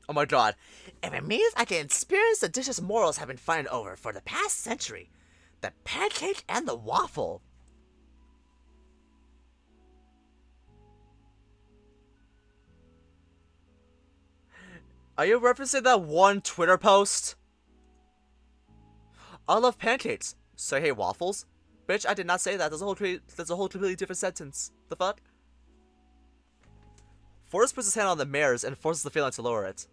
Oh my god. If it means I can experience the dishes mortals have been fighting over for the past century, the pancake and the waffle. Are you referencing that one Twitter post? I love pancakes. So hey, waffles? Bitch, I did not say that. That's a whole completely different sentence. The fuck? Forrest puts his hand on the mare's and forces the feline to lower it.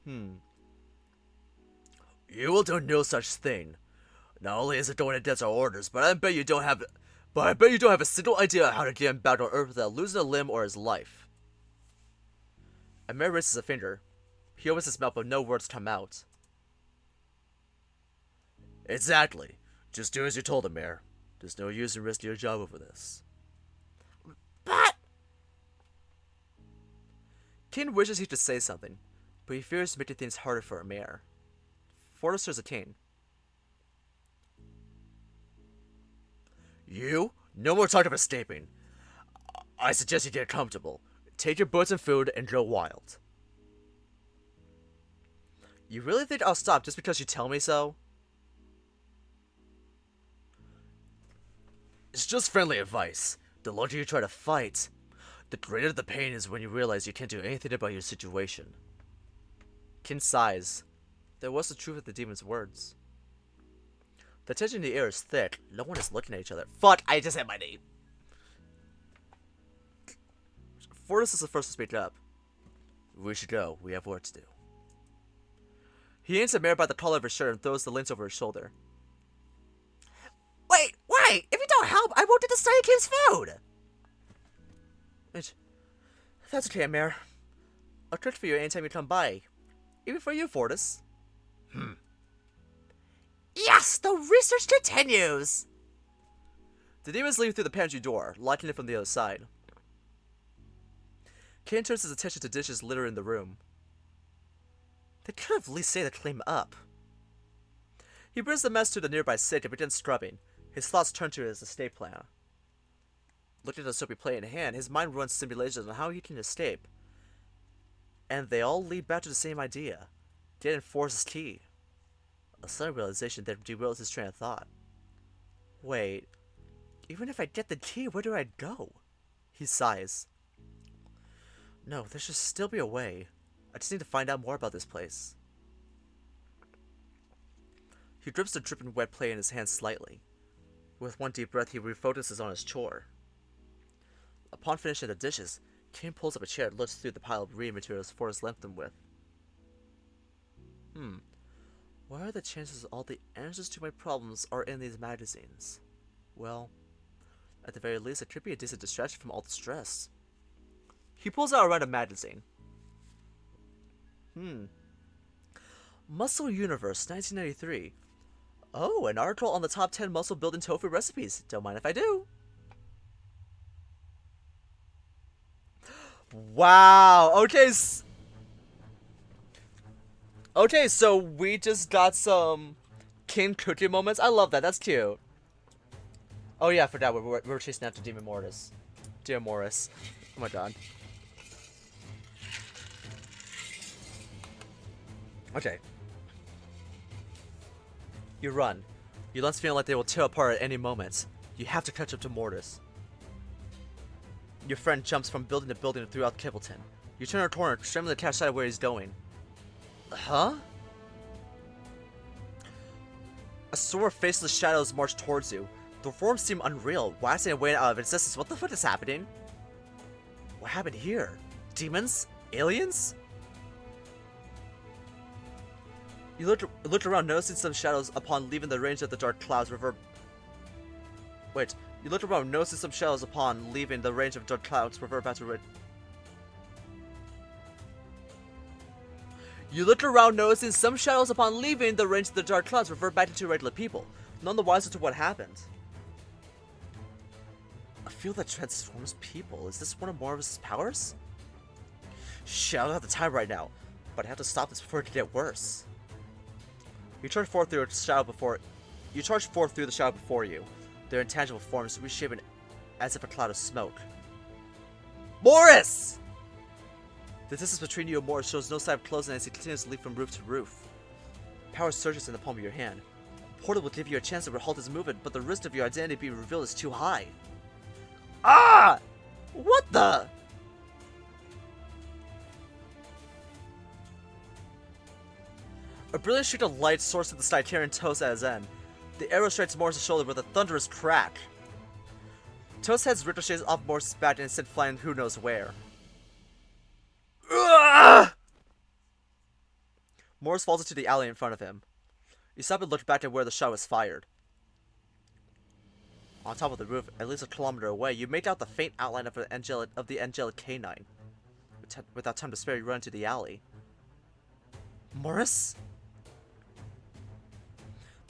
You will do no such thing. Not only is it going against our orders, but I bet you don't have a single idea how to get him back on Earth without losing a limb or his life. Amir raises a finger. He opens his mouth, but no words come out. Exactly. Just do as you're told, Amir. There's no use in risking your job over this. But... Kane wishes he could say something, but he fears making things harder for Amir. Fortis turns to Kane. You? No more talk of escaping. I suggest you get comfortable. Take your boots and food and go wild. You really think I'll stop just because you tell me so? It's just friendly advice. The longer you try to fight, the greater the pain is when you realize you can't do anything about your situation. Kin sighs. There was the truth of the demon's words. The tension in the air is thick. No one is looking at each other. Fuck, I just said my name. Fortis is the first to speak up. We should go. We have work to do. He yanks Amir by the collar of his shirt and throws the lens over his shoulder. Wait! If you don't help, I won't get to study Kim's food! That's okay, Amir. I'll cook for you anytime you come by. Even for you, Fortis. Yes! The research continues! The demons leave through the pantry door, locking it from the other side. Kane turns his attention to dishes littering the room. They could have at least saved the claim up. He brings the mess to the nearby sink and begins scrubbing. His thoughts turn to his escape plan. Looking at the soapy plate in hand, his mind runs simulations on how he can escape. And they all lead back to the same idea. Getting Fortis' key. A sudden realization that derails his train of thought. Wait, even if I get the key, where do I go? He sighs. No, there should still be a way. I just need to find out more about this place. He grips the dripping wet plate in his hand slightly. With one deep breath, he refocuses on his chore. Upon finishing the dishes, Kane pulls up a chair and looks through the pile of reading materials Fortis left them with. What are the chances all the answers to my problems are in these magazines? Well, at the very least, it could be a decent distraction from all the stress. He pulls out a random magazine. Muscle Universe, 1993. Oh, an article on the top 10 muscle building tofu recipes. Don't mind if I do. Wow. Okay, so we just got some King cookie moments. I love that. That's cute. Oh yeah, I forgot. We're chasing after Demon Mortis. Dear Morris. Oh my god. Okay. You run. Your lungs feel like they will tear apart at any moment. You have to catch up to Mortis. Your friend jumps from building to building throughout Kibbleton. You turn a corner, scrambling to catch sight of where he's going. Huh? A swarm of faceless shadows march towards you. The forms seem unreal, waxing away out of existence. What the fuck is happening? What happened here? Demons? Aliens? You looked around, noticing some shadows upon leaving the range of the dark clouds You looked around, noticing some shadows upon leaving the range of dark clouds revert back to You looked around, noticing some shadows upon leaving the range of the dark clouds revert back into regular people, none the wiser to what happened. A field that transforms people. Is this one of Morris's powers? Shit, I don't have the time right now, but I have to stop this before it can get worse. You charge forth through the shadow before you. Their intangible forms reshapen as if a cloud of smoke. Morris! The distance between you and Morris shows no sign of closing as he continues to leap from roof to roof. Power surges in the palm of your hand. Portal will give you a chance to halt his movement, but the risk of your identity being revealed is too high. Ah! What the? A brilliant streak of light soars to the sky, carrying Toast at his end. The arrow strikes Morris' shoulder with a thunderous crack. Toast's head ricochets off Morris' back and is sent flying who knows where. Morris falls into the alley in front of him. You stop and look back at where the shot was fired. On top of the roof, at least a kilometer away, you make out the faint outline of the angelic canine. Without time to spare, you run into the alley. Morris?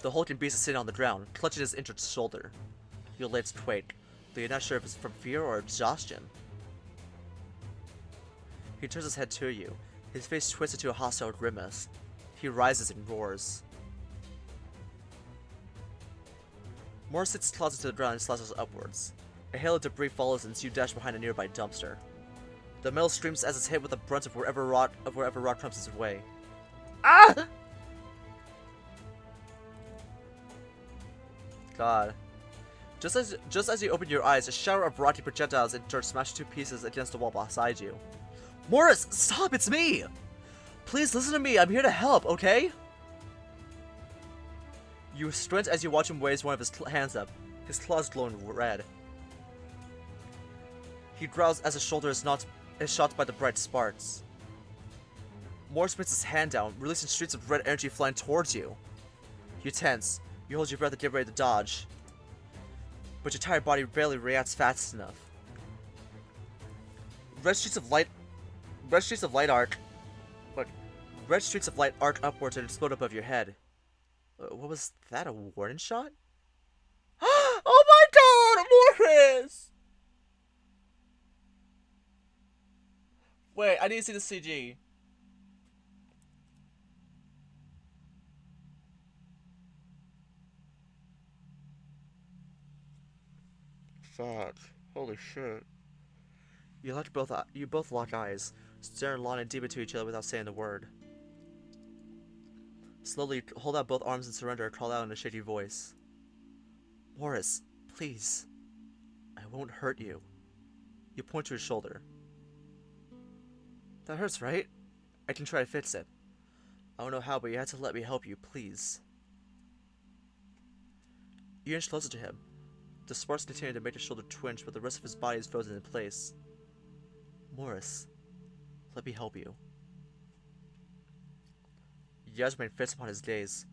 The hulking beast is sitting on the ground, clutching his injured shoulder. Your legs quake, though you're not sure if it's from fear or exhaustion. He turns his head to you, his face twisted to a hostile grimace. He rises and roars. Morris sits claws into the ground and slashes upwards. A hail of debris follows as you dash behind a nearby dumpster. The metal screams as it's hit with the brunt of wherever rock comes its way. Ah! God. Just as you open your eyes, a shower of rocky projectiles and dirt smash two pieces against the wall beside you. Morris, stop! It's me! Please listen to me. I'm here to help, okay? You sprint as you watch him raise one of his hands up, his claws glowing red. He growls as his shoulder is shot by the bright sparks. Morris brings his hand down, releasing streaks of red energy flying towards you. You tense. You hold your breath and get ready to dodge. But your tired body barely reacts fast enough. Red streaks of light arc upwards and explode above your head. What was that, a warning shot? Oh my god, Morris! Wait, I need to see the CG. Fuck. Holy shit. You both lock eyes, staring long and deep into each other without saying a word. Slowly, hold out both arms and surrender and call out in a shaky voice. Morris, please. I won't hurt you. You point to his shoulder. That hurts, right? I can try to fix it. I don't know how, but you have to let me help you, please. You inch closer to him. The sparks continue to make his shoulder twinge, but the rest of his body is frozen in place. Morris, let me help you. Your eyes remain fixed upon his gaze.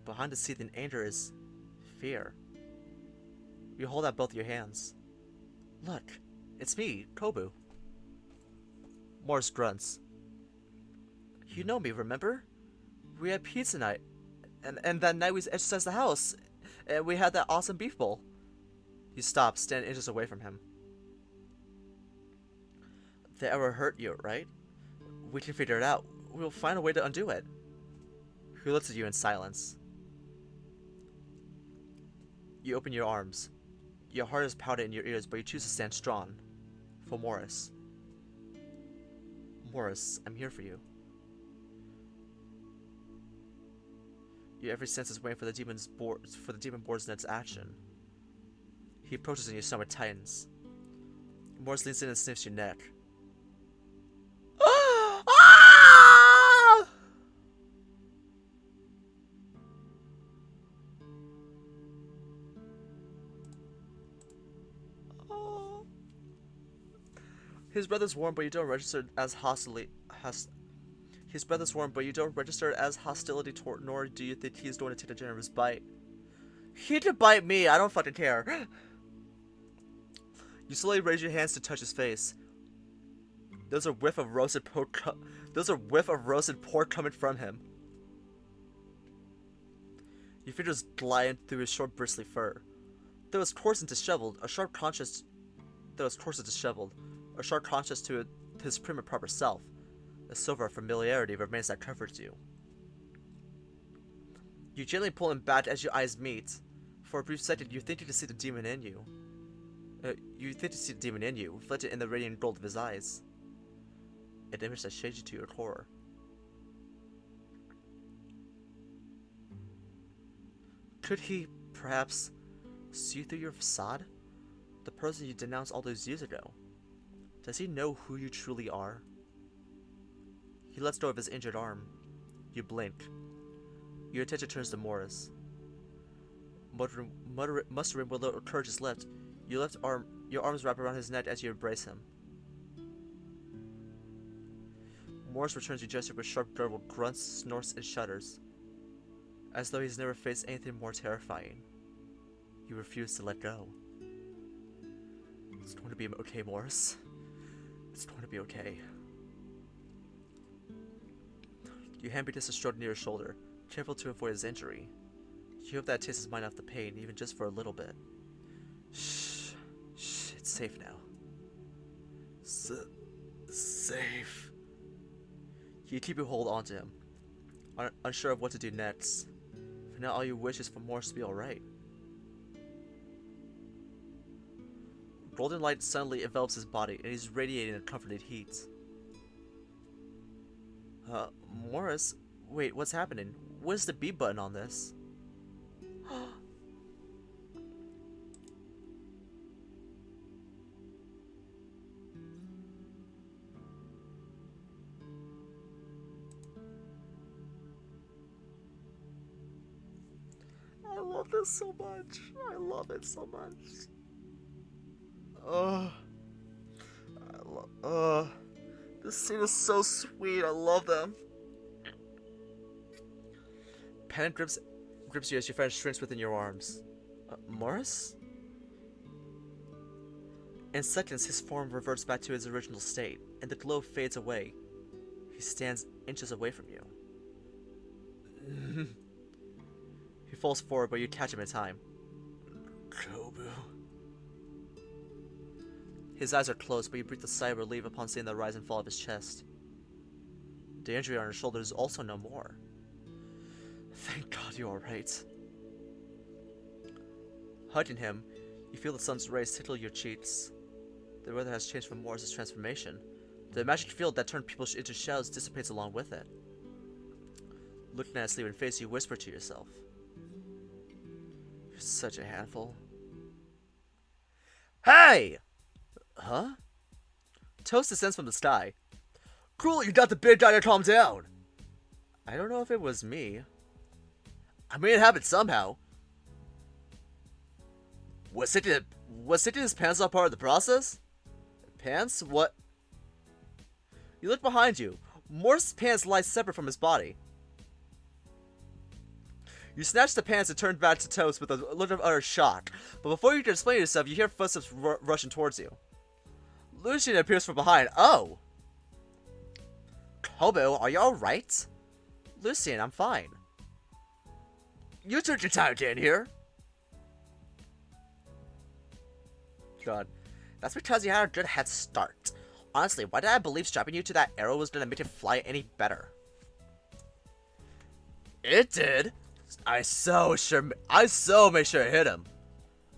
Behind the seething anger is fear. You hold out both your hands. Look, it's me, Kobu. Morris grunts. You know me, remember? We had pizza night, and that night we exercised the house, and we had that awesome beef bowl. You stop, stand inches away from him. They ever hurt you, right? We can figure it out. We'll find a way to undo it. He looks at you in silence. You open your arms. Your heart is pounding in your ears, but you choose to stand strong. For Morris. Morris, I'm here for you. Your every sense is waiting for the demon board's next action. He approaches and your stomach tightens. Morris leans in and sniffs your neck. His breath is warm, but you don't register as hostility. His breath is warm, but you don't register it as hostility toward, nor do you think he's going to take a generous bite. He can bite me. I don't fucking care. You slowly raise your hands to touch his face. There's a whiff of roasted pork. Coming from him. Your fingers glide through his short, bristly fur. Though it's coarse and disheveled, a sharp contrast to his prim and proper self. A silver familiarity remains that comforts you. You gently pull him back as your eyes meet. For a brief second, you think you can see the demon in you. Reflected in the radiant gold of his eyes. An image that shades you to your core. Could he, perhaps, see through your facade? The person you denounced all those years ago? Does he know who you truly are? He lets go of his injured arm. You blink. Your attention turns to Morris. Mustering what little courage is left, your arms wrap around his neck as you embrace him. Morris returns your gesture with sharp gurgle, grunts, snorts, and shudders, as though he's never faced anything more terrifying. You refuse to let go. It's going to be okay, Morris. It's going to be okay. You hand Beatrice a stroke near your shoulder, careful to avoid his injury. You hope that takes his mind off the pain, even just for a little bit. Shh. Shh. It's safe now. Safe. You keep your hold onto him, unsure of what to do next. For now, all you wish is for Morris to be alright. Golden light suddenly envelops his body, and he's radiating a comforting heat. Morris? Wait, what's happening? Where's the B button on this? I love this so much. I love it so much. This scene is so sweet. I love them. Panic grips you as your friend shrinks within your arms. Morris? In seconds, his form reverts back to his original state, and the glow fades away. He stands inches away from you. He falls forward, but you catch him in time. Kobu. His eyes are closed, but you breathe a sigh of relief upon seeing the rise and fall of his chest. The injury on his shoulder is also no more. Thank God you're alright. Hugging him, you feel the sun's rays tickle your cheeks. The weather has changed from Morris' transformation. The magic field that turned people into shadows dissipates along with it. Looking at his sleeping face, you whisper to yourself. You're such a handful. Hey! Huh? Toast descends from the sky. Cool, you got the big guy to calm down. I don't know if it was me. I mean, it happened somehow. Was taking his pants off part of the process? Pants? What? You look behind you. Morris' pants lie separate from his body. You snatch the pants and turn back to Toast with a look of utter shock. But before you can explain yourself, you hear footsteps rushing towards you. Lucian appears from behind. Oh! Kobo, are you alright? Lucian, I'm fine. You took your time getting here. God. That's because you had a good head start. Honestly, why did I believe strapping you to that arrow was gonna make it fly any better? It did. I so made sure it hit him.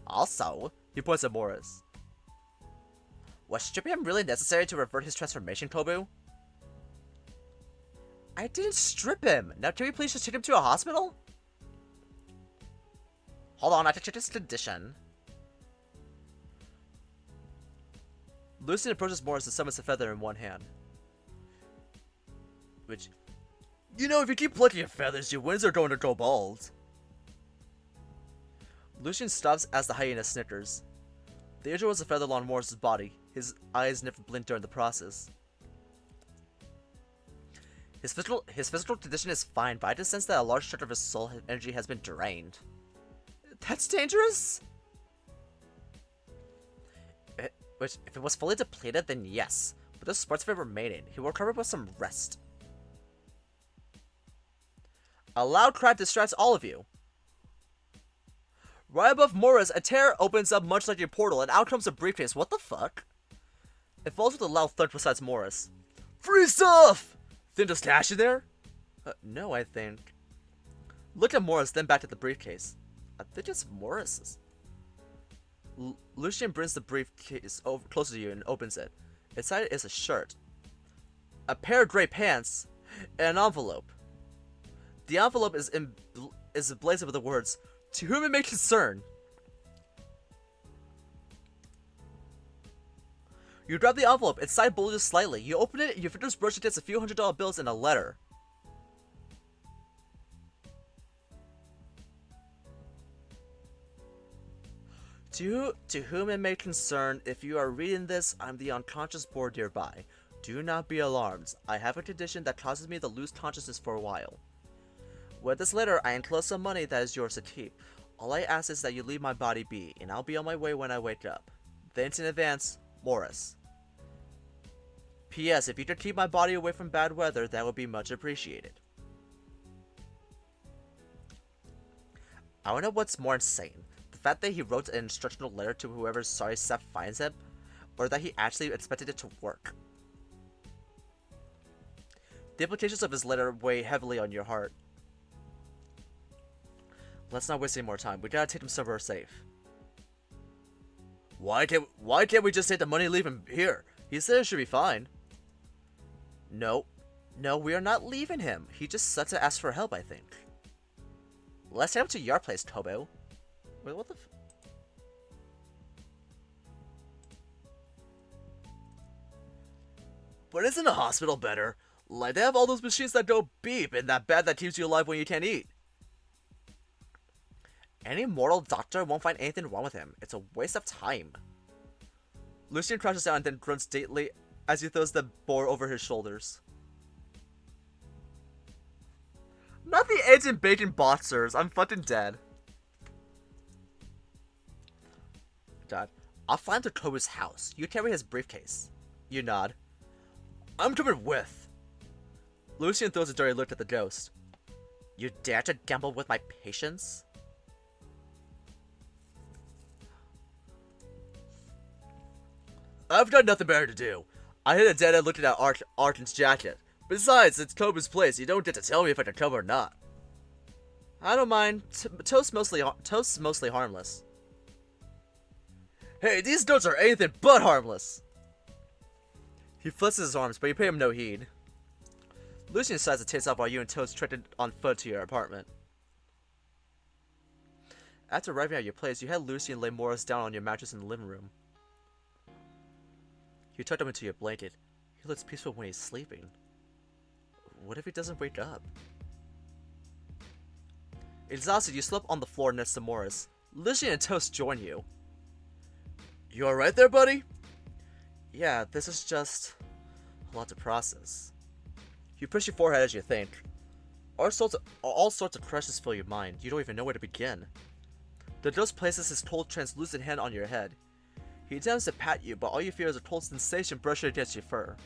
Also, he points at Morris. Was stripping him really necessary to revert his transformation, Kobu? I didn't strip him. Now can we please just take him to a hospital? Hold on, I have to check his condition. Lucian approaches Morris and summons a feather in one hand. Which, you know, if you keep plucking your feathers, your wings are going to go bald. Lucian stops as the hyena snickers. The injury was a feather along Morris' body. His eyes never blinked during the process. His physical condition is fine, but I just sense that a large chunk of his soul energy has been drained. That's dangerous? Which, if it was fully depleted, then yes. But those parts of it remaining. He will recover with some rest. A loud cry distracts all of you. Right above Morris, a tear opens up much like a portal, and out comes a briefcase. What the fuck? It falls with a loud thud besides Morris. Free stuff! Think there's cash in there? No, I think. Look at Morris, then back at the briefcase. I think it's Morris's. Lucian brings the briefcase over closer to you and opens it. Inside is a shirt, a pair of gray pants, and an envelope. The envelope is emblazoned with the words, "To whom it may concern." You grab the envelope, inside bulges slightly. You open it, and your fingers brush against a few $100 bills and a letter. To whom it may concern, if you are reading this, I'm the unconscious Boar nearby. Do not be alarmed. I have a condition that causes me to lose consciousness for a while. With this letter, I enclose some money that is yours to keep. All I ask is that you leave my body be, and I'll be on my way when I wake up. Thanks in advance, Morris. P.S. If you could keep my body away from bad weather, that would be much appreciated. I don't know what's more insane. The fact that he wrote an instructional letter to whoever sorry Seth finds him, or that he actually expected it to work. The implications of his letter weigh heavily on your heart. Let's not waste any more time. We gotta take him somewhere safe. Why can't we just take the money and leave him here? He said it should be fine. No, we are not leaving him. He just said to ask for help, I think. Let's head up to your place, Tobo. Wait, what the f- But isn't a hospital better? Like, they have all those machines that go beep and that bed that keeps you alive when you can't eat. Any mortal doctor won't find anything wrong with him. It's a waste of time. Lucian crouches down and then grunts stately as he throws the boar over his shoulders. Not the eggs and bacon boxers. I'm fucking dead. God. I'll fly him to Kobu's house. You carry his briefcase. You nod. I'm coming with. Lucian throws a dirty look at the ghost. You dare to gamble with my patience? I've got nothing better to do. I hit a dead end looking at Arkin's jacket. Besides, it's Kobu's place. You don't get to tell me if I can come or not. I don't mind. Toast's mostly harmless. Hey, these goats are anything but harmless. He flexes his arms, but you pay him no heed. Lucian decides to taste off while you and Toast trekked on foot to your apartment. After arriving at your place, you had Lucian lay Morris down on your mattress in the living room. You tucked him into your blanket. He looks peaceful when he's sleeping. What if he doesn't wake up? Exhausted, you slip on the floor next to Morris. Lucian and Toast join you. You alright there, buddy? Yeah, this is just a lot to process. You push your forehead as you think. All sorts of questions fill your mind. You don't even know where to begin. The ghost places his cold, translucent hand on your head. He attempts to pat you, but all you feel is a cold sensation brushing against your fur.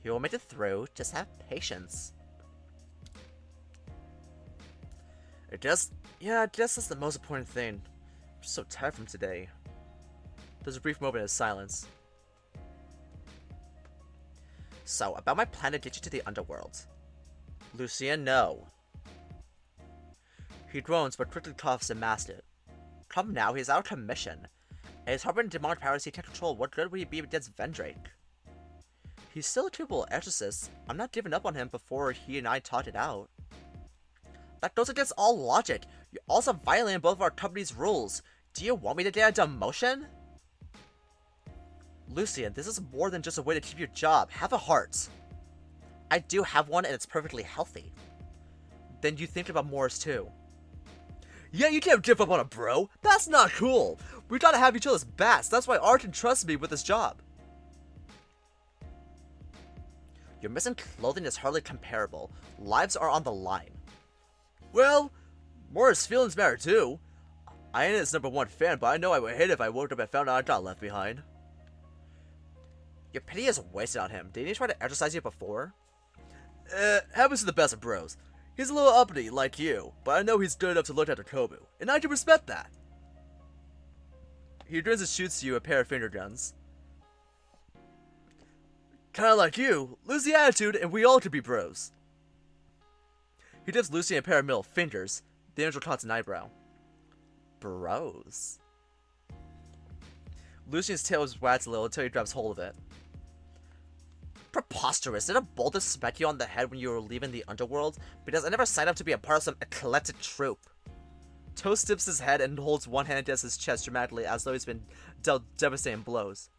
You will make it through. Just have patience. I guess that's the most important thing. I'm just so tired from today. There's a brief moment of silence. So, about my plan to get you to the underworld. Lucian, no. He groans, but quickly coughs and masks it. Come now, he's out of commission. And his harboring demonic powers he can't control. What good would he be against Vendrake? He's still a capable exorcist. I'm not giving up on him before he and I talked it out. That goes against all logic. You also violated both of our company's rules. Do you want me to get a demotion? Lucian, this is more than just a way to keep your job. Have a heart. I do have one, and it's perfectly healthy. Then you think about Morris too. Yeah, you can't give up on a bro. That's not cool. We gotta have each other's backs. That's why Arkin trusts me with his job. Your missing clothing is hardly comparable. Lives are on the line. Well, Morris' feelings matter too. I ain't his #1 fan, but I know I would hate it if I woke up and found out I got left behind. Your pity is wasted on him. Didn't he try to exercise you before? Happens to the best of bros. He's a little uppity, like you, but I know he's good enough to look after Kobu, and I can respect that. He grins and shoots you a pair of finger guns. Kinda like you, lose the attitude and we all could be bros. He gives Lucy a pair of middle fingers. The angel cocks an eyebrow. Bros. Lucian's tail wags a little until he grabs hold of it. Preposterous. Did a boulder smack you on the head when you were leaving the underworld? Because I never signed up to be a part of some eclectic troupe. Toast dips his head and holds one hand against his chest dramatically as though he's been dealt devastating blows.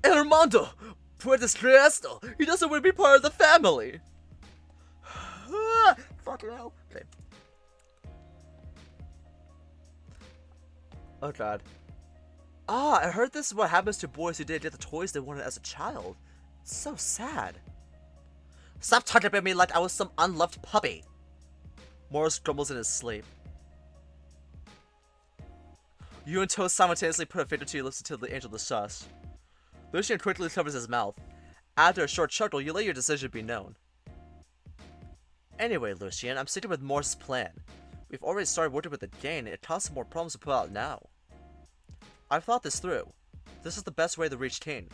El Armando! Puedes creer esto? He doesn't want to be part of the family! Fucking hell. Okay. Oh god. I heard this is what happens to boys who didn't get the toys they wanted as a child. It's so sad. Stop talking about me like I was some unloved puppy. Morris grumbles in his sleep. You and Toast simultaneously put a finger to your lips until the angel discussed. Lucian quickly covers his mouth. After a short chuckle, you let your decision be known. Anyway, Lucian, I'm sticking with Morris' plan. We've already started working with the gang, and it causes more problems to put out now. I've thought this through. This is the best way to reach Tame.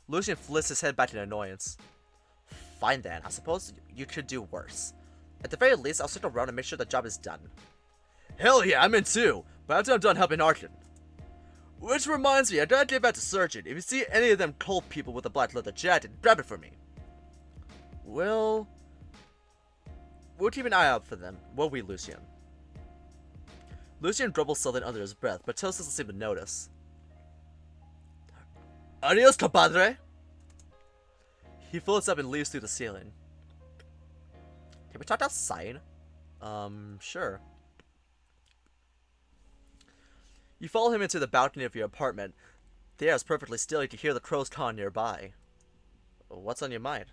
Lucian flicks his head back in annoyance. Fine then, I suppose you could do worse. At the very least, I'll stick around and make sure the job is done. Hell yeah, I'm in too, but after I'm done helping Arkin. Which reminds me, I gotta get back to searching. If you see any of them cult people with a black leather jacket, grab it for me. We'll keep an eye out for them, won't we, Lucian? Lucian grumbles something under his breath, but Toast doesn't seem to notice. Adios, compadre! He floats up and leaves through the ceiling. Can we talk outside? Sure. You follow him into the balcony of your apartment. The air is perfectly still, you can hear the crows cawing nearby. What's on your mind?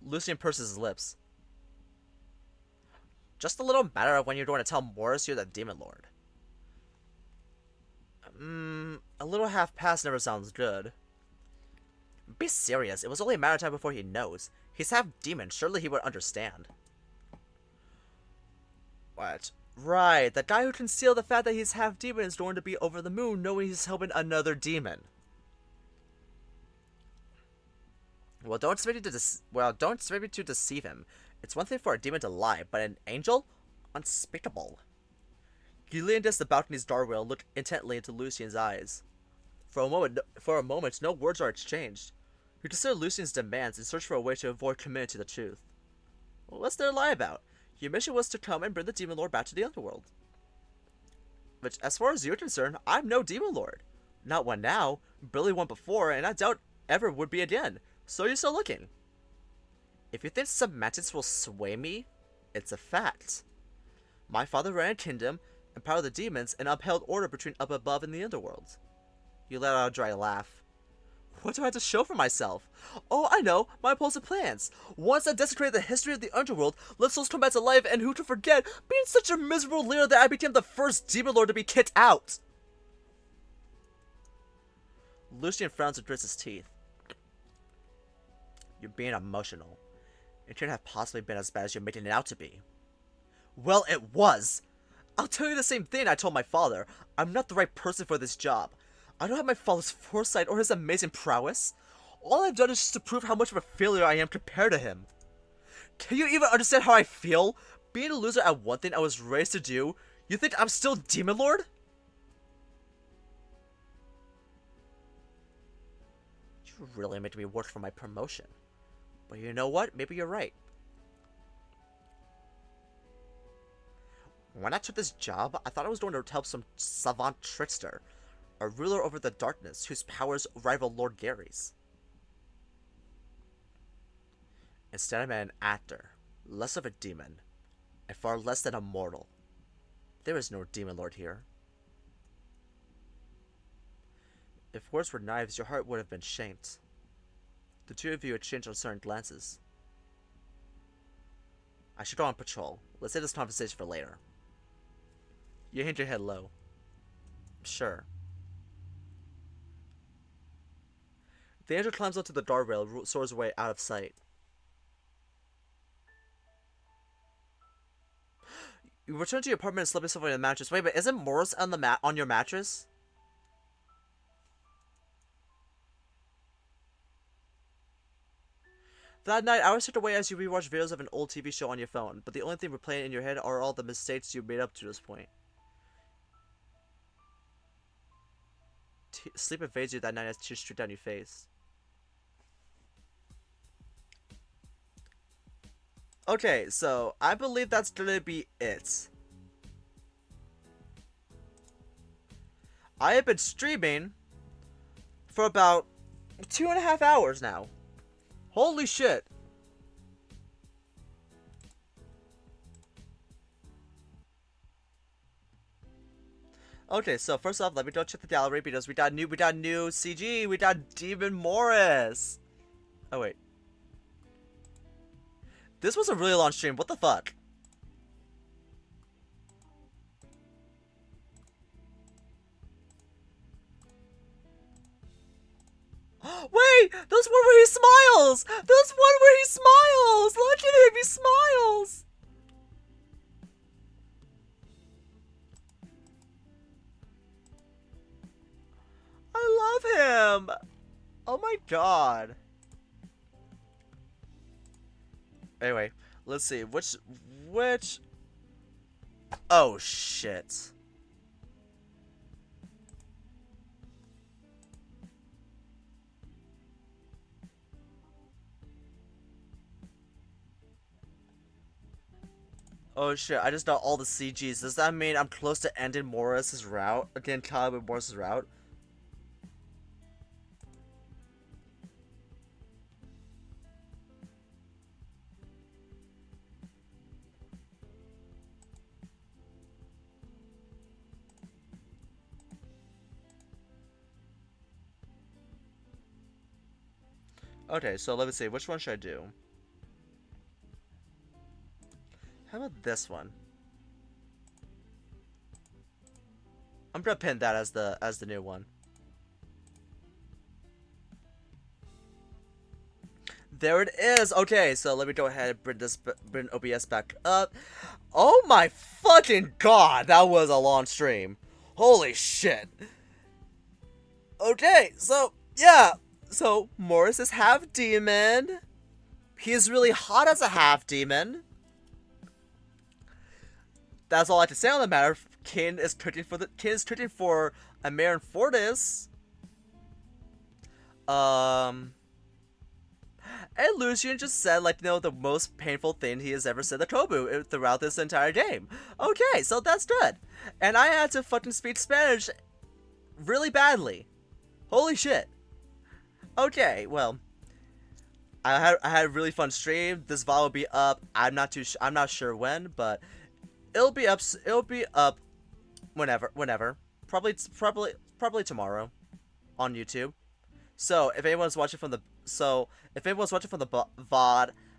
Lucian purses his lips. Just a little matter of when you're going to tell Morris you're the Demon Lord. A little half-past never sounds good. Be serious, it was only a matter of time before he knows. He's half-demon, surely he would understand. What? Right, the guy who concealed the fact that he's half-demon is going to be over the moon knowing he's helping another demon. Well, don't expect me to deceive him. It's one thing for a demon to lie, but an angel? Unspeakable. He leaned against the balcony's guardrail and looked intently into Lucian's eyes. For a moment, no words are exchanged. You consider Lucian's demands and search for a way to avoid committing to the truth. Well, what's there to lie about? Your mission was to come and bring the Demon Lord back to the underworld. Which, as far as you're concerned, I'm no Demon Lord. Not one now, barely one before, and I doubt ever would be again. So you're still looking. If you think semantics will sway me, it's a fact. My father ran a kingdom, empowered the demons, and upheld order between up above and the underworld. You let out a dry laugh. What do I have to show for myself? Oh, I know, my impulsive plans. Once that desecrated the history of the underworld, let souls come back to life, and who to forget, being such a miserable leader that I became the first Demon Lord to be kicked out. Lucian frowns and grits his teeth. You're being emotional. It couldn't have possibly been as bad as you're making it out to be. Well, it was! I'll tell you the same thing I told my father. I'm not the right person for this job. I don't have my father's foresight or his amazing prowess. All I've done is just to prove how much of a failure I am compared to him. Can you even understand how I feel? Being a loser at one thing I was raised to do, you think I'm still Demon Lord? You really made me work for my promotion. But you know what? Maybe you're right. When I took this job, I thought I was going to help some savant trickster, a ruler over the darkness whose powers rival Lord Gary's. Instead, I met an actor, less of a demon, and far less than a mortal. There is no Demon Lord here. If words were knives, your heart would have been shamed. The two of you exchanged uncertain glances. I should go on patrol. Let's save this conversation for later. You hang your head low. Sure. The angel climbs onto the guardrail and soars away out of sight. You return to your apartment and slip yourself on the mattress. Wait, but isn't Morris on the on your mattress? That night, hours ticked away as you rewatch videos of an old TV show on your phone, but the only thing replaying in your head are all the mistakes you made up to this point. Sleep invades you that night as tears streak down your face. Okay, so I believe that's gonna be it. I have been streaming for about 2.5 hours now. Holy shit. Okay, so first off, let me go check the gallery because we got new CG. We got Demon Morris. Oh wait. This was a really long stream. What the fuck? Wait, there's one where he smiles. There's one where he smiles. Look at him, he smiles. I love him. Oh my god. Anyway, let's see which. Oh shit. Oh shit, I just got all the CGs. Does that mean I'm close to ending Morris's route? Again, Caleb Morris's route? Okay, so let me see. Which one should I do? How about this one? I'm gonna pin that as the new one. There it is. Okay, so let me go ahead and bring OBS back up. Oh my fucking god, that was a long stream. Holy shit. Okay, so yeah. So Morris is half demon. He's really hot as a half demon. That's all I have to say on the matter. Kin is cooking for a Marin Fortis. And Lucian just said, like, you know, the most painful thing he has ever said to Kobu throughout this entire game. Okay, so that's good. And I had to fucking speak Spanish really badly. Holy shit. Okay, well, I had a really fun stream. This VOD will be up. I'm not sure when, but it'll be up. It'll be up whenever. Probably tomorrow on YouTube. So if anyone's watching from the VOD,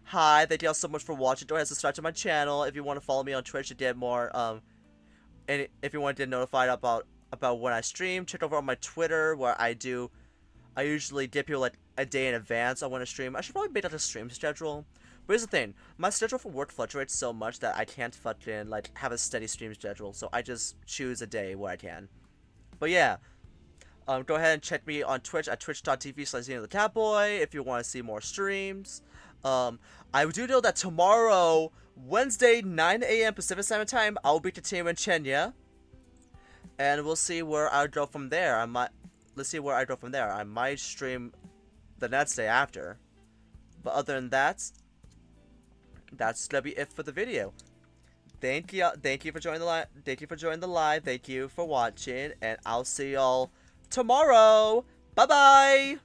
hi, thank you all so much for watching. Don't ahead and subscribe to my channel. If you want to follow me on Twitch to get more and if you want to get notified about when I stream, check over on my Twitter where I usually get people like a day in advance on when I stream. I should probably make out a stream schedule. But here's the thing, my schedule for work fluctuates so much that I can't fucking like have a steady stream schedule. So I just choose a day where I can. But yeah, go ahead and check me on Twitch at twitch.tv/XenoTheCatboy if you want to see more streams. I do know that tomorrow, Wednesday, 9 a.m. Pacific Standard Time, I'll be to Team in Kenya. And we'll see where I go from there. Let's see where I go from there. I might stream the next day after. But other than that, that's gonna be it for the video. Thank you for joining the live. Thank you for watching, and I'll see y'all tomorrow. Bye bye.